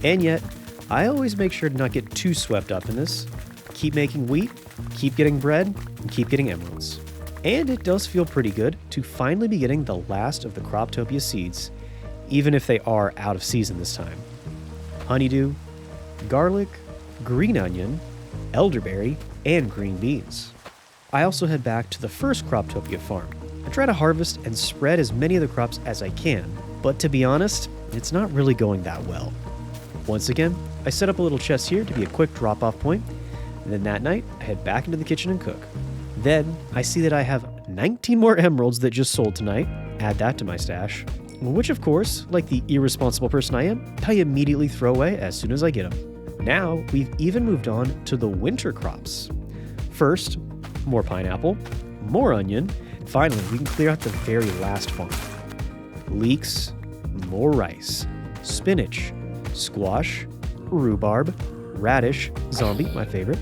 And yet, I always make sure to not get too swept up in this. Keep making wheat, keep getting bread, and keep getting emeralds. And it does feel pretty good to finally be getting the last of the Croptopia seeds, even if they are out of season this time. Honeydew, garlic, green onion, elderberry, and green beans. I also head back to the first Croptopia farm and try to harvest and spread as many of the crops as I can, but to be honest, it's not really going that well. Once again, I set up a little chest here to be a quick drop-off point, and then that night, I head back into the kitchen and cook. Then, I see that I have 19 more emeralds that just sold tonight. Add that to my stash, which of course, like the irresponsible person I am, I immediately throw away as soon as I get them. Now, we've even moved on to the winter crops. First, more pineapple, more onion, and finally, we can clear out the very last farm. Leeks, more rice, spinach, squash, rhubarb, radish, zombie, my favorite,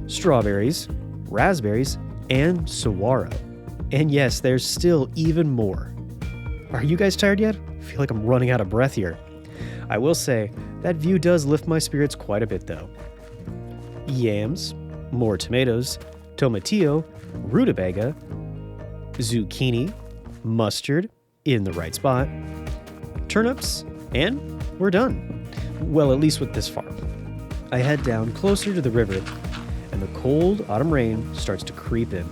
strawberries, raspberries, and saguaro. And yes, there's still even more. Are you guys tired yet? I feel like I'm running out of breath here. I will say, that view does lift my spirits quite a bit though. Yams, more tomatoes, tomatillo, rutabaga, zucchini, mustard, in the right spot, turnips, and we're done. Well, at least with this farm. I head down closer to the river, and the cold autumn rain starts to creep in.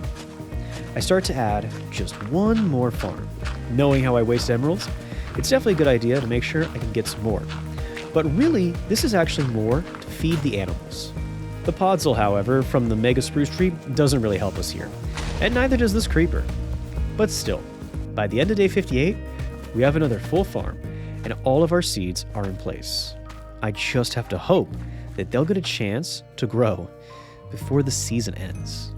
I start to add just one more farm. Knowing how I waste emeralds, it's definitely a good idea to make sure I can get some more. But really, this is actually more to feed the animals. The podzol, however, from the mega spruce tree doesn't really help us here, and neither does this creeper. But still, by the end of day 58, we have another full farm, and all of our seeds are in place. I just have to hope that they'll get a chance to grow before the season ends.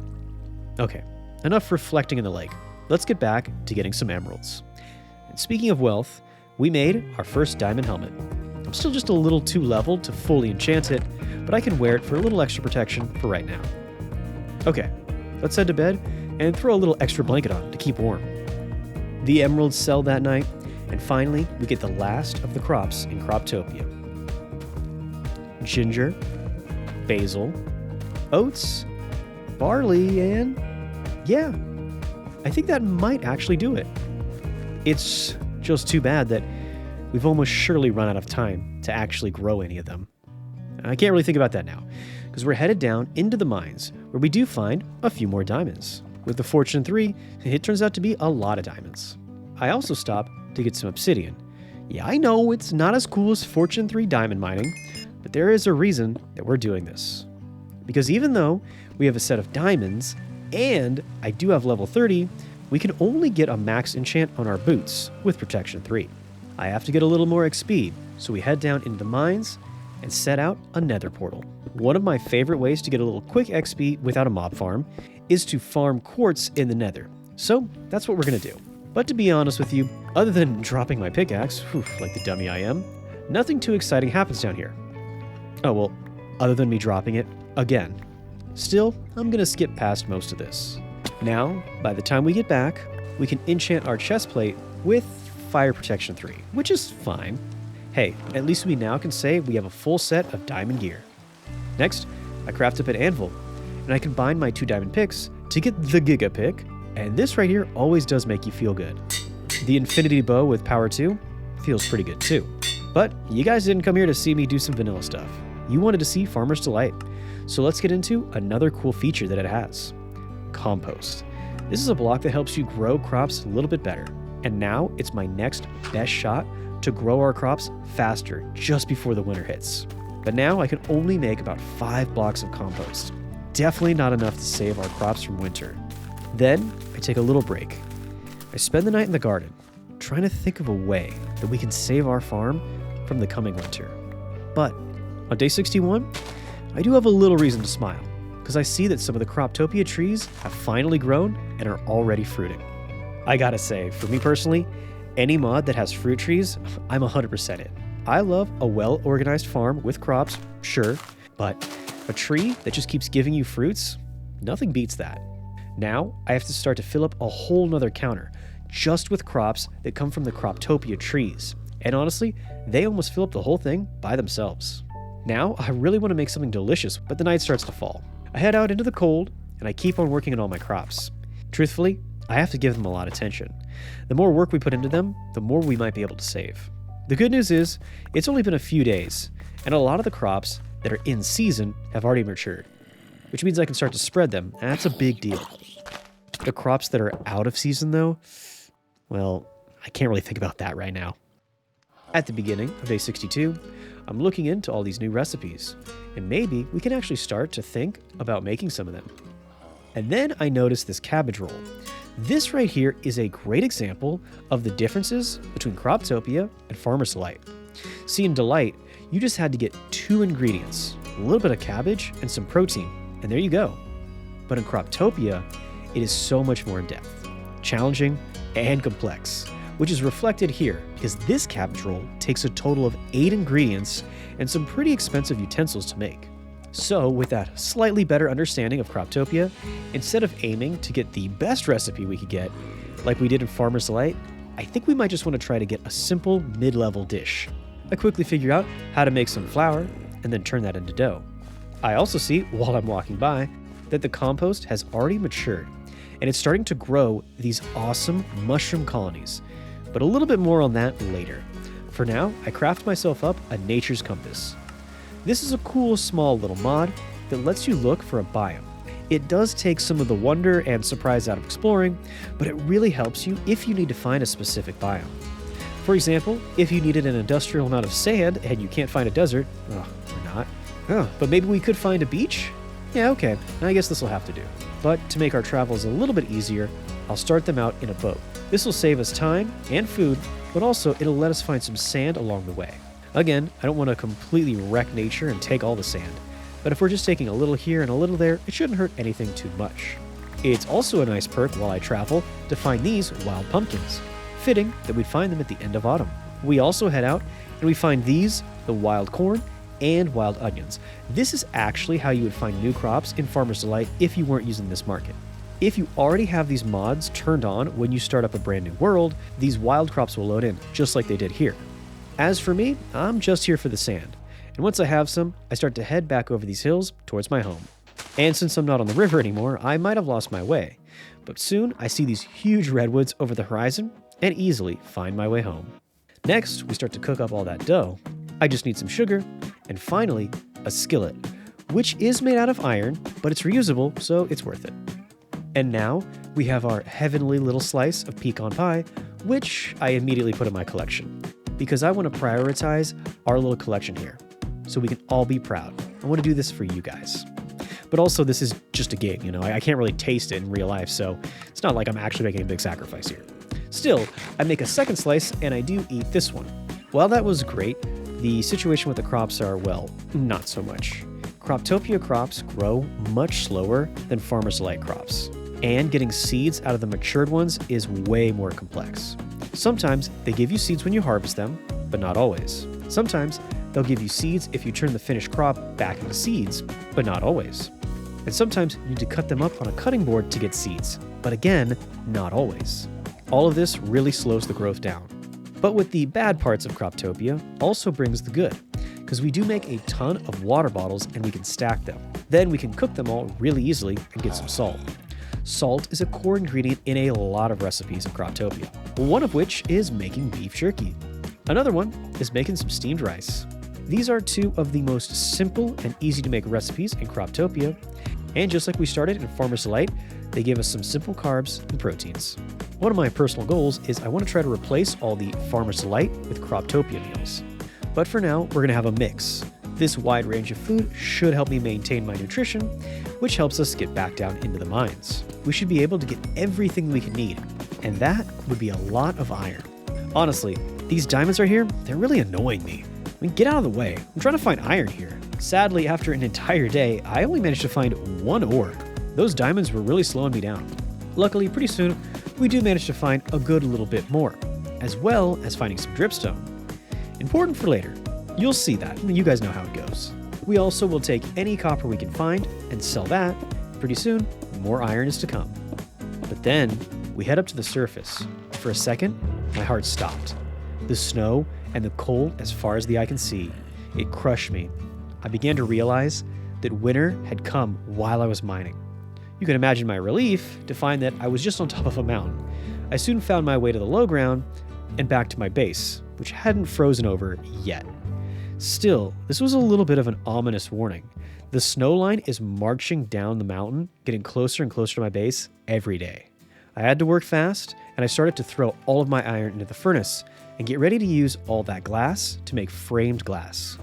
Okay, enough reflecting in the lake. Let's get back to getting some emeralds. And speaking of wealth, we made our first diamond helmet. I'm still just a little too leveled to fully enchant it, but I can wear it for a little extra protection for right now. Okay, let's head to bed and throw a little extra blanket on to keep warm. The emeralds sell that night, and finally, we get the last of the crops in Croptopia. Ginger, basil, oats, barley, and yeah, I think that might actually do it. It's just too bad that we've almost surely run out of time to actually grow any of them. I can't really think about that now, because we're headed down into the mines, where we do find a few more diamonds. With the Fortune 3, it turns out to be a lot of diamonds. I also stop to get some obsidian. Yeah, I know it's not as cool as Fortune 3 diamond mining, but there is a reason that we're doing this. Because even though we have a set of diamonds, and I do have level 30, we can only get a max enchant on our boots with Protection 3. I have to get a little more XP, so we head down into the mines and set out a nether portal. One of my favorite ways to get a little quick XP without a mob farm is to farm quartz in the nether. So that's what we're gonna do. But to be honest with you, other than dropping my pickaxe, like the dummy I am, nothing too exciting happens down here. Oh well, other than me dropping it again. Still, I'm gonna skip past most of this. Now, by the time we get back, we can enchant our chest plate with Fire Protection 3, which is fine. Hey, at least we now can say we have a full set of diamond gear. Next, I craft up an anvil, and I combine my 2 diamond picks to get the Giga Pick, and this right here always does make you feel good. The Infinity Bow with Power 2 feels pretty good too. But you guys didn't come here to see me do some vanilla stuff. You wanted to see Farmer's Delight. So let's get into another cool feature that it has. compost. This is a block that helps you grow crops a little bit better. And now it's my next best shot to grow our crops faster just before the winter hits. But now I can only make about 5 blocks of compost. Definitely not enough to save our crops from winter. Then I take a little break. I spend the night in the garden, trying to think of a way that we can save our farm from the coming winter. But on day 61, I do have a little reason to smile, because I see that some of the Croptopia trees have finally grown and are already fruiting. I gotta say, for me personally, any mod that has fruit trees, I'm 100% in. I love a well-organized farm with crops, sure, but a tree that just keeps giving you fruits, nothing beats that. Now, I have to start to fill up a whole nother counter just with crops that come from the Croptopia trees. And honestly, they almost fill up the whole thing by themselves. Now, I really want to make something delicious, but the night starts to fall. I head out into the cold, and I keep on working on all my crops. Truthfully, I have to give them a lot of attention. The more work we put into them, the more we might be able to save. The good news is, it's only been a few days, and a lot of the crops that are in season have already matured, which means I can start to spread them, and that's a big deal. The crops that are out of season, though, well, I can't really think about that right now. At the beginning of day 62, I'm looking into all these new recipes, and maybe we can actually start to think about making some of them. And then I noticed this cabbage roll. This right here is a great example of the differences between Croptopia and Farmer's Delight. See, in Delight, you just had to get 2 ingredients, a little bit of cabbage and some protein, and there you go. But in Croptopia, it is so much more in depth, challenging, and complex, which is reflected here because this cabbage roll takes a total of 8 ingredients and some pretty expensive utensils to make. So with that slightly better understanding of Croptopia, instead of aiming to get the best recipe we could get, like we did in Farmer's Delight, I think we might just want to try to get a simple mid-level dish. I quickly figure out how to make some flour and then turn that into dough. I also see, while I'm walking by, that the compost has already matured and it's starting to grow these awesome mushroom colonies. But a little bit more on that later. For now, I craft myself up a nature's compass. This is a cool small little mod that lets you look for a biome. It does take some of the wonder and surprise out of exploring, but it really helps you if you need to find a specific biome. For example, if you needed an industrial amount of sand and you can't find a desert, or not, but maybe we could find a beach? Yeah, okay, I guess this will have to do. But to make our travels a little bit easier, I'll start them out in a boat. This will save us time and food, but also it'll let us find some sand along the way. Again, I don't want to completely wreck nature and take all the sand, but if we're just taking a little here and a little there, it shouldn't hurt anything too much. It's also a nice perk while I travel to find these wild pumpkins. Fitting that we'd find them at the end of autumn. We also head out and we find these, the wild corn, and wild onions. This is actually how you would find new crops in Farmer's Delight if you weren't using this market. If you already have these mods turned on when you start up a brand new world, these wild crops will load in, just like they did here. As for me, I'm just here for the sand. And once I have some, I start to head back over these hills towards my home. And since I'm not on the river anymore, I might have lost my way. But soon I see these huge redwoods over the horizon and easily find my way home. Next, we start to cook up all that dough. I just need some sugar, and finally, a skillet, which is made out of iron, but it's reusable, so it's worth it. And now, we have our heavenly little slice of pecan pie, which I immediately put in my collection, because I want to prioritize our little collection here, so we can all be proud. I want to do this for you guys. But also, this is just a game, you know, I can't really taste it in real life, so it's not like I'm actually making a big sacrifice here. Still, I make a second slice, and I do eat this one. While that was great, the situation with the crops are, well, not so much. Croptopia crops grow much slower than Farmer's Delight crops, and getting seeds out of the matured ones is way more complex. Sometimes they give you seeds when you harvest them, but not always. Sometimes they'll give you seeds if you turn the finished crop back into seeds, but not always. And sometimes you need to cut them up on a cutting board to get seeds, but again, not always. All of this really slows the growth down. But with the bad parts of Croptopia also brings the good, because we do make a ton of water bottles and we can stack them. Then we can cook them all really easily and get some salt. Salt is a core ingredient in a lot of recipes in Croptopia, one of which is making beef jerky. Another one is making some steamed rice. These are 2 of the most simple and easy to make recipes in Croptopia, and just like we started in Farmer's Delight, They give us some simple carbs and proteins. One of my personal goals is I want to try to replace all the Farmer's Delight with Croptopia meals. But for now, we're going to have a mix. This wide range of food should help me maintain my nutrition, which helps us get back down into the mines. We should be able to get everything we can need, and that would be a lot of iron. Honestly, these diamonds right here, they're really annoying me. I mean, get out of the way. I'm trying to find iron here. Sadly, after an entire day, I only managed to find one ore. Those diamonds were really slowing me down. Luckily, pretty soon, we do manage to find a good little bit more, as well as finding some dripstone. Important for later. You'll see that. You guys know how it goes. We also will take any copper we can find and sell that. Pretty soon, more iron is to come. But then, we head up to the surface. For a second, my heart stopped. The snow and the cold as far as the eye can see, it crushed me. I began to realize that winter had come while I was mining. You can imagine my relief to find that I was just on top of a mountain. I soon found my way to the low ground and back to my base, which hadn't frozen over yet. Still, this was a little bit of an ominous warning. The snow line is marching down the mountain, getting closer and closer to my base every day. I had to work fast, and I started to throw all of my iron into the furnace and get ready to use all that glass to make framed glass.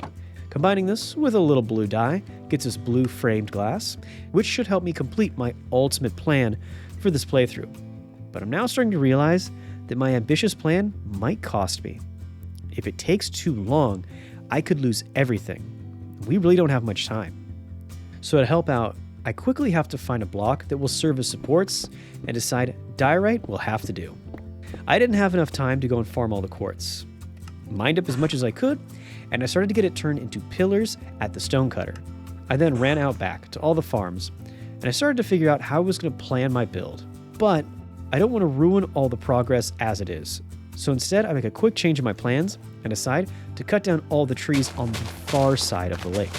Combining this with a little blue dye gets us blue framed glass, which should help me complete my ultimate plan for this playthrough. But I'm now starting to realize that my ambitious plan might cost me. If it takes too long, I could lose everything. We really don't have much time. So to help out, I quickly have to find a block that will serve as supports and decide diorite will have to do. I didn't have enough time to go and farm all the quartz. Mined up as much as I could, and I started to get it turned into pillars at the stone cutter. I then ran out back to all the farms, and I started to figure out how I was going to plan my build. But I don't want to ruin all the progress as it is. So instead, I make a quick change in my plans and decide to cut down all the trees on the far side of the lake.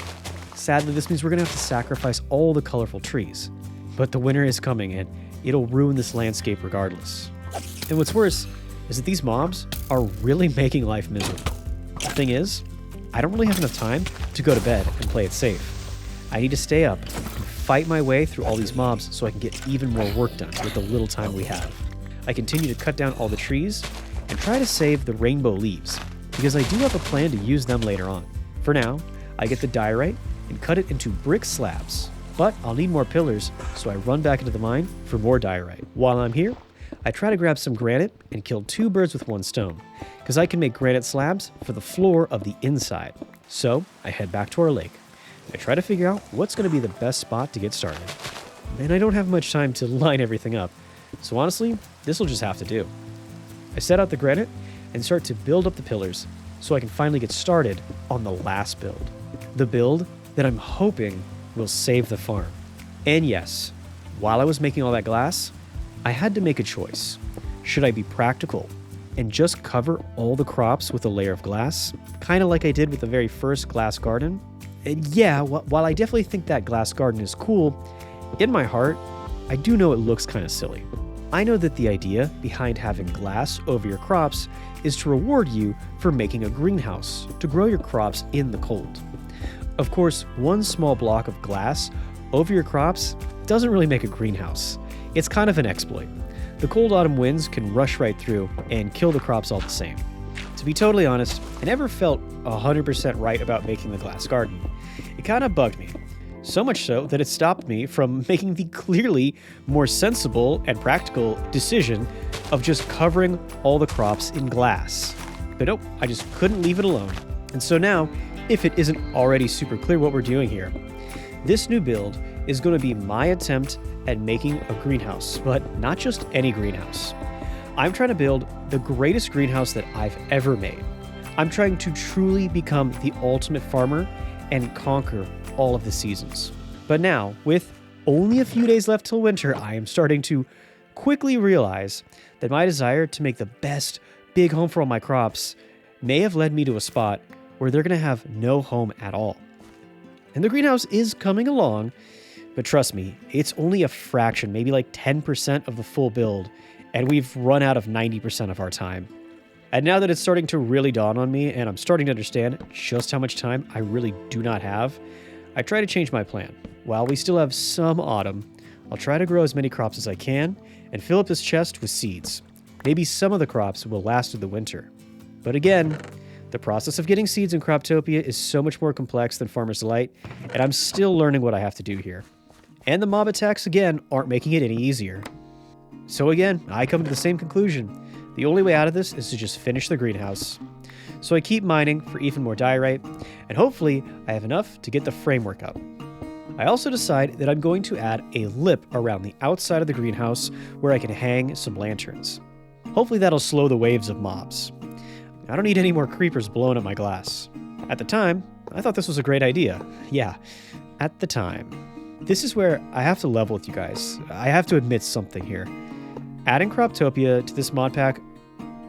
Sadly, this means we're going to have to sacrifice all the colorful trees. But the winter is coming, and it'll ruin this landscape regardless. And what's worse is that these mobs are really making life miserable. The thing is, I don't really have enough time to go to bed and play it safe. I need to stay up and fight my way through all these mobs so I can get even more work done with the little time we have. I continue to cut down all the trees and try to save the rainbow leaves, because I do have a plan to use them later on. For now, I get the diorite and cut it into brick slabs, but I'll need more pillars, so I run back into the mine for more diorite. While I'm here, I try to grab some granite and kill 2 birds with 1 stone, because I can make granite slabs for the floor of the inside. So I head back to our lake. I try to figure out what's going to be the best spot to get started. And I don't have much time to line everything up, so honestly, this will just have to do. I set out the granite and start to build up the pillars so I can finally get started on the last build. The build that I'm hoping will save the farm. And yes, while I was making all that glass, I had to make a choice. Should I be practical and just cover all the crops with a layer of glass, kind of like I did with the very first glass garden? And yeah, while I definitely think that glass garden is cool, in my heart, I do know it looks kind of silly. I know that the idea behind having glass over your crops is to reward you for making a greenhouse to grow your crops in the cold. Of course, one small block of glass over your crops doesn't really make a greenhouse. It's kind of an exploit. The cold autumn winds can rush right through and kill the crops all the same. To be totally honest, I never felt 100% right about making the glass garden. It kind of bugged me. So much so that it stopped me from making the clearly more sensible and practical decision of just covering all the crops in glass. But nope, I just couldn't leave it alone. And so now, if it isn't already super clear what we're doing here, this new build is going to be my attempt at making a greenhouse, but not just any greenhouse. I'm trying to build the greatest greenhouse that I've ever made. I'm trying to truly become the ultimate farmer and conquer all of the seasons. But now, with only a few days left till winter, I am starting to quickly realize that my desire to make the best big home for all my crops may have led me to a spot where they're going to have no home at all. And the greenhouse is coming along, but trust me, it's only a fraction, maybe like 10% of the full build, and we've run out of 90% of our time. And now that it's starting to really dawn on me, and I'm starting to understand just how much time I really do not have, I try to change my plan. While we still have some autumn, I'll try to grow as many crops as I can and fill up this chest with seeds. Maybe some of the crops will last through the winter. But again, the process of getting seeds in Croptopia is so much more complex than Farmer's Delight, and I'm still learning what I have to do here. And the mob attacks, again, aren't making it any easier. So again, I come to the same conclusion. The only way out of this is to just finish the greenhouse. So I keep mining for even more diorite, and hopefully I have enough to get the framework up. I also decide that I'm going to add a lip around the outside of the greenhouse where I can hang some lanterns. Hopefully that'll slow the waves of mobs. I don't need any more creepers blowing up my glass. At the time, I thought this was a great idea. Yeah, at the time. This is where I have to level with you guys. I have to admit something here. Adding Croptopia to this mod pack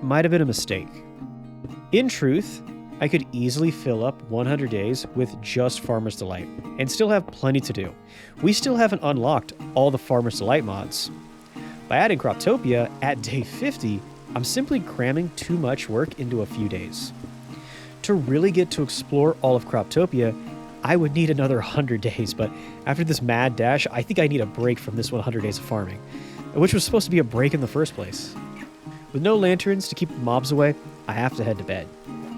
might have been a mistake. In truth, I could easily fill up 100 days with just Farmer's Delight and still have plenty to do. We still haven't unlocked all the Farmer's Delight mods. By adding Croptopia at day 50, I'm simply cramming too much work into a few days. To really get to explore all of Croptopia, I would need another 100 days, but after this mad dash, I think I need a break from this 100 days of farming, which was supposed to be a break in the first place. With no lanterns to keep mobs away, I have to head to bed,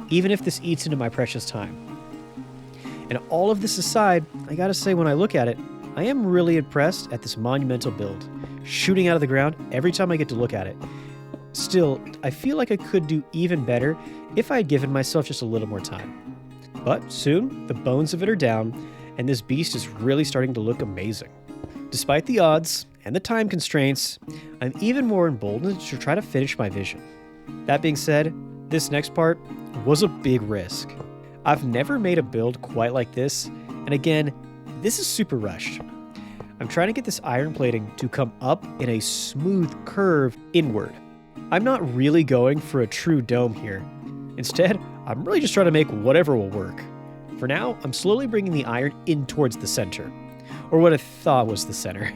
even if this eats into my precious time. And all of this aside, I gotta say when I look at it, I am really impressed at this monumental build, shooting out of the ground every time I get to look at it. Still, I feel like I could do even better if I had given myself just a little more time. But soon, the bones of it are down, and this beast is really starting to look amazing. Despite the odds and the time constraints, I'm even more emboldened to try to finish my vision. That being said, this next part was a big risk. I've never made a build quite like this, and again, this is super rushed. I'm trying to get this iron plating to come up in a smooth curve inward. I'm not really going for a true dome here. Instead, I'm really just trying to make whatever will work. For now, I'm slowly bringing the iron in towards the center, or what I thought was the center.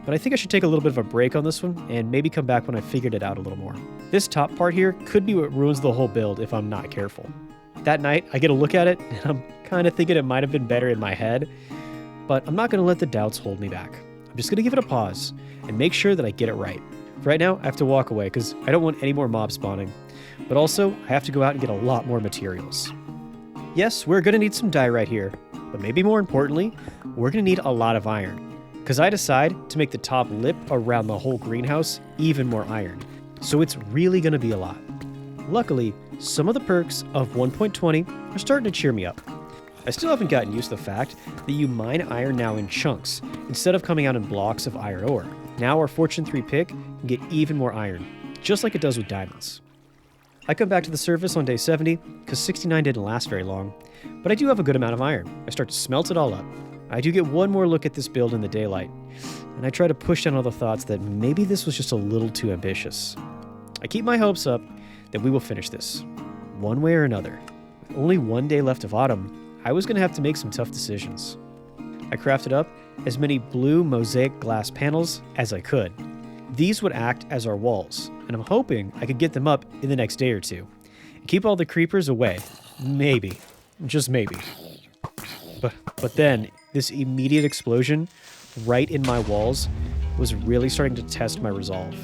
But I think I should take a little bit of a break on this one and maybe come back when I figured it out a little more. This top part here could be what ruins the whole build if I'm not careful. That night, I get a look at it, and I'm kind of thinking it might have been better in my head, but I'm not going to let the doubts hold me back. I'm just going to give it a pause and make sure that I get it right. For right now, I have to walk away because I don't want any more mob spawning, but also I have to go out and get a lot more materials. Yes, we're going to need some diorite here, but maybe more importantly, we're going to need a lot of iron, because I decide to make the top lip around the whole greenhouse even more iron, so it's really going to be a lot. Luckily, some of the perks of 1.20 are starting to cheer me up. I still haven't gotten used to the fact that you mine iron now in chunks, instead of coming out in blocks of iron ore. Now our Fortune 3 pick can get even more iron, just like it does with diamonds. I come back to the surface on day 70, because 69 didn't last very long, but I do have a good amount of iron. I start to smelt it all up. I do get one more look at this build in the daylight, and I try to push down all the thoughts that maybe this was just a little too ambitious. I keep my hopes up that we will finish this, one way or another. With only one day left of autumn, I was going to have to make some tough decisions. I crafted up as many blue mosaic glass panels as I could. These would act as our walls, and I'm hoping I could get them up in the next day or two, and keep all the creepers away. Maybe. Just maybe. But then, this immediate explosion right in my walls was really starting to test my resolve.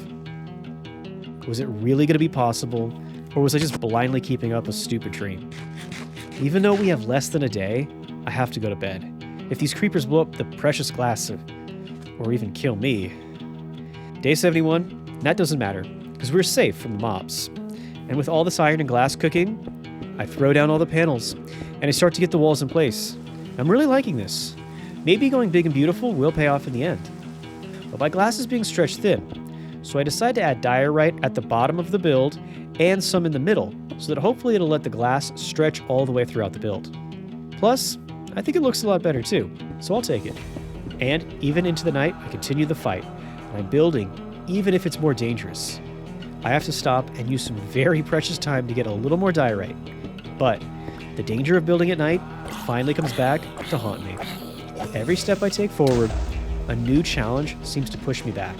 Was it really going to be possible, or was I just blindly keeping up a stupid dream? Even though we have less than a day, I have to go to bed. If these creepers blow up the precious glass, or even kill me. Day 71, that doesn't matter, because we're safe from the mobs. And with all this iron and glass cooking, I throw down all the panels, and I start to get the walls in place. I'm really liking this. Maybe going big and beautiful will pay off in the end. But my glass is being stretched thin, so I decide to add diorite at the bottom of the build and some in the middle, so that hopefully it'll let the glass stretch all the way throughout the build. Plus, I think it looks a lot better too, so I'll take it. And even into the night, I continue the fight, and I'm building even if it's more dangerous. I have to stop and use some very precious time to get a little more diorite, but the danger of building at night finally comes back to haunt me. Every step I take forward, a new challenge seems to push me back.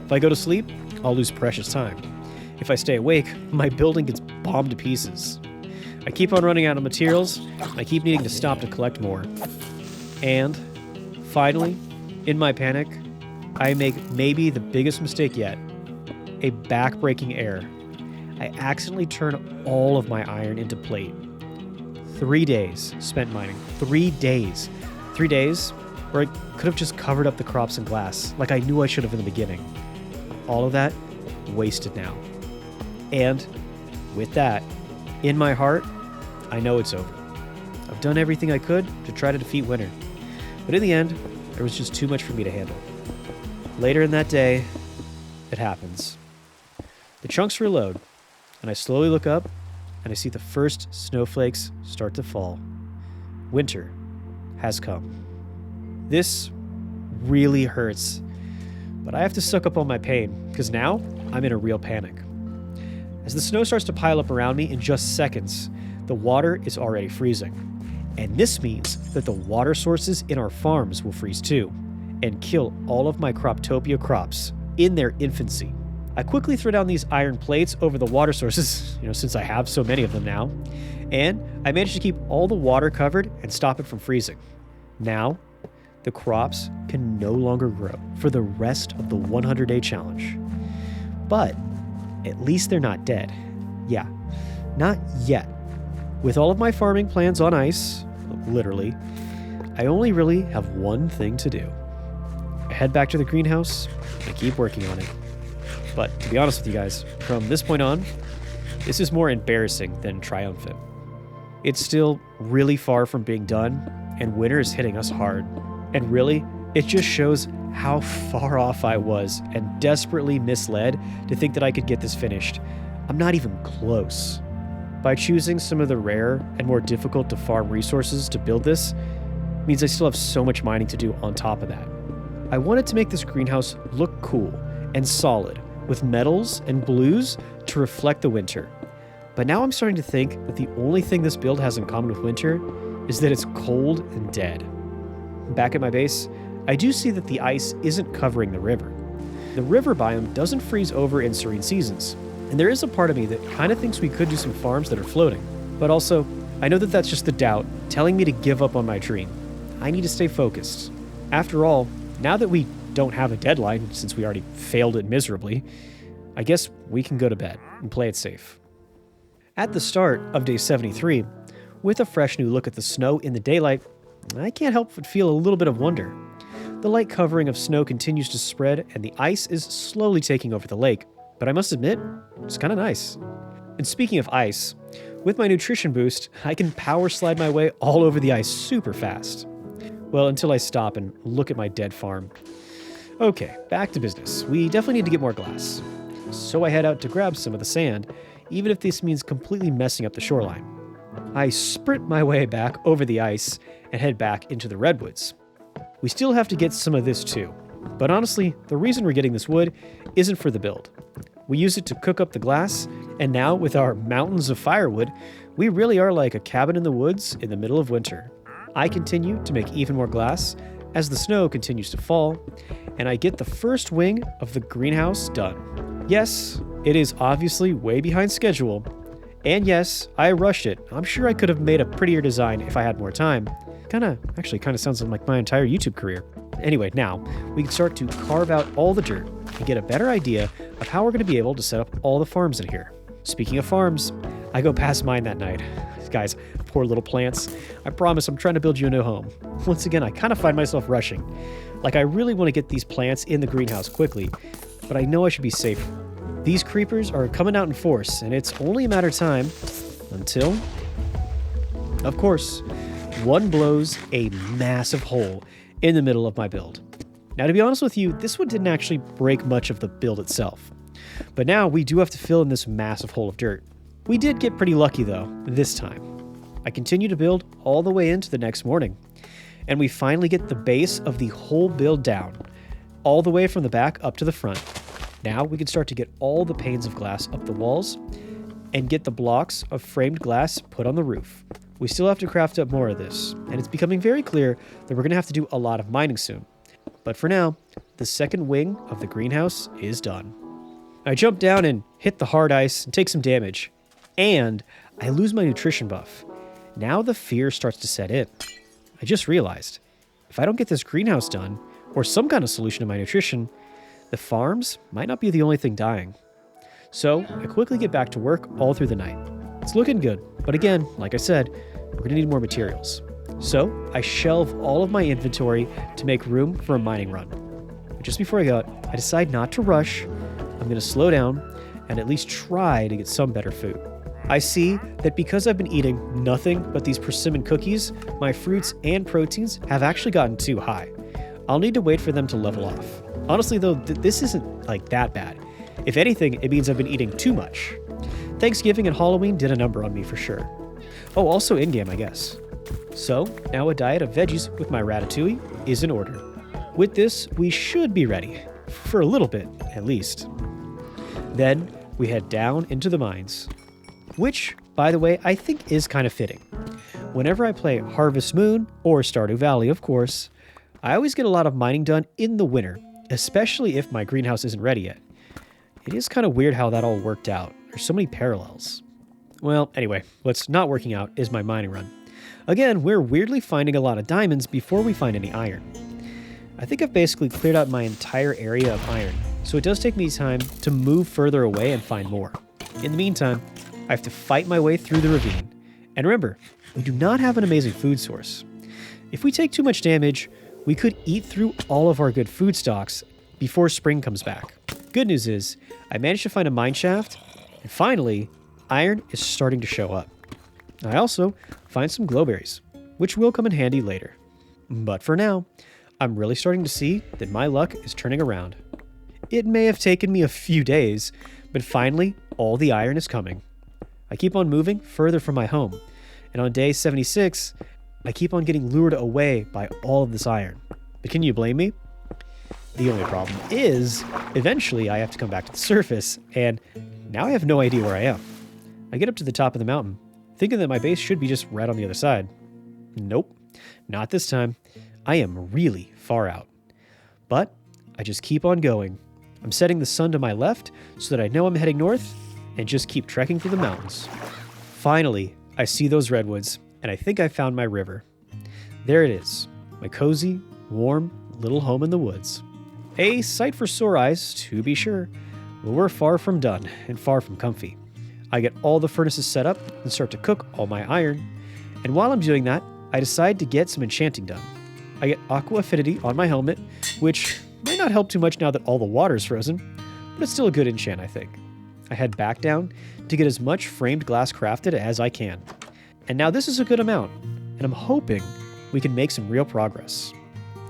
If I go to sleep, I'll lose precious time. If I stay awake, my building gets bombed to pieces. I keep on running out of materials, and I keep needing to stop to collect more. And, finally, in my panic, I make maybe the biggest mistake yet. A back-breaking error. I accidentally turn all of my iron into plate. 3 days spent mining. 3 days. 3 days where I could have just covered up the crops in glass, like I knew I should have in the beginning. All of that wasted now. And with that, in my heart, I know it's over. I've done everything I could to try to defeat winter. But in the end, there was just too much for me to handle. Later in that day, it happens. The chunks reload, and I slowly look up, and I see the first snowflakes start to fall. Winter has come. This really hurts, but I have to suck up all my pain, because now I'm in a real panic. As the snow starts to pile up around me in just seconds, the water is already freezing. And this means that the water sources in our farms will freeze too, and kill all of my Croptopia crops in their infancy. I quickly throw down these iron plates over the water sources, since I have so many of them now, and I managed to keep all the water covered and stop it from freezing. Now, the crops can no longer grow for the rest of the 100-day challenge. But at least they're not dead. Yeah, not yet. With all of my farming plans on ice, literally, I only really have one thing to do. I head back to the greenhouse and keep working on it. But to be honest with you guys, from this point on, this is more embarrassing than triumphant. It's still really far from being done, and winter is hitting us hard. And really, it just shows how far off I was and desperately misled to think that I could get this finished. I'm not even close. By choosing some of the rare and more difficult to farm resources to build this, means I still have so much mining to do on top of that. I wanted to make this greenhouse look cool and solid, with metals and blues to reflect the winter. But now I'm starting to think that the only thing this build has in common with winter is that it's cold and dead. Back at my base, I do see that the ice isn't covering the river. The river biome doesn't freeze over in Serene Seasons, and there is a part of me that kind of thinks we could do some farms that are floating. But also, I know that that's just the doubt telling me to give up on my dream. I need to stay focused. After all, now that we don't have a deadline, since we already failed it miserably, I guess we can go to bed and play it safe. At the start of day 73, with a fresh new look at the snow in the daylight, I can't help but feel a little bit of wonder. The light covering of snow continues to spread, and the ice is slowly taking over the lake, but I must admit, it's kind of nice. And speaking of ice, with my nutrition boost, I can power slide my way all over the ice super fast. Well, until I stop and look at my dead farm. Okay, back to business. We definitely need to get more glass. So I head out to grab some of the sand, even if this means completely messing up the shoreline. I sprint my way back over the ice and head back into the redwoods. We still have to get some of this too, but honestly, the reason we're getting this wood isn't for the build. We use it to cook up the glass, and now with our mountains of firewood, we really are like a cabin in the woods in the middle of winter. I continue to make even more glass as the snow continues to fall, and I get the first wing of the greenhouse done. Yes, it is obviously way behind schedule, and yes, I rushed it. I'm sure I could have made a prettier design if I had more time. Actually kind of sounds like my entire YouTube career. Anyway, now we can start to carve out all the dirt and get a better idea of how we're going to be able to set up all the farms in here. Speaking of farms, I go past mine that night. Guys, poor little plants. I promise I'm trying to build you a new home. Once again, I kind of find myself rushing. Like I really want to get these plants in the greenhouse quickly, but I know I should be safe. These creepers are coming out in force, and it's only a matter of time until, of course, one blows a massive hole in the middle of my build. Now, to be honest with you, this one didn't actually break much of the build itself. But now we do have to fill in this massive hole of dirt. We did get pretty lucky though, this time. I continue to build all the way into the next morning, and we finally get the base of the whole build down, all the way from the back up to the front. Now we can start to get all the panes of glass up the walls and get the blocks of framed glass put on the roof. We still have to craft up more of this, and it's becoming very clear that we're going to have to do a lot of mining soon. But for now, the second wing of the greenhouse is done. I jump down and hit the hard ice and take some damage, and I lose my nutrition buff. Now the fear starts to set in. I just realized, if I don't get this greenhouse done, or some kind of solution to my nutrition, the farms might not be the only thing dying. So I quickly get back to work all through the night. It's looking good, but again, like I said, we're gonna need more materials. So I shelve all of my inventory to make room for a mining run. But just before I go out, I decide not to rush. I'm gonna slow down and at least try to get some better food. I see that because I've been eating nothing but these persimmon cookies, my fruits and proteins have actually gotten too high. I'll need to wait for them to level off. Honestly though, this isn't like that bad. If anything, it means I've been eating too much. Thanksgiving and Halloween did a number on me for sure. Oh, also in-game, I guess. So, now a diet of veggies with my ratatouille is in order. With this, we should be ready. For a little bit, at least. Then, we head down into the mines. Which, by the way, I think is kind of fitting. Whenever I play Harvest Moon, or Stardew Valley, of course, I always get a lot of mining done in the winter, especially if my greenhouse isn't ready yet. It is kind of weird how that all worked out. There's so many parallels. Well, anyway, what's not working out is my mining run. Again, we're weirdly finding a lot of diamonds before we find any iron. I think I've basically cleared out my entire area of iron, so it does take me time to move further away and find more. In the meantime, I have to fight my way through the ravine. And remember, we do not have an amazing food source. If we take too much damage, we could eat through all of our good food stocks before spring comes back. Good news is, I managed to find a mine shaft, and finally, iron is starting to show up. I also find some glowberries, which will come in handy later. But for now, I'm really starting to see that my luck is turning around. It may have taken me a few days, but finally, all the iron is coming. I keep on moving further from my home, and on day 76, I keep on getting lured away by all of this iron. But can you blame me? The only problem is, eventually I have to come back to the surface, and now I have no idea where I am. I get up to the top of the mountain, thinking that my base should be just right on the other side. Nope, not this time. I am really far out. But I just keep on going. I'm setting the sun to my left so that I know I'm heading north, and just keep trekking through the mountains. Finally, I see those redwoods, and I think I found my river. There it is, my cozy, warm, little home in the woods. A sight for sore eyes, to be sure, but we're far from done and far from comfy. I get all the furnaces set up and start to cook all my iron, and while I'm doing that, I decide to get some enchanting done. I get Aqua Affinity on my helmet, which might not help too much now that all the water's frozen, but it's still a good enchant, I think. I head back down to get as much framed glass crafted as I can. And now this is a good amount, and I'm hoping we can make some real progress.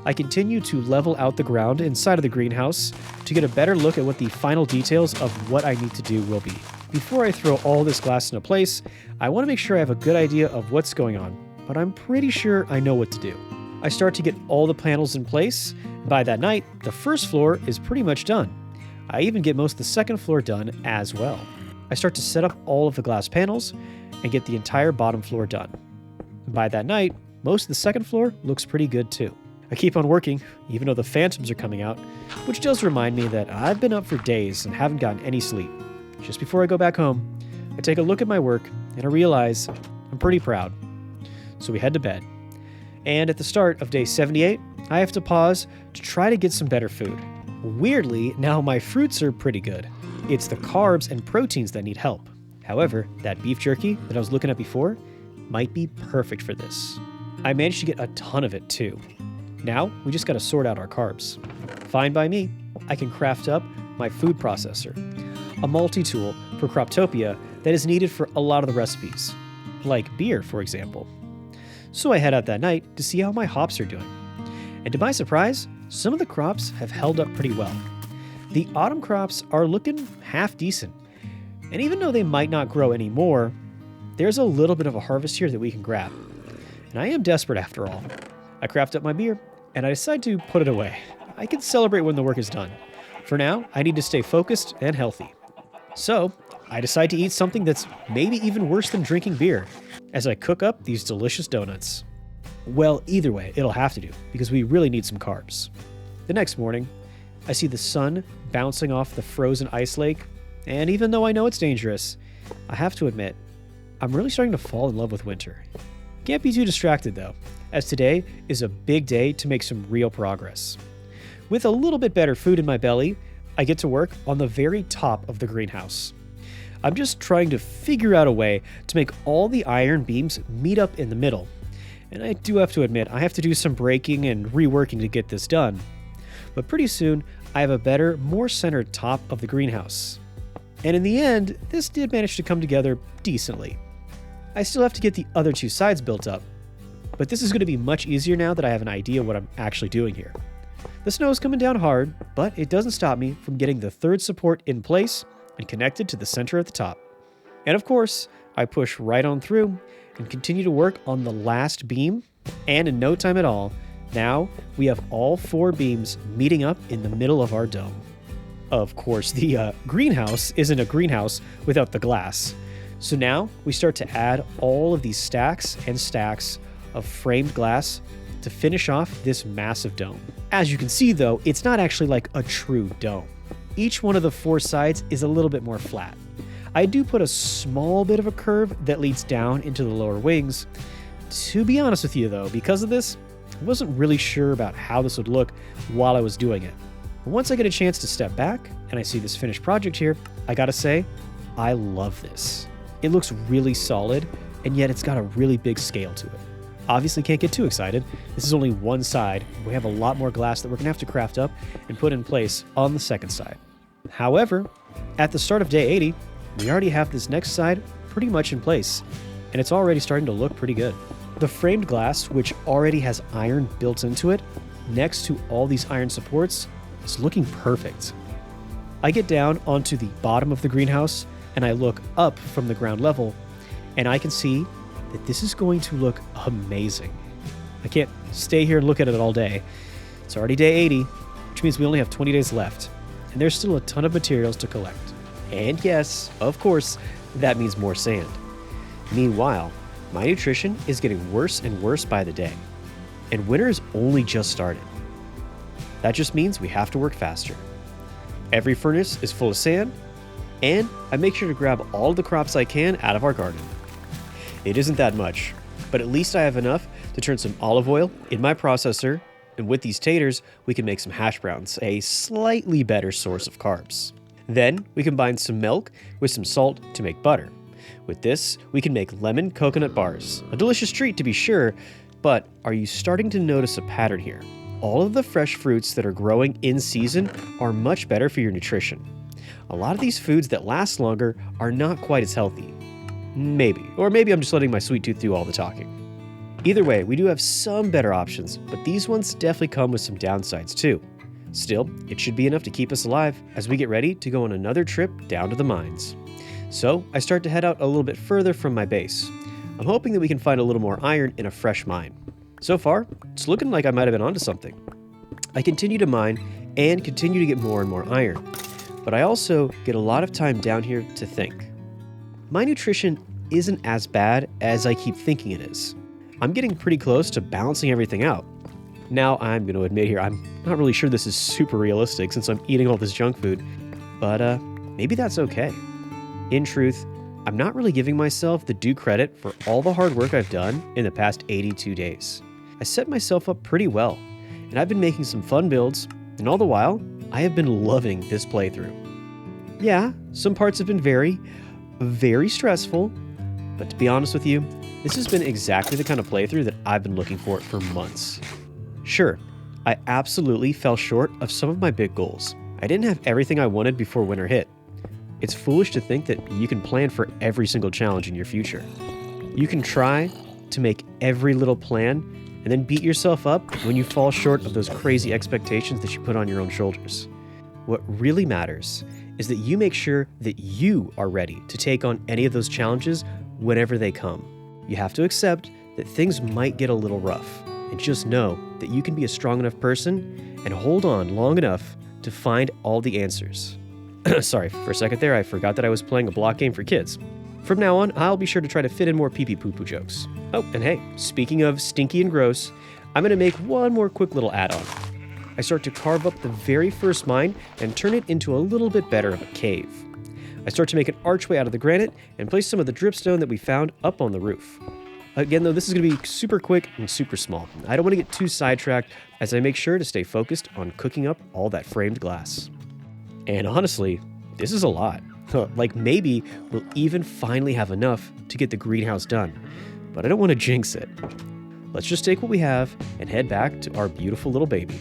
I continue to level out the ground inside of the greenhouse to get a better look at what the final details of what I need to do will be. Before I throw all this glass into place, I want to make sure I have a good idea of what's going on, but I'm pretty sure I know what to do. I start to get all the panels in place, and by that night, the first floor is pretty much done. I even get most of the second floor done as well. I start to set up all of the glass panels and get the entire bottom floor done. And by that night, most of the second floor looks pretty good too. I keep on working, even though the phantoms are coming out, which does remind me that I've been up for days and haven't gotten any sleep. Just before I go back home, I take a look at my work and I realize I'm pretty proud. So we head to bed. And at the start of day 78, I have to pause to try to get some better food. Weirdly, now my fruits are pretty good. It's the carbs and proteins that need help. However, that beef jerky that I was looking at before might be perfect for this. I managed to get a ton of it too. Now, we just gotta sort out our carbs. Fine by me, I can craft up my food processor, a multi-tool for Croptopia that is needed for a lot of the recipes, like beer, for example. So I head out that night to see how my hops are doing. And to my surprise, some of the crops have held up pretty well. The autumn crops are looking half decent. And even though they might not grow anymore, there's a little bit of a harvest here that we can grab. And I am desperate after all. I craft up my beer, and I decide to put it away. I can celebrate when the work is done. For now, I need to stay focused and healthy. So, I decide to eat something that's maybe even worse than drinking beer, as I cook up these delicious donuts. Well, either way, it'll have to do, because we really need some carbs. The next morning, I see the sun bouncing off the frozen ice lake, and even though I know it's dangerous, I have to admit, I'm really starting to fall in love with winter. Can't be too distracted though, as today is a big day to make some real progress. With a little bit better food in my belly, I get to work on the very top of the greenhouse. I'm just trying to figure out a way to make all the iron beams meet up in the middle. And I do have to admit, I have to do some breaking and reworking to get this done. But pretty soon, I have a better, more centered top of the greenhouse. And in the end, this did manage to come together decently. I still have to get the other two sides built up, but this is going to be much easier now that I have an idea what I'm actually doing here. The snow is coming down hard, but it doesn't stop me from getting the third support in place and connected to the center at the top. And of course, I push right on through and continue to work on the last beam, and in no time at all, now we have all 4 beams meeting up in the middle of our dome. Of course, the greenhouse isn't a greenhouse without the glass. So now we start to add all of these stacks and stacks of framed glass to finish off this massive dome. As you can see though, it's not actually like a true dome. Each one of the 4 sides is a little bit more flat. I do put a small bit of a curve that leads down into the lower wings. To be honest with you though, because of this, I wasn't really sure about how this would look while I was doing it. But once I get a chance to step back and I see this finished project here, I gotta say, I love this. It looks really solid, and yet it's got a really big scale to it. Obviously can't get too excited. This is only one side. We have a lot more glass that we're gonna have to craft up and put in place on the second side. However, at the start of day 80, we already have this next side pretty much in place, and it's already starting to look pretty good. The framed glass, which already has iron built into it, next to all these iron supports, is looking perfect. I get down onto the bottom of the greenhouse and I look up from the ground level, and I can see that this is going to look amazing. I can't stay here and look at it all day. It's already day 80, which means we only have 20 days left, and there's still a ton of materials to collect. And yes, of course, that means more sand. Meanwhile, my nutrition is getting worse and worse by the day, and winter has only just started. That just means we have to work faster. Every furnace is full of sand, and I make sure to grab all the crops I can out of our garden. It isn't that much, but at least I have enough to turn some olive oil in my processor, and with these taters, we can make some hash browns, a slightly better source of carbs. Then we combine some milk with some salt to make butter. With this, we can make lemon coconut bars, a delicious treat to be sure, but are you starting to notice a pattern here? All of the fresh fruits that are growing in season are much better for your nutrition. A lot of these foods that last longer are not quite as healthy. Maybe. Or maybe I'm just letting my sweet tooth do all the talking. Either way, we do have some better options, but these ones definitely come with some downsides too. Still, it should be enough to keep us alive as we get ready to go on another trip down to the mines. So I start to head out a little bit further from my base. I'm hoping that we can find a little more iron in a fresh mine. So far, it's looking like I might have been onto something. I continue to mine and continue to get more and more iron, but I also get a lot of time down here to think. My nutrition isn't as bad as I keep thinking it is. I'm getting pretty close to balancing everything out. Now, I'm going to admit here, I'm not really sure this is super realistic since I'm eating all this junk food, but maybe that's okay. In truth, I'm not really giving myself the due credit for all the hard work I've done in the past 82 days. I set myself up pretty well, and I've been making some fun builds, and all the while, I have been loving this playthrough. Yeah, some parts have been very stressful, but to be honest with you, this has been exactly the kind of playthrough that I've been looking for months. Sure, I absolutely fell short of some of my big goals. I didn't have everything I wanted before winter hit. It's foolish to think that you can plan for every single challenge in your future. You can try to make every little plan and then beat yourself up when you fall short of those crazy expectations that you put on your own shoulders. What really matters is that you make sure that you are ready to take on any of those challenges whenever they come. You have to accept that things might get a little rough, and just know that you can be a strong enough person and hold on long enough to find all the answers. Sorry, for a second there, I forgot that I was playing a block game for kids. From now on, I'll be sure to try to fit in more pee-pee-poo-poo jokes. Oh, and hey, speaking of stinky and gross, I'm going to make one more quick little add-on. I start to carve up the very first mine and turn it into a little bit better of a cave. I start to make an archway out of the granite and place some of the dripstone that we found up on the roof. Again, though, this is going to be super quick and super small. I don't want to get too sidetracked as I make sure to stay focused on cooking up all that framed glass. And honestly, this is a lot. Like maybe we'll even finally have enough to get the greenhouse done, but I don't want to jinx it. Let's just take what we have and head back to our beautiful little baby.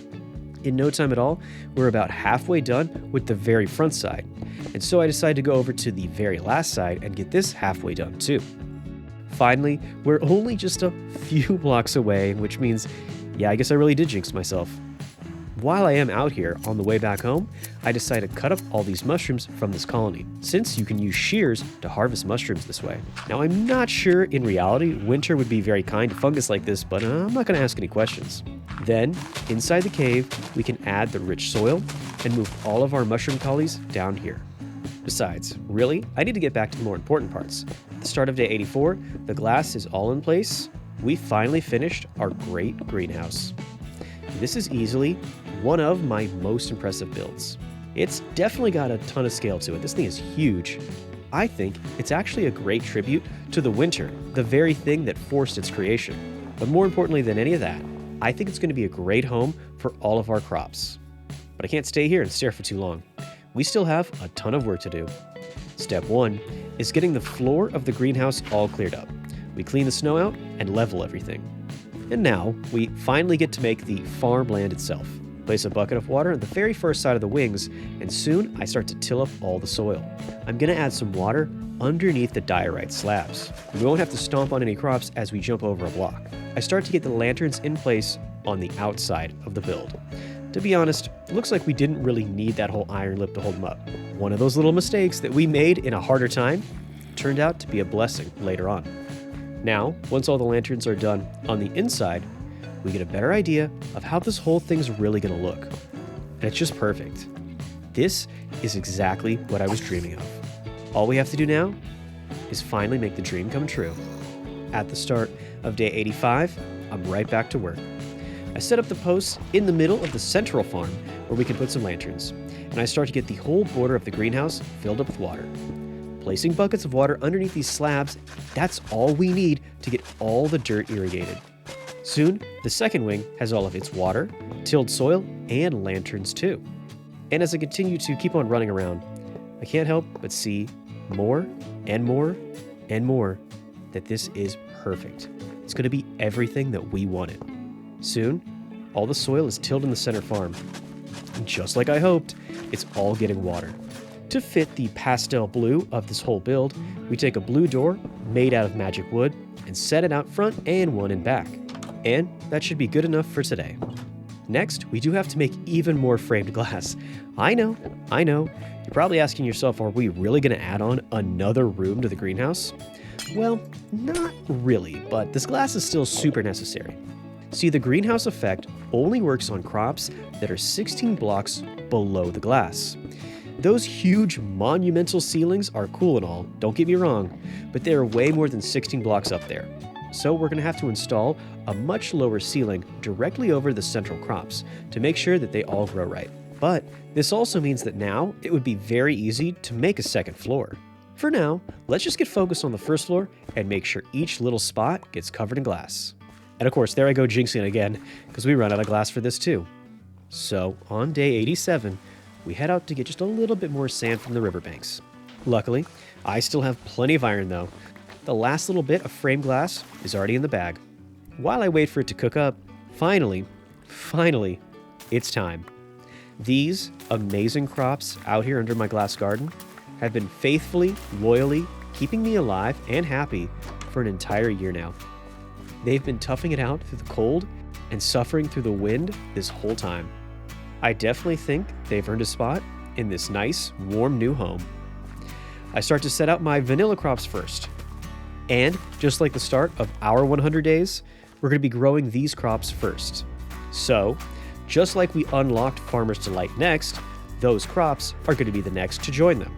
In no time at all, we're about halfway done with the very front side, and so I decided to go over to the very last side and get this halfway done too. Finally, we're only just a few blocks away, which means, yeah, I guess I really did jinx myself. While I am out here on the way back home, I decided to cut up all these mushrooms from this colony, since you can use shears to harvest mushrooms this way. Now, I'm not sure in reality winter would be very kind to fungus like this, but I'm not going to ask any questions. Then, inside the cave, we can add the rich soil and move all of our mushroom collies down here. Besides, really, I need to get back to the more important parts. At the start of day 84, the glass is all in place. We finally finished our great greenhouse. This is easily one of my most impressive builds. It's definitely got a ton of scale to it. This thing is huge. I think it's actually a great tribute to the winter, the very thing that forced its creation. But more importantly than any of that, I think it's going to be a great home for all of our crops. But I can't stay here and stare for too long. We still have a ton of work to do. Step 1 is getting the floor of the greenhouse all cleared up. We clean the snow out and level everything. And now we finally get to make the farmland itself. Place a bucket of water on the very first side of the wings, and soon I start to till up all the soil. I'm going to add some water underneath the diorite slabs. We won't have to stomp on any crops as we jump over a block. I start to get the lanterns in place on the outside of the build. To be honest, it looks like we didn't really need that whole iron lip to hold them up. One of those little mistakes that we made in a harder time turned out to be a blessing later on. Now, once all the lanterns are done on the inside, we get a better idea of how this whole thing's really going to look. And it's just perfect. This is exactly what I was dreaming of. All we have to do now is finally make the dream come true. At the start of day 85, I'm right back to work. I set up the posts in the middle of the central farm where we can put some lanterns, and I start to get the whole border of the greenhouse filled up with water. Placing buckets of water underneath these slabs, that's all we need to get all the dirt irrigated. Soon, the second wing has all of its water, tilled soil, and lanterns too. And as I continue to keep on running around, I can't help but see more and more and more that this is perfect. It's going to be everything that we wanted. Soon, all the soil is tilled in the center farm. And just like I hoped, it's all getting water. To fit the pastel blue of this whole build, we take a blue door made out of magic wood and set it out front and one in back. And that should be good enough for today. Next, we do have to make even more framed glass. I know. You're probably asking yourself, are we really going to add on another room to the greenhouse? Well, not really, but this glass is still super necessary. See, the greenhouse effect only works on crops that are 16 blocks below the glass. Those huge monumental ceilings are cool and all, don't get me wrong, but they are way more than 16 blocks up there. So we're going to have to install a much lower ceiling directly over the central crops to make sure that they all grow right. But this also means that now it would be very easy to make a second floor. For now, let's just get focused on the first floor and make sure each little spot gets covered in glass. And of course, there I go jinxing again, because we run out of glass for this too. So on day 87, we head out to get just a little bit more sand from the riverbanks. Luckily, I still have plenty of iron though. The last little bit of frame glass is already in the bag. While I wait for it to cook up, finally, it's time. These amazing crops out here under my glass garden have been faithfully, loyally keeping me alive and happy for an entire year now. They've been toughing it out through the cold and suffering through the wind this whole time. I definitely think they've earned a spot in this nice, warm new home. I start to set out my vanilla crops first. And just like the start of our 100 days, we're going to be growing these crops first. So, just like we unlocked Farmer's Delight next, those crops are going to be the next to join them.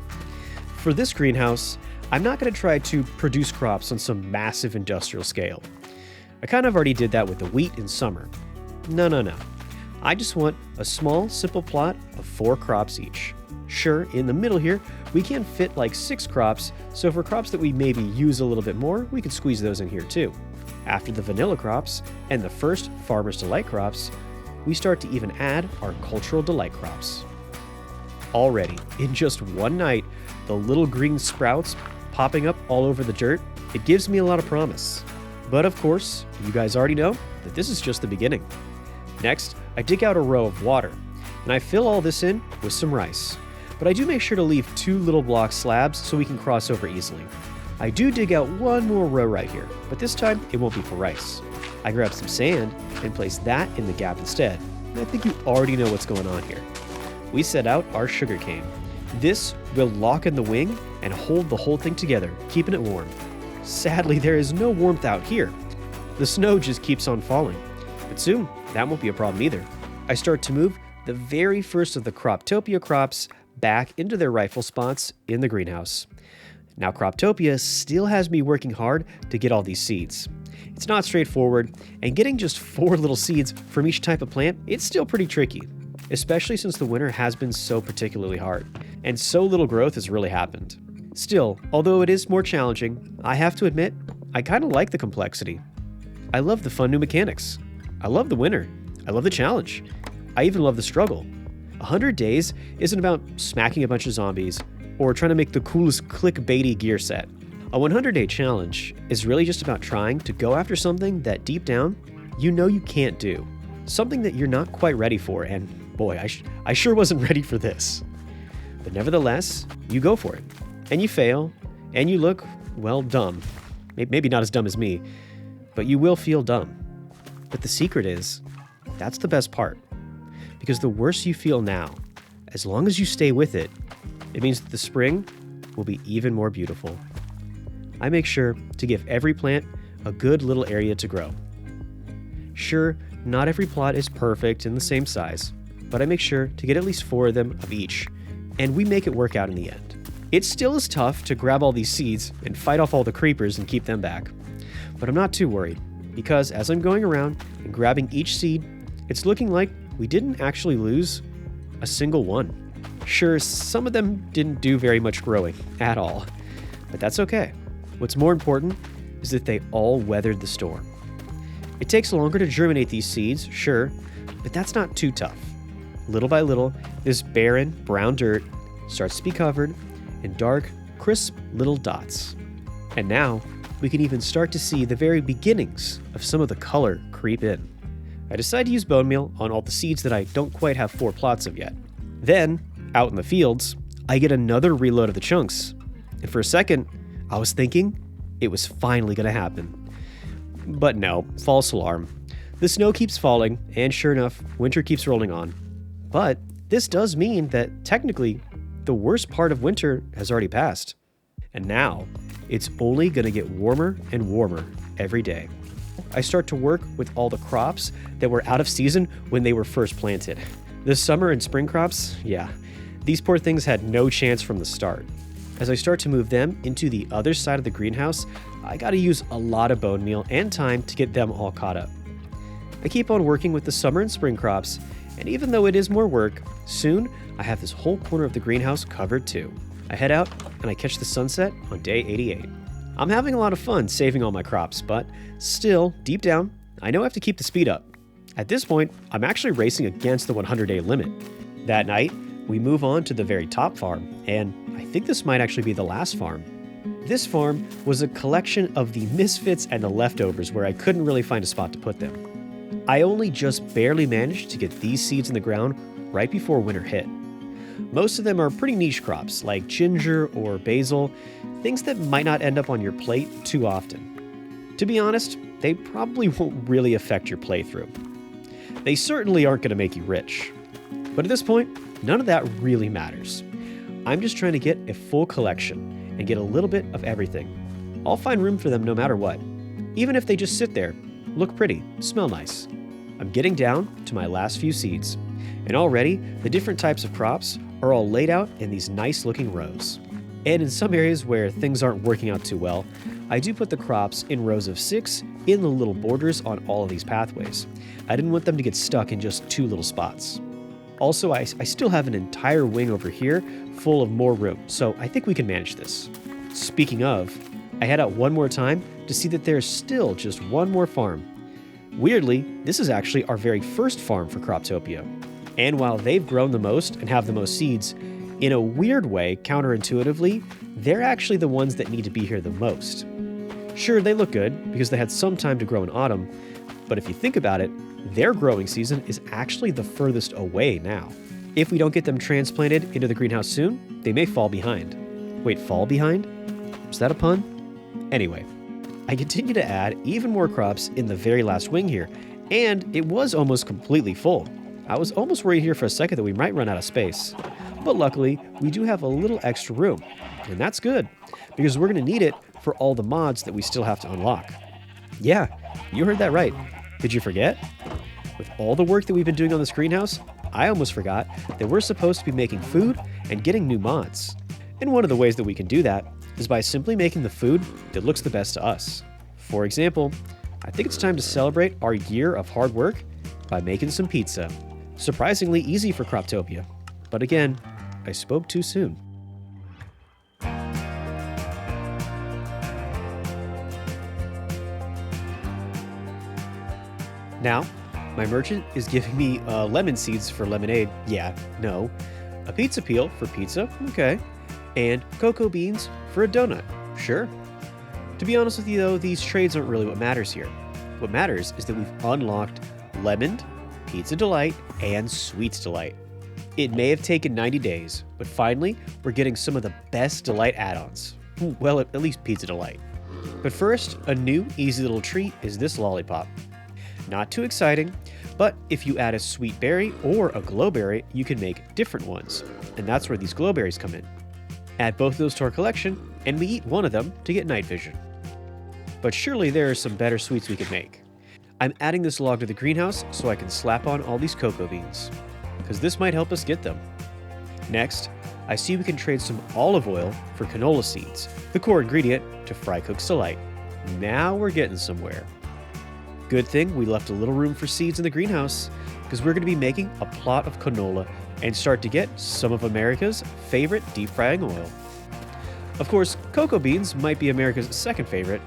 For this greenhouse, I'm not going to try to produce crops on some massive industrial scale. I kind of already did that with the wheat in summer. No. I just want a small, simple plot of 4 crops each. Sure, in the middle here, we can fit like 6 crops, so for crops that we maybe use a little bit more, we can squeeze those in here too. After the vanilla crops and the first Farmer's Delight crops, we start to even add our Cultural Delight crops. Already, in just one night, the little green sprouts popping up all over the dirt, it gives me a lot of promise. But of course, you guys already know that this is just the beginning. Next, I dig out a row of water, and I fill all this in with some rice. But I do make sure to leave 2 little block slabs so we can cross over easily. I do dig out one more row right here, but this time it won't be for rice. I grab some sand and place that in the gap instead, and I think you already know what's going on here. We set out our sugarcane. This will lock in the wing and hold the whole thing together, keeping it warm. Sadly, there is no warmth out here. The snow just keeps on falling, but soon that won't be a problem either. I start to move the very first of the Croptopia crops back into their rightful spots in the greenhouse. Now Croptopia still has me working hard to get all these seeds. It's not straightforward, and getting just 4 little seeds from each type of plant, it's still pretty tricky, especially since the winter has been so particularly hard, and so little growth has really happened. Still, although it is more challenging, I have to admit, I kind of like the complexity. I love the fun new mechanics. I love the winter. I love the challenge. I even love the struggle. 100 days isn't about smacking a bunch of zombies or trying to make the coolest clickbaity gear set. A 100-day challenge is really just about trying to go after something that deep down, you know you can't do. Something that you're not quite ready for, and boy, I sure wasn't ready for this. But nevertheless, you go for it. And you fail, and you look, well, dumb. Maybe not as dumb as me, but you will feel dumb. But the secret is, that's the best part. Because the worse you feel now, as long as you stay with it, it means that the spring will be even more beautiful. I make sure to give every plant a good little area to grow. Sure, not every plot is perfect in the same size, but I make sure to get at least 4 of them of each, and we make it work out in the end. It still is tough to grab all these seeds and fight off all the creepers and keep them back, but I'm not too worried, because as I'm going around and grabbing each seed, it's looking like we didn't actually lose a single one. Sure, some of them didn't do very much growing at all, but that's okay. What's more important is that they all weathered the storm. It takes longer to germinate these seeds, sure, but that's not too tough. Little by little, this barren, brown dirt starts to be covered in dark, crisp little dots. And now, we can even start to see the very beginnings of some of the color creep in. I decide to use bone meal on all the seeds that I don't quite have 4 plots of yet. Then, out in the fields, I get another reload of the chunks. And for a second, I was thinking it was finally going to happen. But no, false alarm. The snow keeps falling, and sure enough, winter keeps rolling on. But this does mean that technically, the worst part of winter has already passed. And now, it's only going to get warmer and warmer every day. I start to work with all the crops that were out of season when they were first planted. The summer and spring crops, yeah, these poor things had no chance from the start. As I start to move them into the other side of the greenhouse, I gotta use a lot of bone meal and time to get them all caught up. I keep on working with the summer and spring crops, and even though it is more work, soon I have this whole corner of the greenhouse covered too. I head out and I catch the sunset on day 88. I'm having a lot of fun saving all my crops, but still, deep down, I know I have to keep the speed up. At this point, I'm actually racing against the 100-day limit. That night, we move on to the very top farm, and I think this might actually be the last farm. This farm was a collection of the misfits and the leftovers where I couldn't really find a spot to put them. I only just barely managed to get these seeds in the ground right before winter hit. Most of them are pretty niche crops like ginger or basil, things that might not end up on your plate too often. To be honest, they probably won't really affect your playthrough. They certainly aren't going to make you rich. But at this point, none of that really matters. I'm just trying to get a full collection and get a little bit of everything. I'll find room for them no matter what, even if they just sit there, look pretty, smell nice. I'm getting down to my last few seeds, and already the different types of crops are all laid out in these nice looking rows. And in some areas where things aren't working out too well, I do put the crops in rows of 6 in the little borders on all of these pathways. I didn't want them to get stuck in just 2 little spots. Also, I still have an entire wing over here full of more room, so I think we can manage this. Speaking of, I head out one more time to to see that there's still just one more farm. Weirdly, this is actually our very first farm for Croptopia. And while they've grown the most and have the most seeds, in a weird way, counterintuitively, they're actually the ones that need to be here the most. Sure, they look good because they had some time to grow in autumn, but if you think about it, their growing season is actually the furthest away now. If we don't get them transplanted into the greenhouse soon, they may fall behind. Wait, fall behind? Is that a pun? Anyway, I continue to add even more crops in the very last wing here, and it was almost completely full. I was almost worried here for a second that we might run out of space. But luckily, we do have a little extra room, and that's good, because we're going to need it for all the mods that we still have to unlock. Yeah, you heard that right. Did you forget? With all the work that we've been doing on this greenhouse, I almost forgot that we're supposed to be making food and getting new mods. And one of the ways that we can do that is by simply making the food that looks the best to us. For example, I think it's time to celebrate our year of hard work by making some pizza. Surprisingly easy for Croptopia. But again, I spoke too soon. Now, my merchant is giving me lemon seeds for lemonade. Yeah, no. A pizza peel for pizza. Okay. And cocoa beans for a donut. Sure. To be honest with you though, these trades aren't really what matters here. What matters is that we've unlocked Lemon, Pizza Delight, and Sweets Delight. It may have taken 90 days, but finally, we're getting some of the best Delight add-ons. Well, at least Pizza Delight. But first, a new easy little treat is this lollipop. Not too exciting, but if you add a sweet berry or a glowberry, you can make different ones. And that's where these glowberries come in. Add both of those to our collection, and we eat one of them to get night vision. But surely there are some better sweets we could make. I'm adding this log to the greenhouse so I can slap on all these cocoa beans, because this might help us get them. Next, I see we can trade some olive oil for canola seeds, the core ingredient to Fry Cook's Delight. Now we're getting somewhere. Good thing we left a little room for seeds in the greenhouse, because we're going to be making a plot of canola and start to get some of America's favorite deep frying oil. Of course, cocoa beans might be America's second favorite,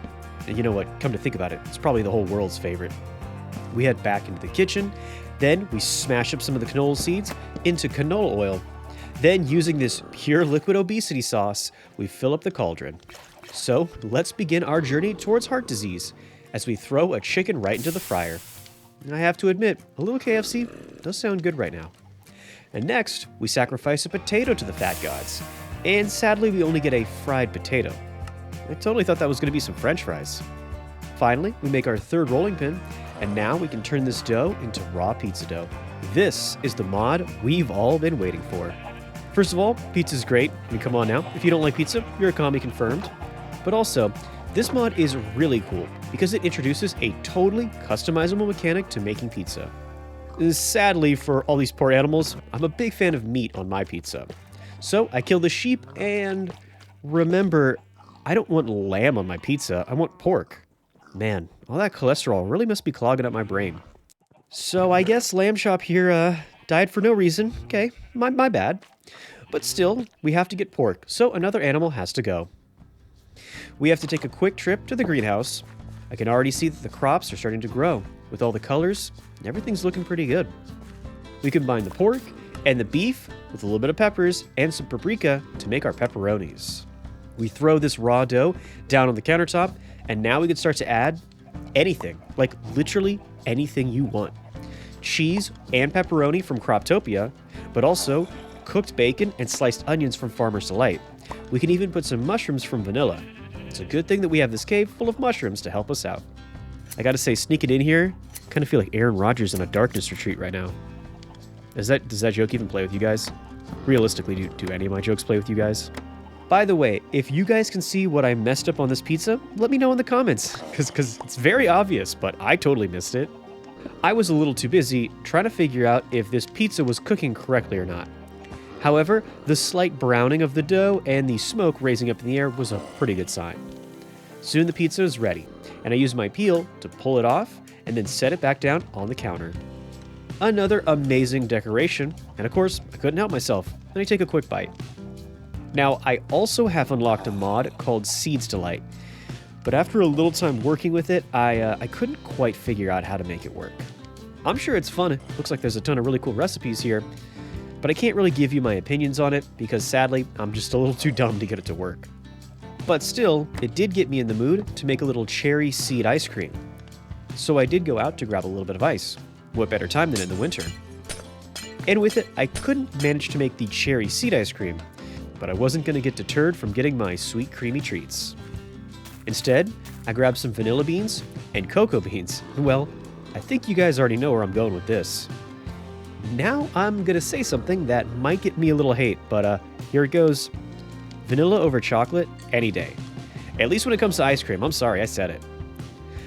and you know what, come to think about it, it's probably the whole world's favorite. We head back into the kitchen, then we smash up some of the canola seeds into canola oil. Then, using this pure liquid obesity sauce, we fill up the cauldron. So, let's begin our journey towards heart disease as we throw a chicken right into the fryer. And I have to admit, a little KFC does sound good right now. And next, we sacrifice a potato to the fat gods. And sadly, we only get a fried potato. I totally thought that was going to be some French fries. Finally, we make our third rolling pin, and now we can turn this dough into raw pizza dough. This is the mod we've all been waiting for. First of all, pizza's great. I mean, come on now. If you don't like pizza, you're a commie confirmed. But also, this mod is really cool because it introduces a totally customizable mechanic to making pizza. Sadly, for all these poor animals, I'm a big fan of meat on my pizza. So I kill the sheep and remember, I don't want lamb on my pizza, I want pork. Man, all that cholesterol really must be clogging up my brain. So I guess Lamb Chop here died for no reason. Okay, my bad. But still, we have to get pork, so another animal has to go. We have to take a quick trip to the greenhouse. I can already see that the crops are starting to grow. With all the colors, everything's looking pretty good. We combine the pork and the beef with a little bit of peppers and some paprika to make our pepperonis. We throw this raw dough down on the countertop, and now we can start to add anything, like literally anything you want. Cheese and pepperoni from Croptopia, but also cooked bacon and sliced onions from Farmer's Delight. We can even put some mushrooms from Vanilla. It's a good thing that we have this cave full of mushrooms to help us out. I gotta say, sneaking in here, I kind of feel like Aaron Rodgers in a darkness retreat right now. Does that joke even play with you guys? Realistically, do any of my jokes play with you guys? By the way, if you guys can see what I messed up on this pizza, let me know in the comments, because it's very obvious, but I totally missed it. I was a little too busy trying to figure out if this pizza was cooking correctly or not. However, the slight browning of the dough and the smoke raising up in the air was a pretty good sign. Soon the pizza is ready, and I use my peel to pull it off and then set it back down on the counter. Another amazing decoration, and of course, I couldn't help myself, and I take a quick bite. Now, I also have unlocked a mod called Seeds Delight. But after a little time working with it, I couldn't quite figure out how to make it work. I'm sure it's fun. It looks like there's a ton of really cool recipes here, but I can't really give you my opinions on it because sadly, I'm just a little too dumb to get it to work. But still, it did get me in the mood to make a little cherry seed ice cream. So I did go out to grab a little bit of ice. What better time than in the winter? And with it, I couldn't manage to make the cherry seed ice cream, but I wasn't going to get deterred from getting my sweet creamy treats. Instead, I grabbed some vanilla beans and cocoa beans. Well, I think you guys already know where I'm going with this. Now I'm going to say something that might get me a little hate, but here it goes. Vanilla over chocolate any day. At least when it comes to ice cream. I'm sorry, I said it.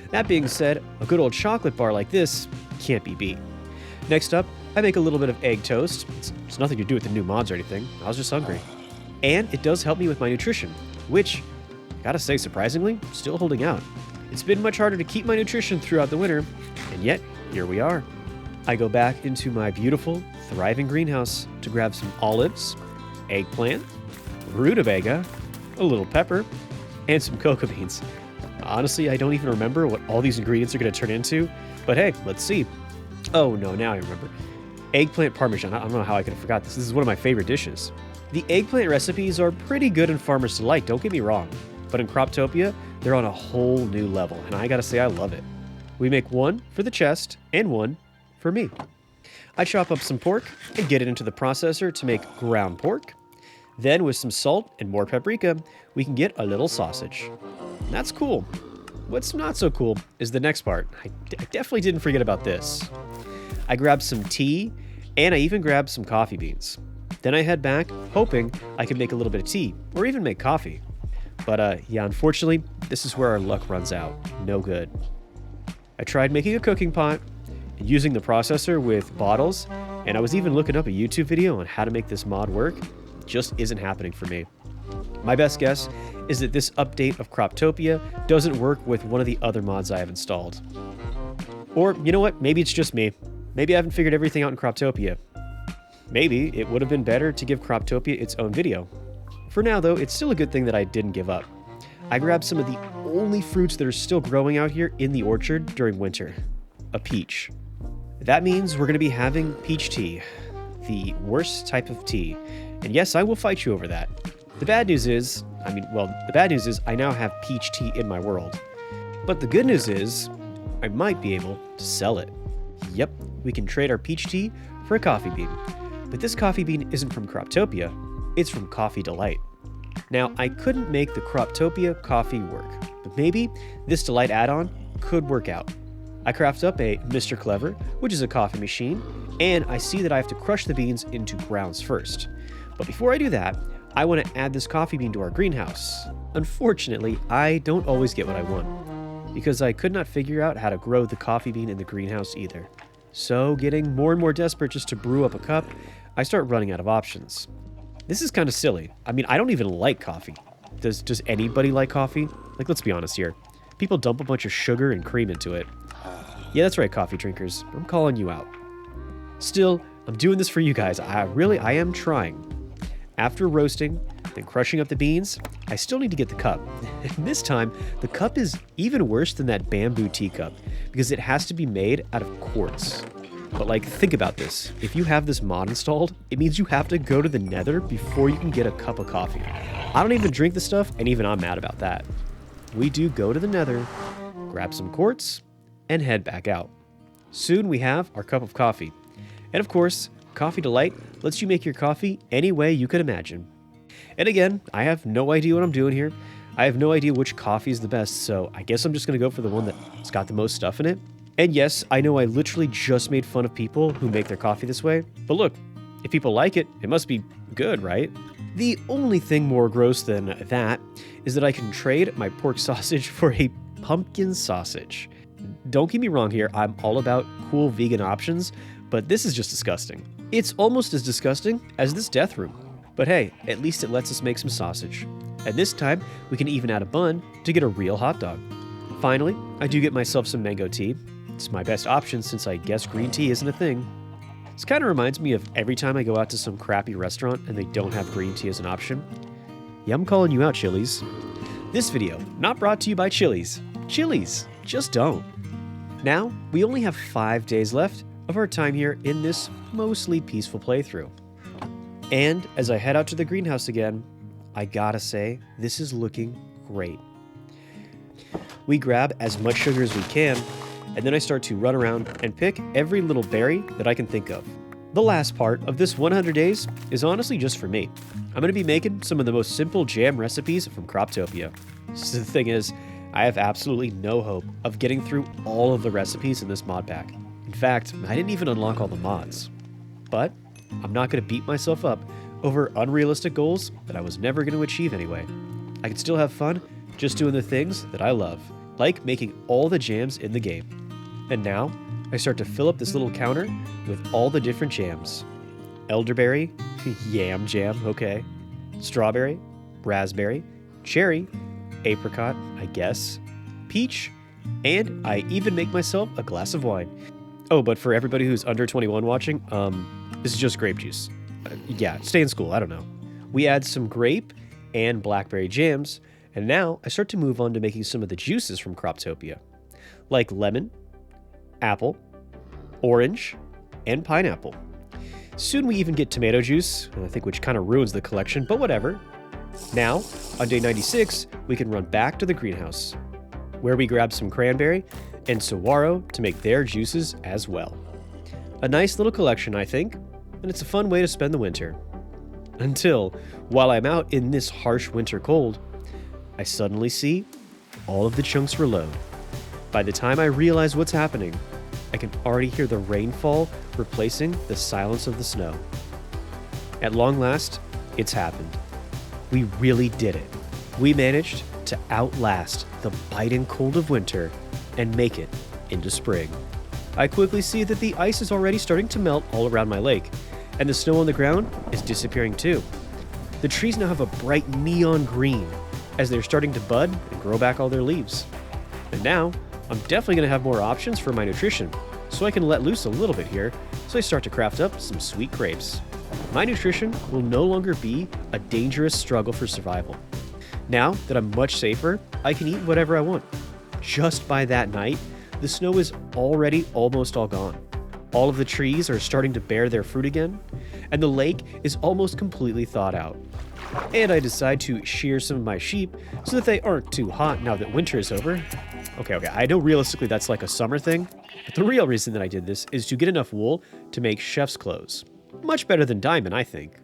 That being said, a good old chocolate bar like this can't be beat. Next up, I make a little bit of egg toast. It's nothing to do with the new mods or anything. I was just hungry. And it does help me with my nutrition, which, gotta say surprisingly, still holding out. It's been much harder to keep my nutrition throughout the winter, and yet, here we are. I go back into my beautiful, thriving greenhouse to grab some olives, eggplant, rutabaga, a little pepper, and some cocoa beans. Honestly, I don't even remember what all these ingredients are going to turn into, but hey, let's see. Oh no, now I remember. Eggplant parmesan. I don't know how I could have forgot this. This is one of my favorite dishes. The eggplant recipes are pretty good in Farmer's Delight, don't get me wrong, but in Croptopia, they're on a whole new level, and I gotta say I love it. We make one for the chest and one for me. I chop up some pork and get it into the processor to make ground pork. Then with some salt and more paprika, we can get a little sausage. That's cool. What's not so cool is the next part. I definitely didn't forget about this. I grabbed some tea and I even grabbed some coffee beans. Then I head back, hoping I could make a little bit of tea or even make coffee. But yeah, unfortunately, this is where our luck runs out. No good. I tried making a cooking pot and using the processor with bottles, and I was even looking up a YouTube video on how to make this mod work. It just isn't happening for me. My best guess is that this update of Croptopia doesn't work with one of the other mods I have installed. Or, you know what, maybe it's just me. Maybe I haven't figured everything out in Croptopia. Maybe it would have been better to give Croptopia its own video. For now though, it's still a good thing that I didn't give up. I grabbed some of the only fruits that are still growing out here in the orchard during winter. A peach. That means we're going to be having peach tea. The worst type of tea. And yes, I will fight you over that. The bad news is I now have peach tea in my world. But the good news is, I might be able to sell it. Yep, we can trade our peach tea for a coffee bean. But this coffee bean isn't from Croptopia, it's from Coffee Delight. Now, I couldn't make the Croptopia coffee work, but maybe this Delight add-on could work out. I craft up a Mr. Clever, which is a coffee machine, and I see that I have to crush the beans into grounds first. But before I do that, I want to add this coffee bean to our greenhouse. Unfortunately, I don't always get what I want, because I could not figure out how to grow the coffee bean in the greenhouse either. So, getting more and more desperate just to brew up a cup, I start running out of options. This is kind of silly. I mean, I don't even like coffee. Does anybody like coffee? Like, let's be honest here. People dump a bunch of sugar and cream into it. Yeah, that's right, coffee drinkers. I'm calling you out. Still, I'm doing this for you guys. I am trying. After roasting, then crushing up the beans, I still need to get the cup. And this time, the cup is even worse than that bamboo teacup because it has to be made out of quartz. But like, think about this. If you have this mod installed, it means you have to go to the Nether before you can get a cup of coffee. I don't even drink the stuff, and even I'm mad about that. We do go to the Nether, grab some quartz, and head back out. Soon we have our cup of coffee. And of course, Coffee Delight lets you make your coffee any way you could imagine. And again, I have no idea what I'm doing here. I have no idea which coffee is the best, so I guess I'm just going to go for the one that's got the most stuff in it. And yes, I know I literally just made fun of people who make their coffee this way, but look, if people like it, it must be good, right? The only thing more gross than that is that I can trade my pork sausage for a pumpkin sausage. Don't get me wrong here, I'm all about cool vegan options, but this is just disgusting. It's almost as disgusting as this death room. But hey, at least it lets us make some sausage. And this time, we can even add a bun to get a real hot dog. Finally, I do get myself some mango tea. It's my best option since I guess green tea isn't a thing. This kind of reminds me of every time I go out to some crappy restaurant and they don't have green tea as an option. Yeah, I'm calling you out, Chili's. This video not brought to you by Chili's. Chili's, just don't. Now, we only have 5 days left of our time here in this mostly peaceful playthrough. And as I head out to the greenhouse again, I gotta say, this is looking great. We grab as much sugar as we can, and then I start to run around and pick every little berry that I can think of. The last part of this 100 days is honestly just for me. I'm going to be making some of the most simple jam recipes from Croptopia. So the thing is, I have absolutely no hope of getting through all of the recipes in this mod pack. In fact, I didn't even unlock all the mods. But I'm not going to beat myself up over unrealistic goals that I was never going to achieve anyway. I can still have fun just doing the things that I love, like making all the jams in the game. And now, I start to fill up this little counter with all the different jams. Elderberry, yam jam, okay. Strawberry, raspberry, cherry, apricot, I guess, peach, and I even make myself a glass of wine. Oh, but for everybody who's under 21 watching, this is just grape juice. Yeah, stay in school, I don't know. We add some grape and blackberry jams, and now I start to move on to making some of the juices from Croptopia, like lemon, apple, orange, and pineapple. Soon we even get tomato juice, I think, which kind of ruins the collection, but whatever. Now, on day 96, we can run back to the greenhouse, where we grab some cranberry and saguaro to make their juices as well. A nice little collection, I think, and it's a fun way to spend the winter. Until, while I'm out in this harsh winter cold, I suddenly see all of the chunks reload. By the time I realize what's happening, I can already hear the rainfall replacing the silence of the snow. At long last, it's happened. We really did it. We managed to outlast the biting cold of winter and make it into spring. I quickly see that the ice is already starting to melt all around my lake, and the snow on the ground is disappearing too. The trees now have a bright neon green as they're starting to bud and grow back all their leaves. And now, I'm definitely going to have more options for my nutrition, so I can let loose a little bit here, so I start to craft up some sweet grapes. My nutrition will no longer be a dangerous struggle for survival. Now that I'm much safer, I can eat whatever I want. Just by that night, the snow is already almost all gone. All of the trees are starting to bear their fruit again, and the lake is almost completely thawed out. And I decide to shear some of my sheep so that they aren't too hot now that winter is over. Okay, I know realistically that's like a summer thing, but the real reason that I did this is to get enough wool to make chef's clothes. Much better than diamond, I think.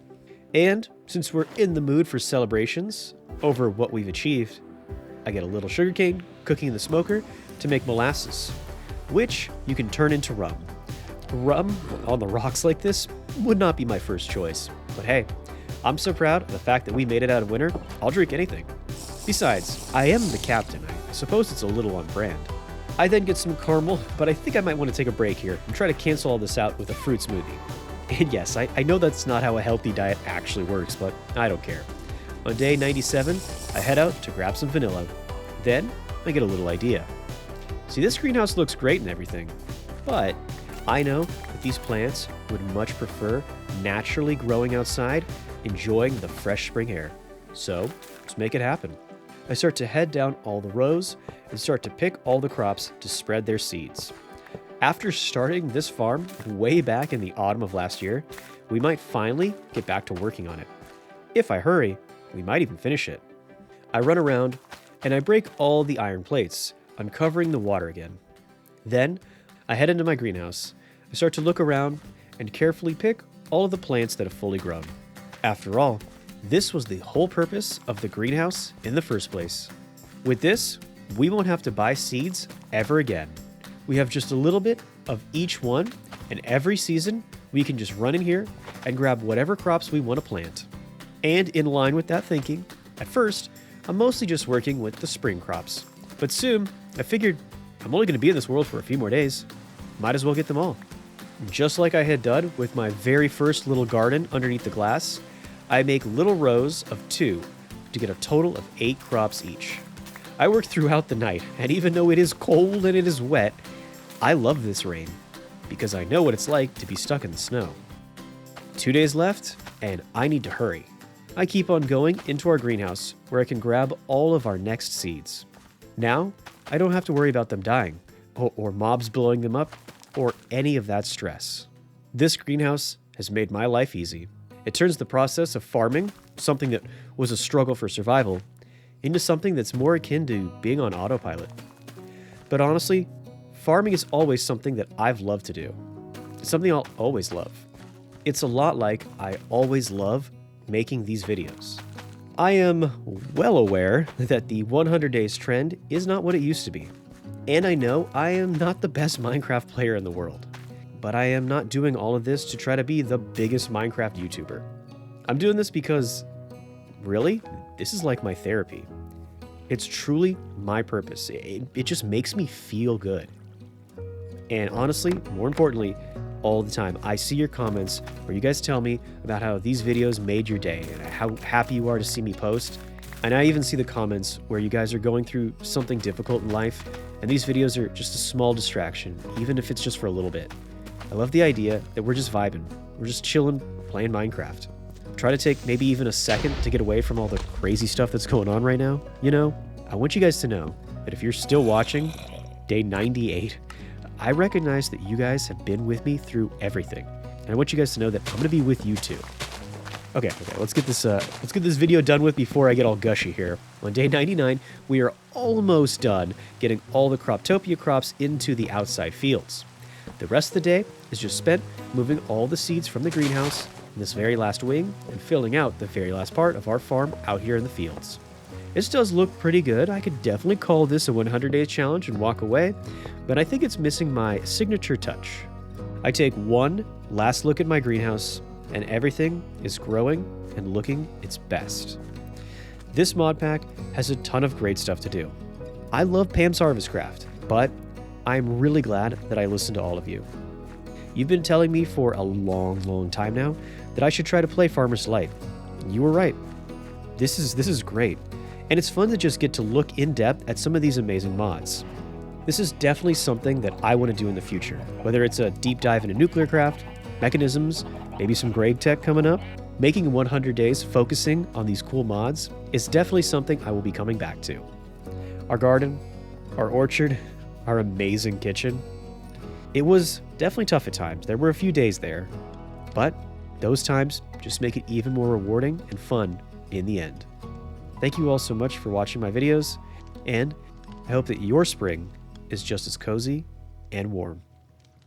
And since we're in the mood for celebrations over what we've achieved, I get a little sugarcane cooking in the smoker to make molasses, which you can turn into rum. Rum on the rocks like this would not be my first choice, but hey, I'm so proud of the fact that we made it out of winter, I'll drink anything. Besides, I am the captain. I suppose it's a little on brand. I then get some caramel, but I think I might want to take a break here and try to cancel all this out with a fruit smoothie. And yes, I know that's not how a healthy diet actually works, but I don't care. On day 97, I head out to grab some vanilla. Then, I get a little idea. See, this greenhouse looks great and everything, but I know that these plants would much prefer naturally growing outside, enjoying the fresh spring air. So, let's make it happen. I start to head down all the rows and start to pick all the crops to spread their seeds. After starting this farm way back in the autumn of last year, we might finally get back to working on it. If I hurry, we might even finish it. I run around and I break all the iron plates, uncovering the water again. Then, I head into my greenhouse. I start to look around and carefully pick all of the plants that have fully grown. After all, this was the whole purpose of the greenhouse in the first place. With this, we won't have to buy seeds ever again. We have just a little bit of each one, and every season, we can just run in here and grab whatever crops we want to plant. And in line with that thinking, at first, I'm mostly just working with the spring crops. But soon, I figured I'm only going to be in this world for a few more days. Might as well get them all. Just like I had done with my very first little garden underneath the glass, I make little rows of 2 to get a total of 8 crops each. I work throughout the night, and even though it is cold and it is wet, I love this rain because I know what it's like to be stuck in the snow. 2 days left, and I need to hurry. I keep on going into our greenhouse where I can grab all of our next seeds. Now, I don't have to worry about them dying, or mobs blowing them up, or any of that stress. This greenhouse has made my life easy. It turns the process of farming, something that was a struggle for survival, into something that's more akin to being on autopilot. But honestly, farming is always something that I've loved to do. It's something I'll always love. It's a lot like I always love making these videos. I am well aware that the 100 days trend is not what it used to be. And I know I am not the best Minecraft player in the world. But I am not doing all of this to try to be the biggest Minecraft YouTuber. I'm doing this because, really, this is like my therapy. It's truly my purpose. It just makes me feel good. And honestly, more importantly, all the time, I see your comments where you guys tell me about how these videos made your day and how happy you are to see me post. And I even see the comments where you guys are going through something difficult in life, and these videos are just a small distraction, even if it's just for a little bit. I love the idea that we're just vibing. We're just chilling, playing Minecraft. Try to take maybe even a second to get away from all the crazy stuff that's going on right now. You know, I want you guys to know that if you're still watching, day 98, I recognize that you guys have been with me through everything. And I want you guys to know that I'm going to be with you too. Okay, let's get this video done with before I get all gushy here. On day 99, we are almost done getting all the Croptopia crops into the outside fields. The rest of the day is just spent moving all the seeds from the greenhouse in this very last wing and filling out the very last part of our farm out here in the fields. This does look pretty good. I could definitely call this a 100-day challenge and walk away, but I think it's missing my signature touch. I take one last look at my greenhouse, and everything is growing and looking its best. This mod pack has a ton of great stuff to do. I love Pam's Harvest Craft, but I'm really glad that I listened to all of you. You've been telling me for a long time now that I should try to play Farmer's Delight. You were right. This is great. And it's fun to just get to look in depth at some of these amazing mods. This is definitely something that I want to do in the future, whether it's a deep dive into nuclear craft, mechanisms, maybe some grave tech coming up. Making 100 days focusing on these cool mods is definitely something I will be coming back to. Our garden, our orchard, our amazing kitchen. It was definitely tough at times. There were a few days there, but those times just make it even more rewarding and fun in the end. Thank you all so much for watching my videos, and I hope that your spring is just as cozy and warm.